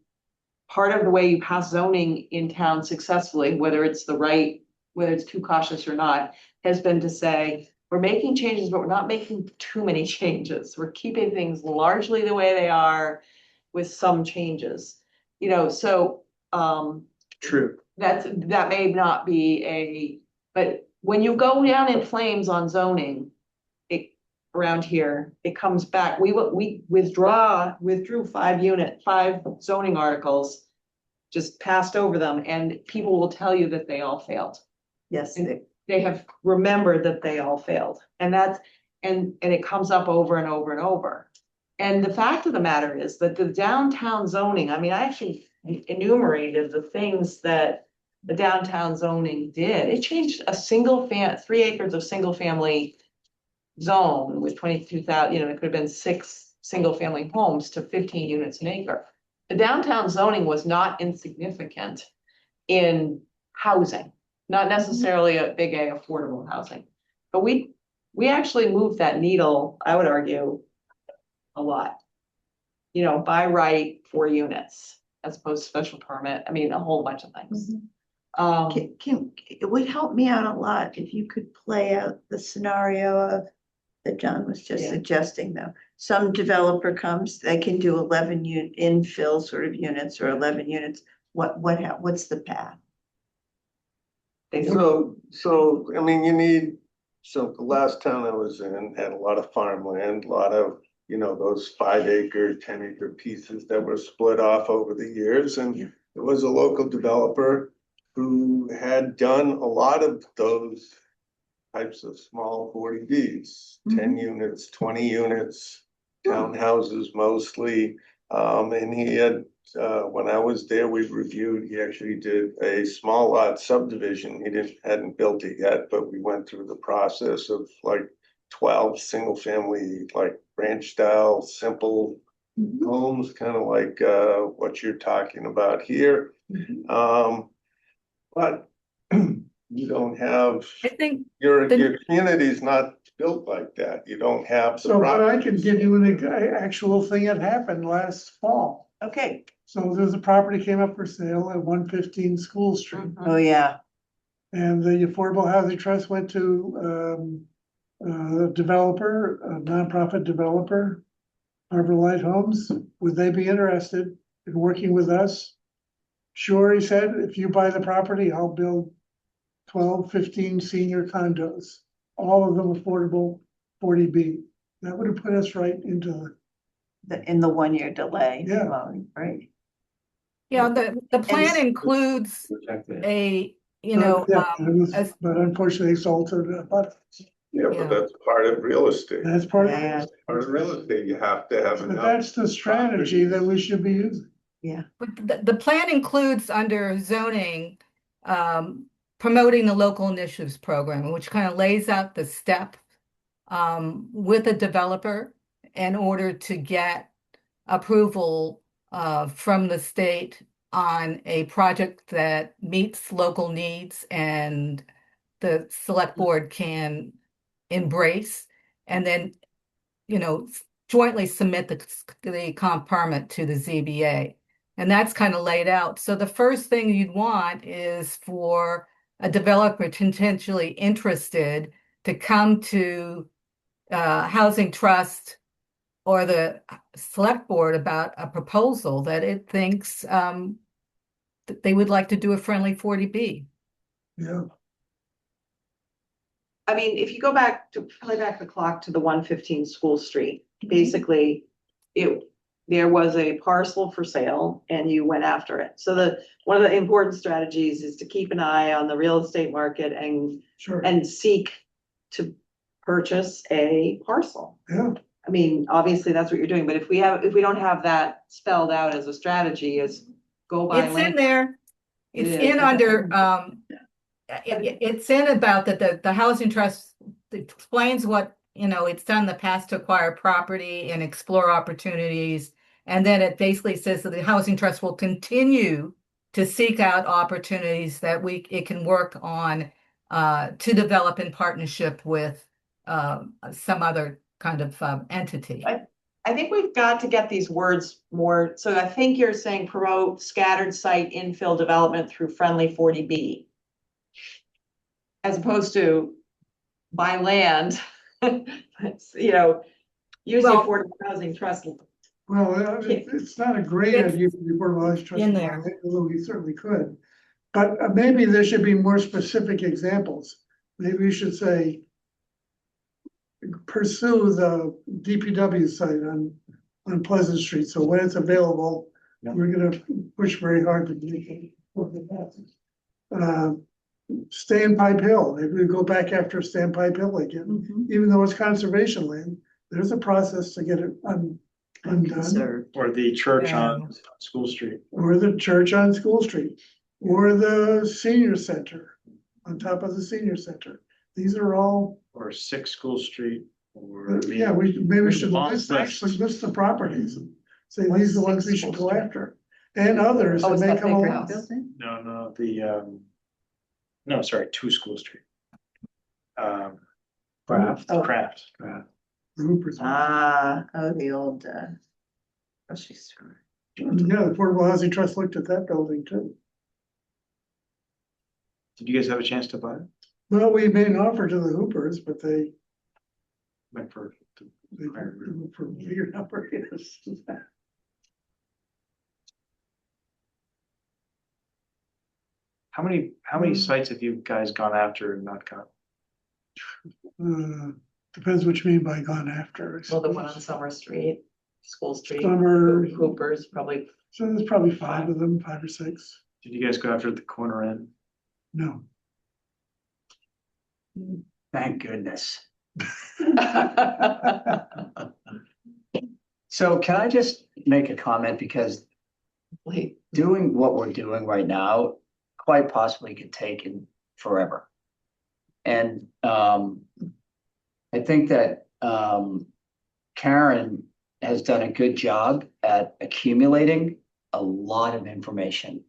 part of the way you pass zoning in town successfully, whether it's too cautious or not, has been to say, we're making changes, but we're not making too many changes. We're keeping things largely the way they are with some changes. So True. that may not be but when you go down in flames on zoning, around here, it comes back. We withdrew 5 zoning articles, just passed over them, and people will tell you that they all failed. Yes, And they have remembered that they all failed. And it comes up over and over and over. And the fact of the matter is that the downtown zoning, I mean, I actually enumerated the things that the downtown zoning did. It changed 3 acres of single family zone with 22,000, it could have been 6 single family homes to 15 units an acre. The downtown zoning was not insignificant in housing, not necessarily a big A affordable housing. But we actually moved that needle, I would argue, a lot. By right, 4 units as opposed to special permit. I mean, a whole bunch of things. It would help me out a lot if you could play out the scenario that John was just suggesting, though. Some developer comes, they can do 11 infill sort of units or 11 units. What's the path? So, I mean, the last town I was in had a lot of farmland, a lot of, those 5-acre, 10-acre pieces that were split off over the years. And there was a local developer who had done a lot of those types of small 40Bs, 10 units, 20 units, townhouses mostly. And he had, when I was there, he actually did a small lot subdivision. He hadn't built it yet, but we went through the process of like 12 single family, like ranch style, simple homes, kind of like what you're talking about here. But you don't have, I think your community's not built like that. You don't have. So, but I can give you an actual thing that happened last fall. Okay. So there's a property came up for sale at 115 School Street. Oh, yeah. And the Affordable Housing Trust went to a developer, a nonprofit developer, Harbor Light Homes. Would they be interested in working with us? Sure, he said, if you buy the property, I'll build 12, 15 senior condos, all of them affordable 40B. That would have put us right into in the 1-year delay. Yeah. Right. Yeah, the plan includes but unfortunately it's altered. But that's part of real estate. That's part Part of real estate. You have to have But enough. that's the strategy that we should be using. Yeah. But the plan includes under zoning, promoting the local initiatives program, which kind of lays out the step with a developer in order to get approval from the state on a project that meets local needs and the select board can embrace, and then, jointly submit the comp permit to the ZBA. And that's kind of laid out. So the first thing you'd want is for a developer potentially interested to come to Housing Trust or the select board about a proposal that it thinks that they would like to do a friendly 40B. Yeah. I mean, if you go back play back the clock to the 115 School Street, basically there was a parcel for sale and you went after it. So one of the important strategies is to keep an eye on the real estate market and seek to purchase a parcel. Yeah. I mean, obviously that's what you're doing, but if we don't have that spelled out as a strategy, is go buy It's land. in there. It's in under, it's in about that the Housing Trust explains what, it's done in the past to acquire property and explore opportunities. And then it basically says that the Housing Trust will continue to seek out opportunities that it can work on to develop in partnership with some other kind of entity. I think we've got to get these words more, so I think you're saying promote scattered site infill development through friendly 40B. As opposed to buy land, you know, use the Well- affordable housing trust. Well, it's not a great It's idea for the Affordable Housing Trust. in there. Although we certainly could. But maybe there should be more specific examples. Maybe we should say, pursue the DPW site on Pleasant Street. So when it's available, we're gonna push very hard to make it. Stay in Pipe Hill. Maybe we go back after Standpipe Hill again, even though it's conservation land. There's a process to get it undone. Or the church on School Street. Or the church on School Street, or the senior center, on top of the senior center. These are all, Or 6 School Street, or. I mean, yeah, maybe we should long list, list. actually list the properties and say these are the ones we should go after. And others Oh, that it's may that come big along. house. No, no, sorry, 2 School Street. Craft. Craft. Rupert. Oh, the old, grocery store. Yeah, the Affordable Housing Trust looked at that building too. Did you guys have a chance to buy it? Well, we made an offer to the Hoopers, but they Went for. for a bigger number, yes. How many sites have you guys gone after and not got? Depends what you mean by gone after. I Well, the one suppose. on Summer Street, School Street. Summer. Hoopers, probably. So there's probably 5 of them, 5 or 6. Did you guys go after the corner end? No. Thank goodness. So can I just make a comment, because Wait, doing what we're doing right now quite possibly could take in forever. And I think that Karen has done a good job at accumulating a lot of information.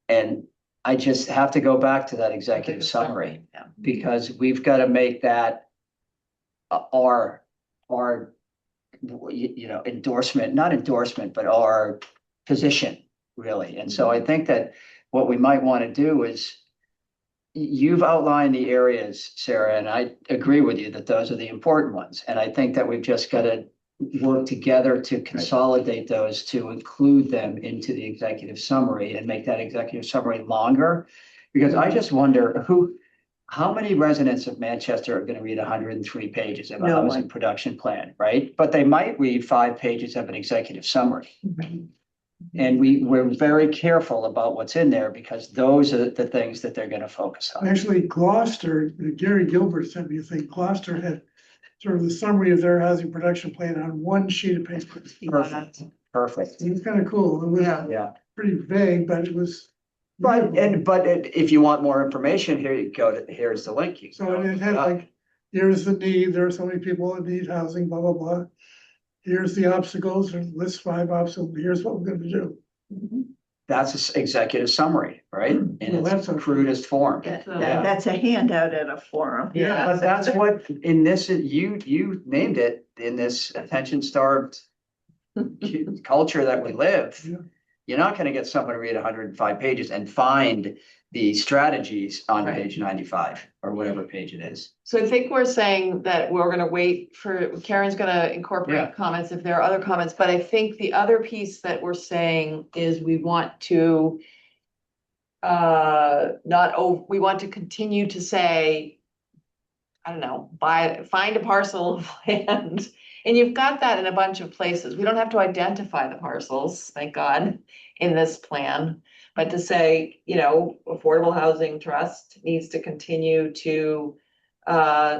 And I just have to go back to that executive summary, yeah. because we've got to make that our endorsement, not endorsement, but our position, really. And so I think that what we might want to do is, you've outlined the areas, Sarah, and I agree with you that those are the important ones. And I think that we've just got to work together to consolidate those, to include them into the executive summary and make that executive summary longer. Because I just wonder how many residents of Manchester are going to read 103 pages of a No housing one. production plan, right? But they might read 5 pages of an executive summary. And we're very careful about what's in there, because those are the things that they're going to focus on. Actually, Gloucester, Gary Gilbert sent me a thing. Gloucester had sort of the summary of their housing production plan on one sheet of paper. Perfect, perfect. It was kind of cool. It was Yeah. pretty vague, but it was. But if you want more information, here you go, here's the link. You can So go it had look it up. like, here's the need, there are so many people that need housing, blah, blah, blah. Here's the obstacles, and list 5 obstacles, here's what we're gonna do. That's an executive summary, right? In Well, its that's a- crudest form. That- Yeah. That's a handout at a forum. Yeah. But that's what, in this, you named it, in this attention-starved culture that we live. Yeah. You're not gonna get someone to read 105 pages and find the strategies on Right. page 95 or whatever page it is. So I think we're saying that we're gonna wait for, Karen's gonna Yeah. incorporate comments if there are other comments, but I think the other piece that we're saying is we want to we want to continue to say, I don't know, find a parcel of land. And you've got that in a bunch of places. We don't have to identify the parcels, thank God, in this plan. But to say, Affordable Housing Trust needs to continue to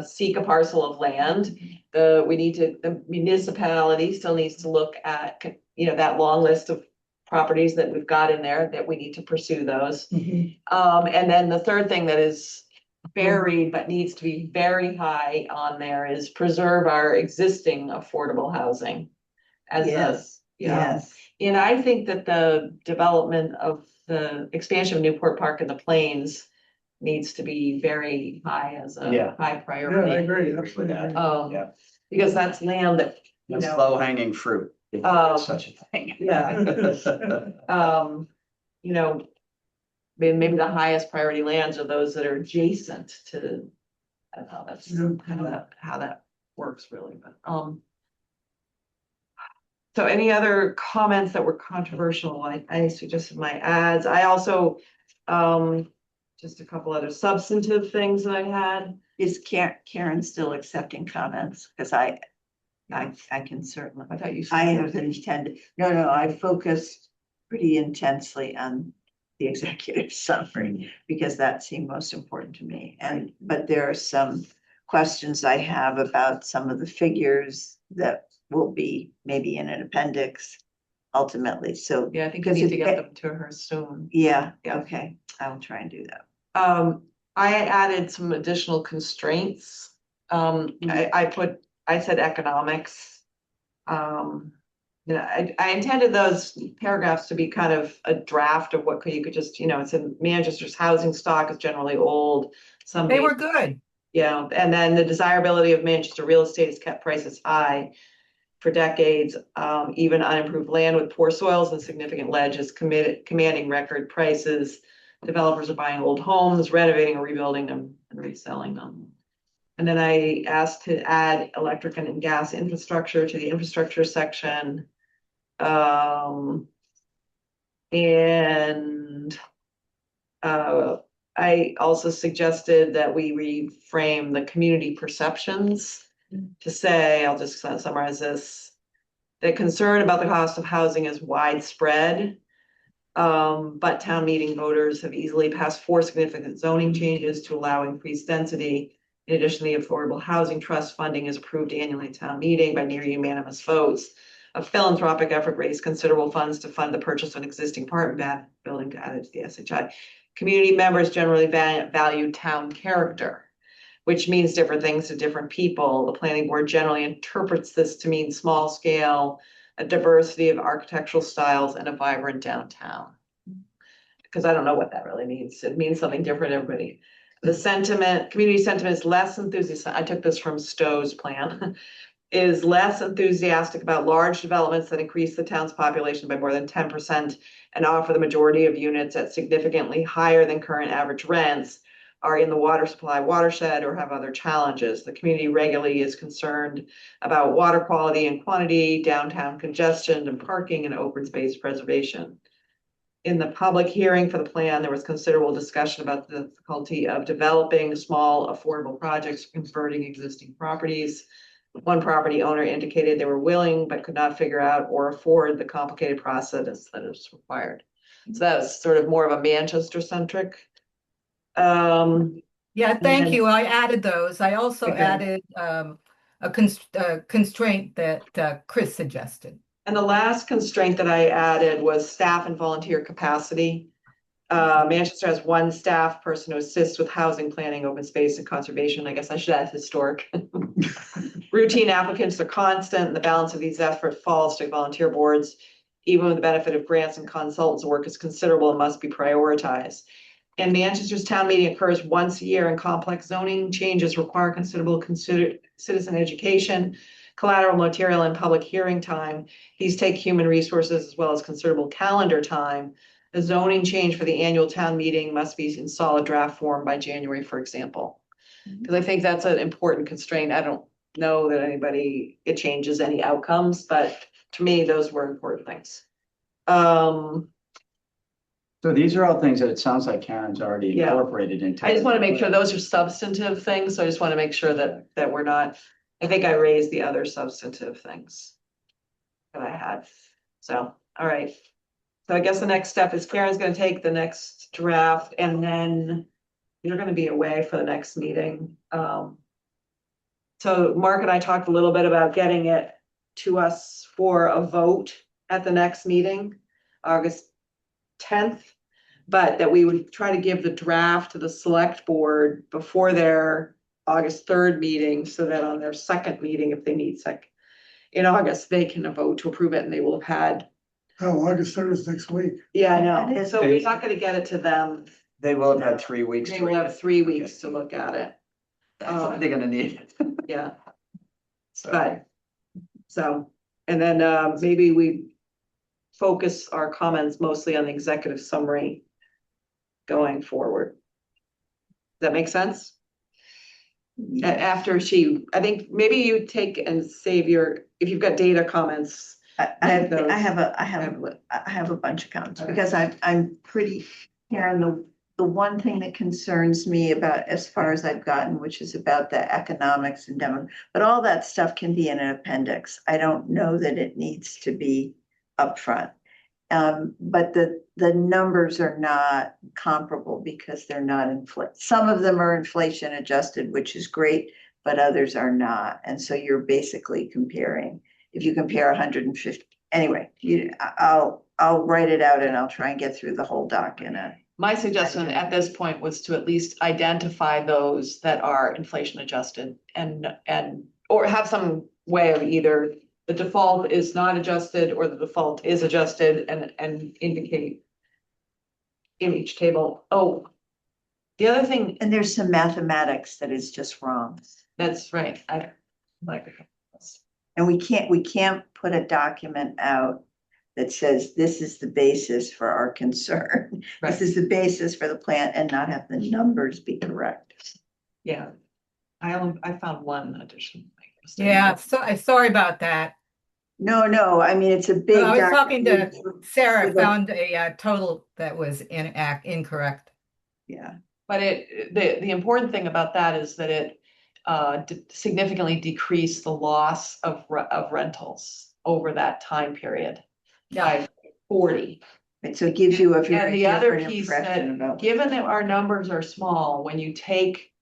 seek a parcel of land. The municipality still needs to look at, that long list of properties that we've got in there, that we need to pursue those. And then the third thing that is buried but needs to be very high on there is preserve our existing affordable housing. Yes, yes. And I think that the development of the expansion of Newport Park and the Plains needs to be very high as a Yeah. high Yeah, I priority. agree, absolutely. agree. Yeah. Because that's land that It's know, low hanging fruit. If there's such a thing. yeah. You know, maybe the highest priority lands are those that are adjacent to. I don't know, that's how that works really, but, so any other comments that were controversial? I suggested my ads. I also, just a couple other substantive things that I had. Is Karen still accepting comments? Because I can certainly, I thought you I said. have intended, no, I focused pretty intensely on the executive summary because that seemed most important to me. But there are some questions I have about some of the figures that will be maybe in an appendix ultimately. So Yeah, I think we need to get them to her soon. yeah, Yeah. okay, I will try and do that. I added some additional constraints. I said economics. You know, I intended those paragraphs to be kind of a draft of what you could just, you know, it's in Manchester's housing stock is generally old. They were good. Yeah, and then the desirability of Manchester real estate has kept prices high for decades. Even unimproved land with poor soils and significant ledge is commanding record prices. Developers are buying old homes, renovating or rebuilding them and reselling them. And then I asked to add electric and gas infrastructure to the infrastructure section. I also suggested that we reframe the community perceptions to say, I'll just summarize this. The concern about the cost of housing is widespread. But town meeting voters have easily passed 4 significant zoning changes to allow increased density. In addition, the Affordable Housing Trust funding is approved annually at town meeting by near unanimous votes. A philanthropic effort raised considerable funds to fund the purchase of an existing apartment building to add it to the SHI. Community members generally value town character, which means different things to different people. The planning board generally interprets this to mean small scale, a diversity of architectural styles, and a vibrant downtown. Because I don't know what that really means. It means something different to everybody. The community sentiment is less enthusiastic. I took this from Stowe's plan. Is less enthusiastic about large developments that increase the town's population by more than 10% and offer the majority of units at significantly higher than current average rents, are in the water supply watershed, or have other challenges. The community regularly is concerned about water quality and quantity, downtown congestion and parking, and open space preservation. In the public hearing for the plan, there was considerable discussion about the difficulty of developing small affordable projects, converting existing properties. One property owner indicated they were willing but could not figure out or afford the complicated process that is required. So that was sort of more of a Manchester centric. Yeah, thank you. I added those. I also Okay. added a constraint that Chris suggested. And the last constraint that I added was staff and volunteer capacity. Manchester has 1 staff person who assists with housing planning, open space, and conservation. I guess I should add historic. Routine applicants are constant, and the balance of these efforts falls to volunteer boards. Even with the benefit of grants and consultants, work is considerable and must be prioritized. And Manchester's town meeting occurs once a year, and complex zoning changes require considerable citizen education, collateral material, and public hearing time. These take human resources as well as considerable calendar time. The zoning change for the annual town meeting must be in solid draft form by January, for example. Because I think that's an important constraint. I don't know that it changes any outcomes, but to me, those were important things. So these are all things that it sounds like Karen's already Yeah. incorporated into. I just want to make sure those are substantive things, so I just want to make sure that we're not, I think I raised the other substantive things that I had. So, all right. So I guess the next step is Karen's going to take the next draft, and then you're going to be away for the next meeting. So Mark and I talked a little bit about getting it to us for a vote at the next meeting, August 10th, but that we would try to give the draft to the select board before their August 3rd meeting, so that on their second meeting, if they meet in August, they can vote to approve it, and they will have had. Oh, August 3rd is next week. Yeah, I know. So we're not gonna get it to them. They will have had 3 weeks. They will have 3 weeks to look at it. They're gonna need it. Yeah, So, but So, and then maybe we focus our comments mostly on the executive summary going forward. Does that make sense? After I think maybe you take and save if you've got data comments. I have a bunch of comments because I'm pretty, Karen, the one thing that concerns me about as far as I've gotten, which is about the economics and demo, but all that stuff can be in an appendix. I don't know that it needs to be upfront. But the numbers are not comparable because they're not some of them are inflation adjusted, which is great, but others are not. And so you're basically comparing, if you compare 150, anyway, I'll write it out and I'll try and get through the whole doc in a. My suggestion at this point was to at least identify those that are inflation adjusted or have some way of either the default is not adjusted or the default is adjusted and indicate in each table. Oh, the other thing. And there's some mathematics that is just wrong. That's right. I like it. And we can't put a document out that says this is the basis for our concern. Right. This is the basis for the plan and not have the numbers be correct. Yeah. I found one addition. Yeah, so sorry about that. No, I mean, it's a big. I was talking to document. Sarah, found a total that was incorrect. Yeah. But the important thing about that is that it significantly decreased the loss of rentals over that time period by 40. And so it gives you a And very the other different piece impression that, about. given that our numbers are small, when you take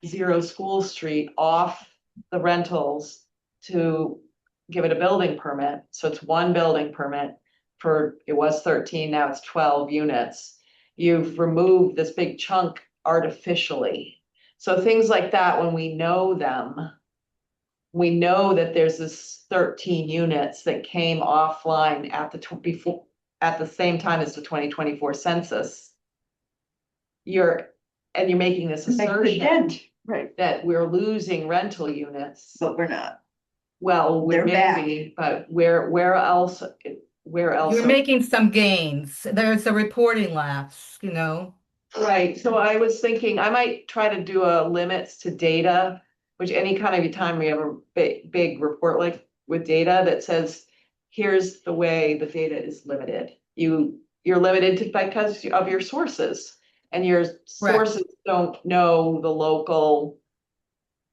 Zero School Street off the rentals to give it a building permit, so it's one building permit it was 13, now it's 12 units. You've removed this big chunk artificially. So things like that, when we know them, we know that there's this 13 units that came offline at the same time as the 2024 census. You're making this assertion, right, that we're losing rental units. But we're not. Well, we They're may be, but where else? You're making some gains. There's a reporting lapse, Right, so I was thinking I might try to do a limits to data, which any kind of time we have a big report like with data that says, here's the way the data is limited. You're limited because of your sources, and your sources don't know the local.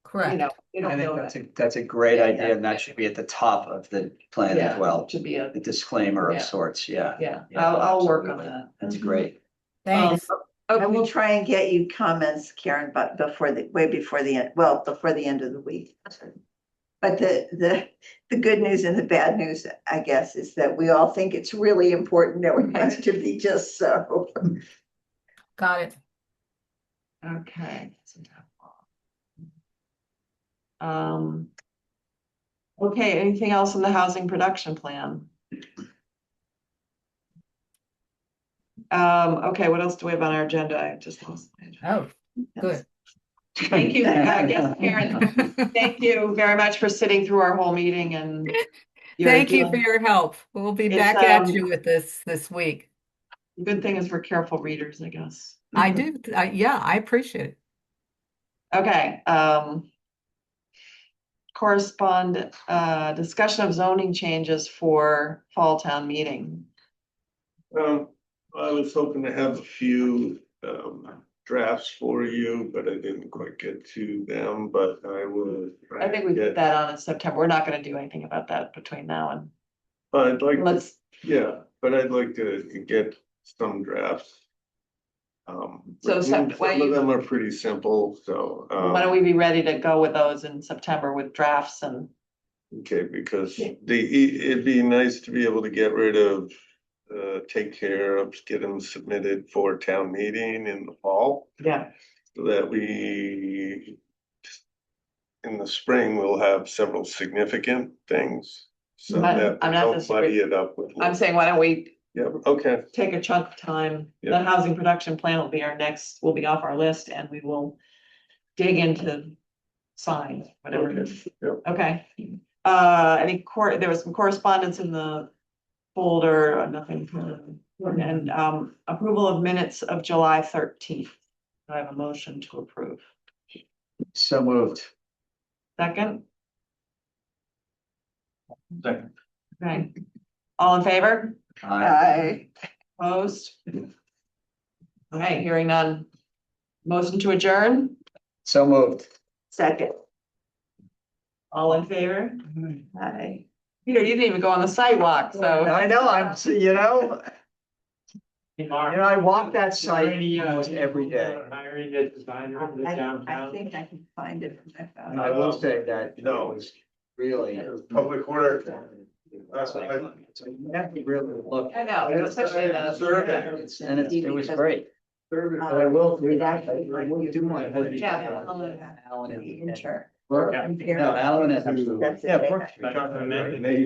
Correct. They don't know That's a great idea, and that should be at the top of the plan Yeah, as well. it should be a disclaimer Yeah. of sorts, yeah. Yeah, I'll work on that. That's great. Thanks. I will try and get you comments, Karen, but before the end of the week. But the good news and the bad news, I guess, is that we all think it's really important that it has to be just so. Got it. Okay. Okay, anything else in the housing production plan? Okay, what else do we have on our agenda? I just lost. Oh, good. Thank you, yes, Karen. Thank you very much for sitting through our whole meeting and. Thank you for your help. We'll be back at you with this week. Good thing is we're careful readers, I guess. I do. Yeah, I appreciate it. Okay, correspondent, discussion of zoning changes for fall town meeting. I was hoping to have a few drafts for you, but I didn't quite get to them, but I will. I think we put that on in September. We're not gonna do anything about that between now and. I'd like, but I'd like to get some drafts. So some of them are pretty simple, so. Why don't we be ready to go with those in September with drafts and. Okay, because it'd be nice to be able to get rid of, take care of, get them submitted for town meeting in the fall. Yeah. So that in the spring, we'll have several significant things. So that I'm not don't muddy it up with. I'm saying, why don't we Yeah, okay. take a chunk of time? The Yeah. housing production plan will be off our list, and we will dig into signs, whatever it is. Yeah. Okay. there was some correspondence in the folder, nothing. And, approval of minutes of July 13th. Do I have a motion to approve? So moved. Second? Second. Okay. All in favor? Aye. Opposed? Okay, hearing none. Motion to adjourn? So moved. Second. All in favor? Aye. Aye. Peter, you didn't even go on the sidewalk, so. I know, I walk that site almost every day. Hiring a designer in the I downtown. think I can find it. And I will say that it was really. Public order. You have to really look. I know, especially the survey. And it was great. But I will do that. I will do my. Yeah. Alan and. Sure. No, Alan and. Yeah,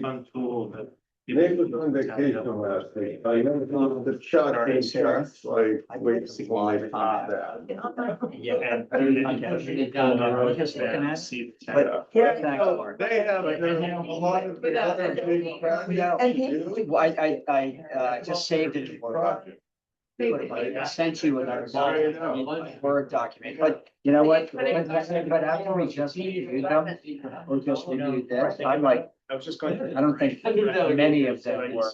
Fun tool that. They was on vacation last week. I know the shot, shots, like, wait, see why they did that. Yeah. And. Down the road. Just looking at. See the But tab. yeah, thanks. They have a lot of the other big projects to do. Well, I just saved it. I sent you another Word document, but you know what? But after we just reviewed them, or just reviewed this, I'm like, I was just going to. I don't think many of them were.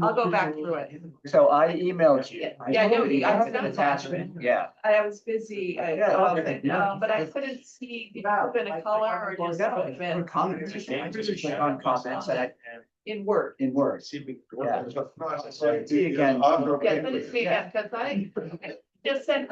I'll go back through it. So I emailed you. Yeah, no, I have sent an it. attachment, yeah. I was busy, but I couldn't see, did you put in a color or just For comments, you can just click on comments and in Word? in words. Yeah. See again. Yeah, send it to me again, because I just sent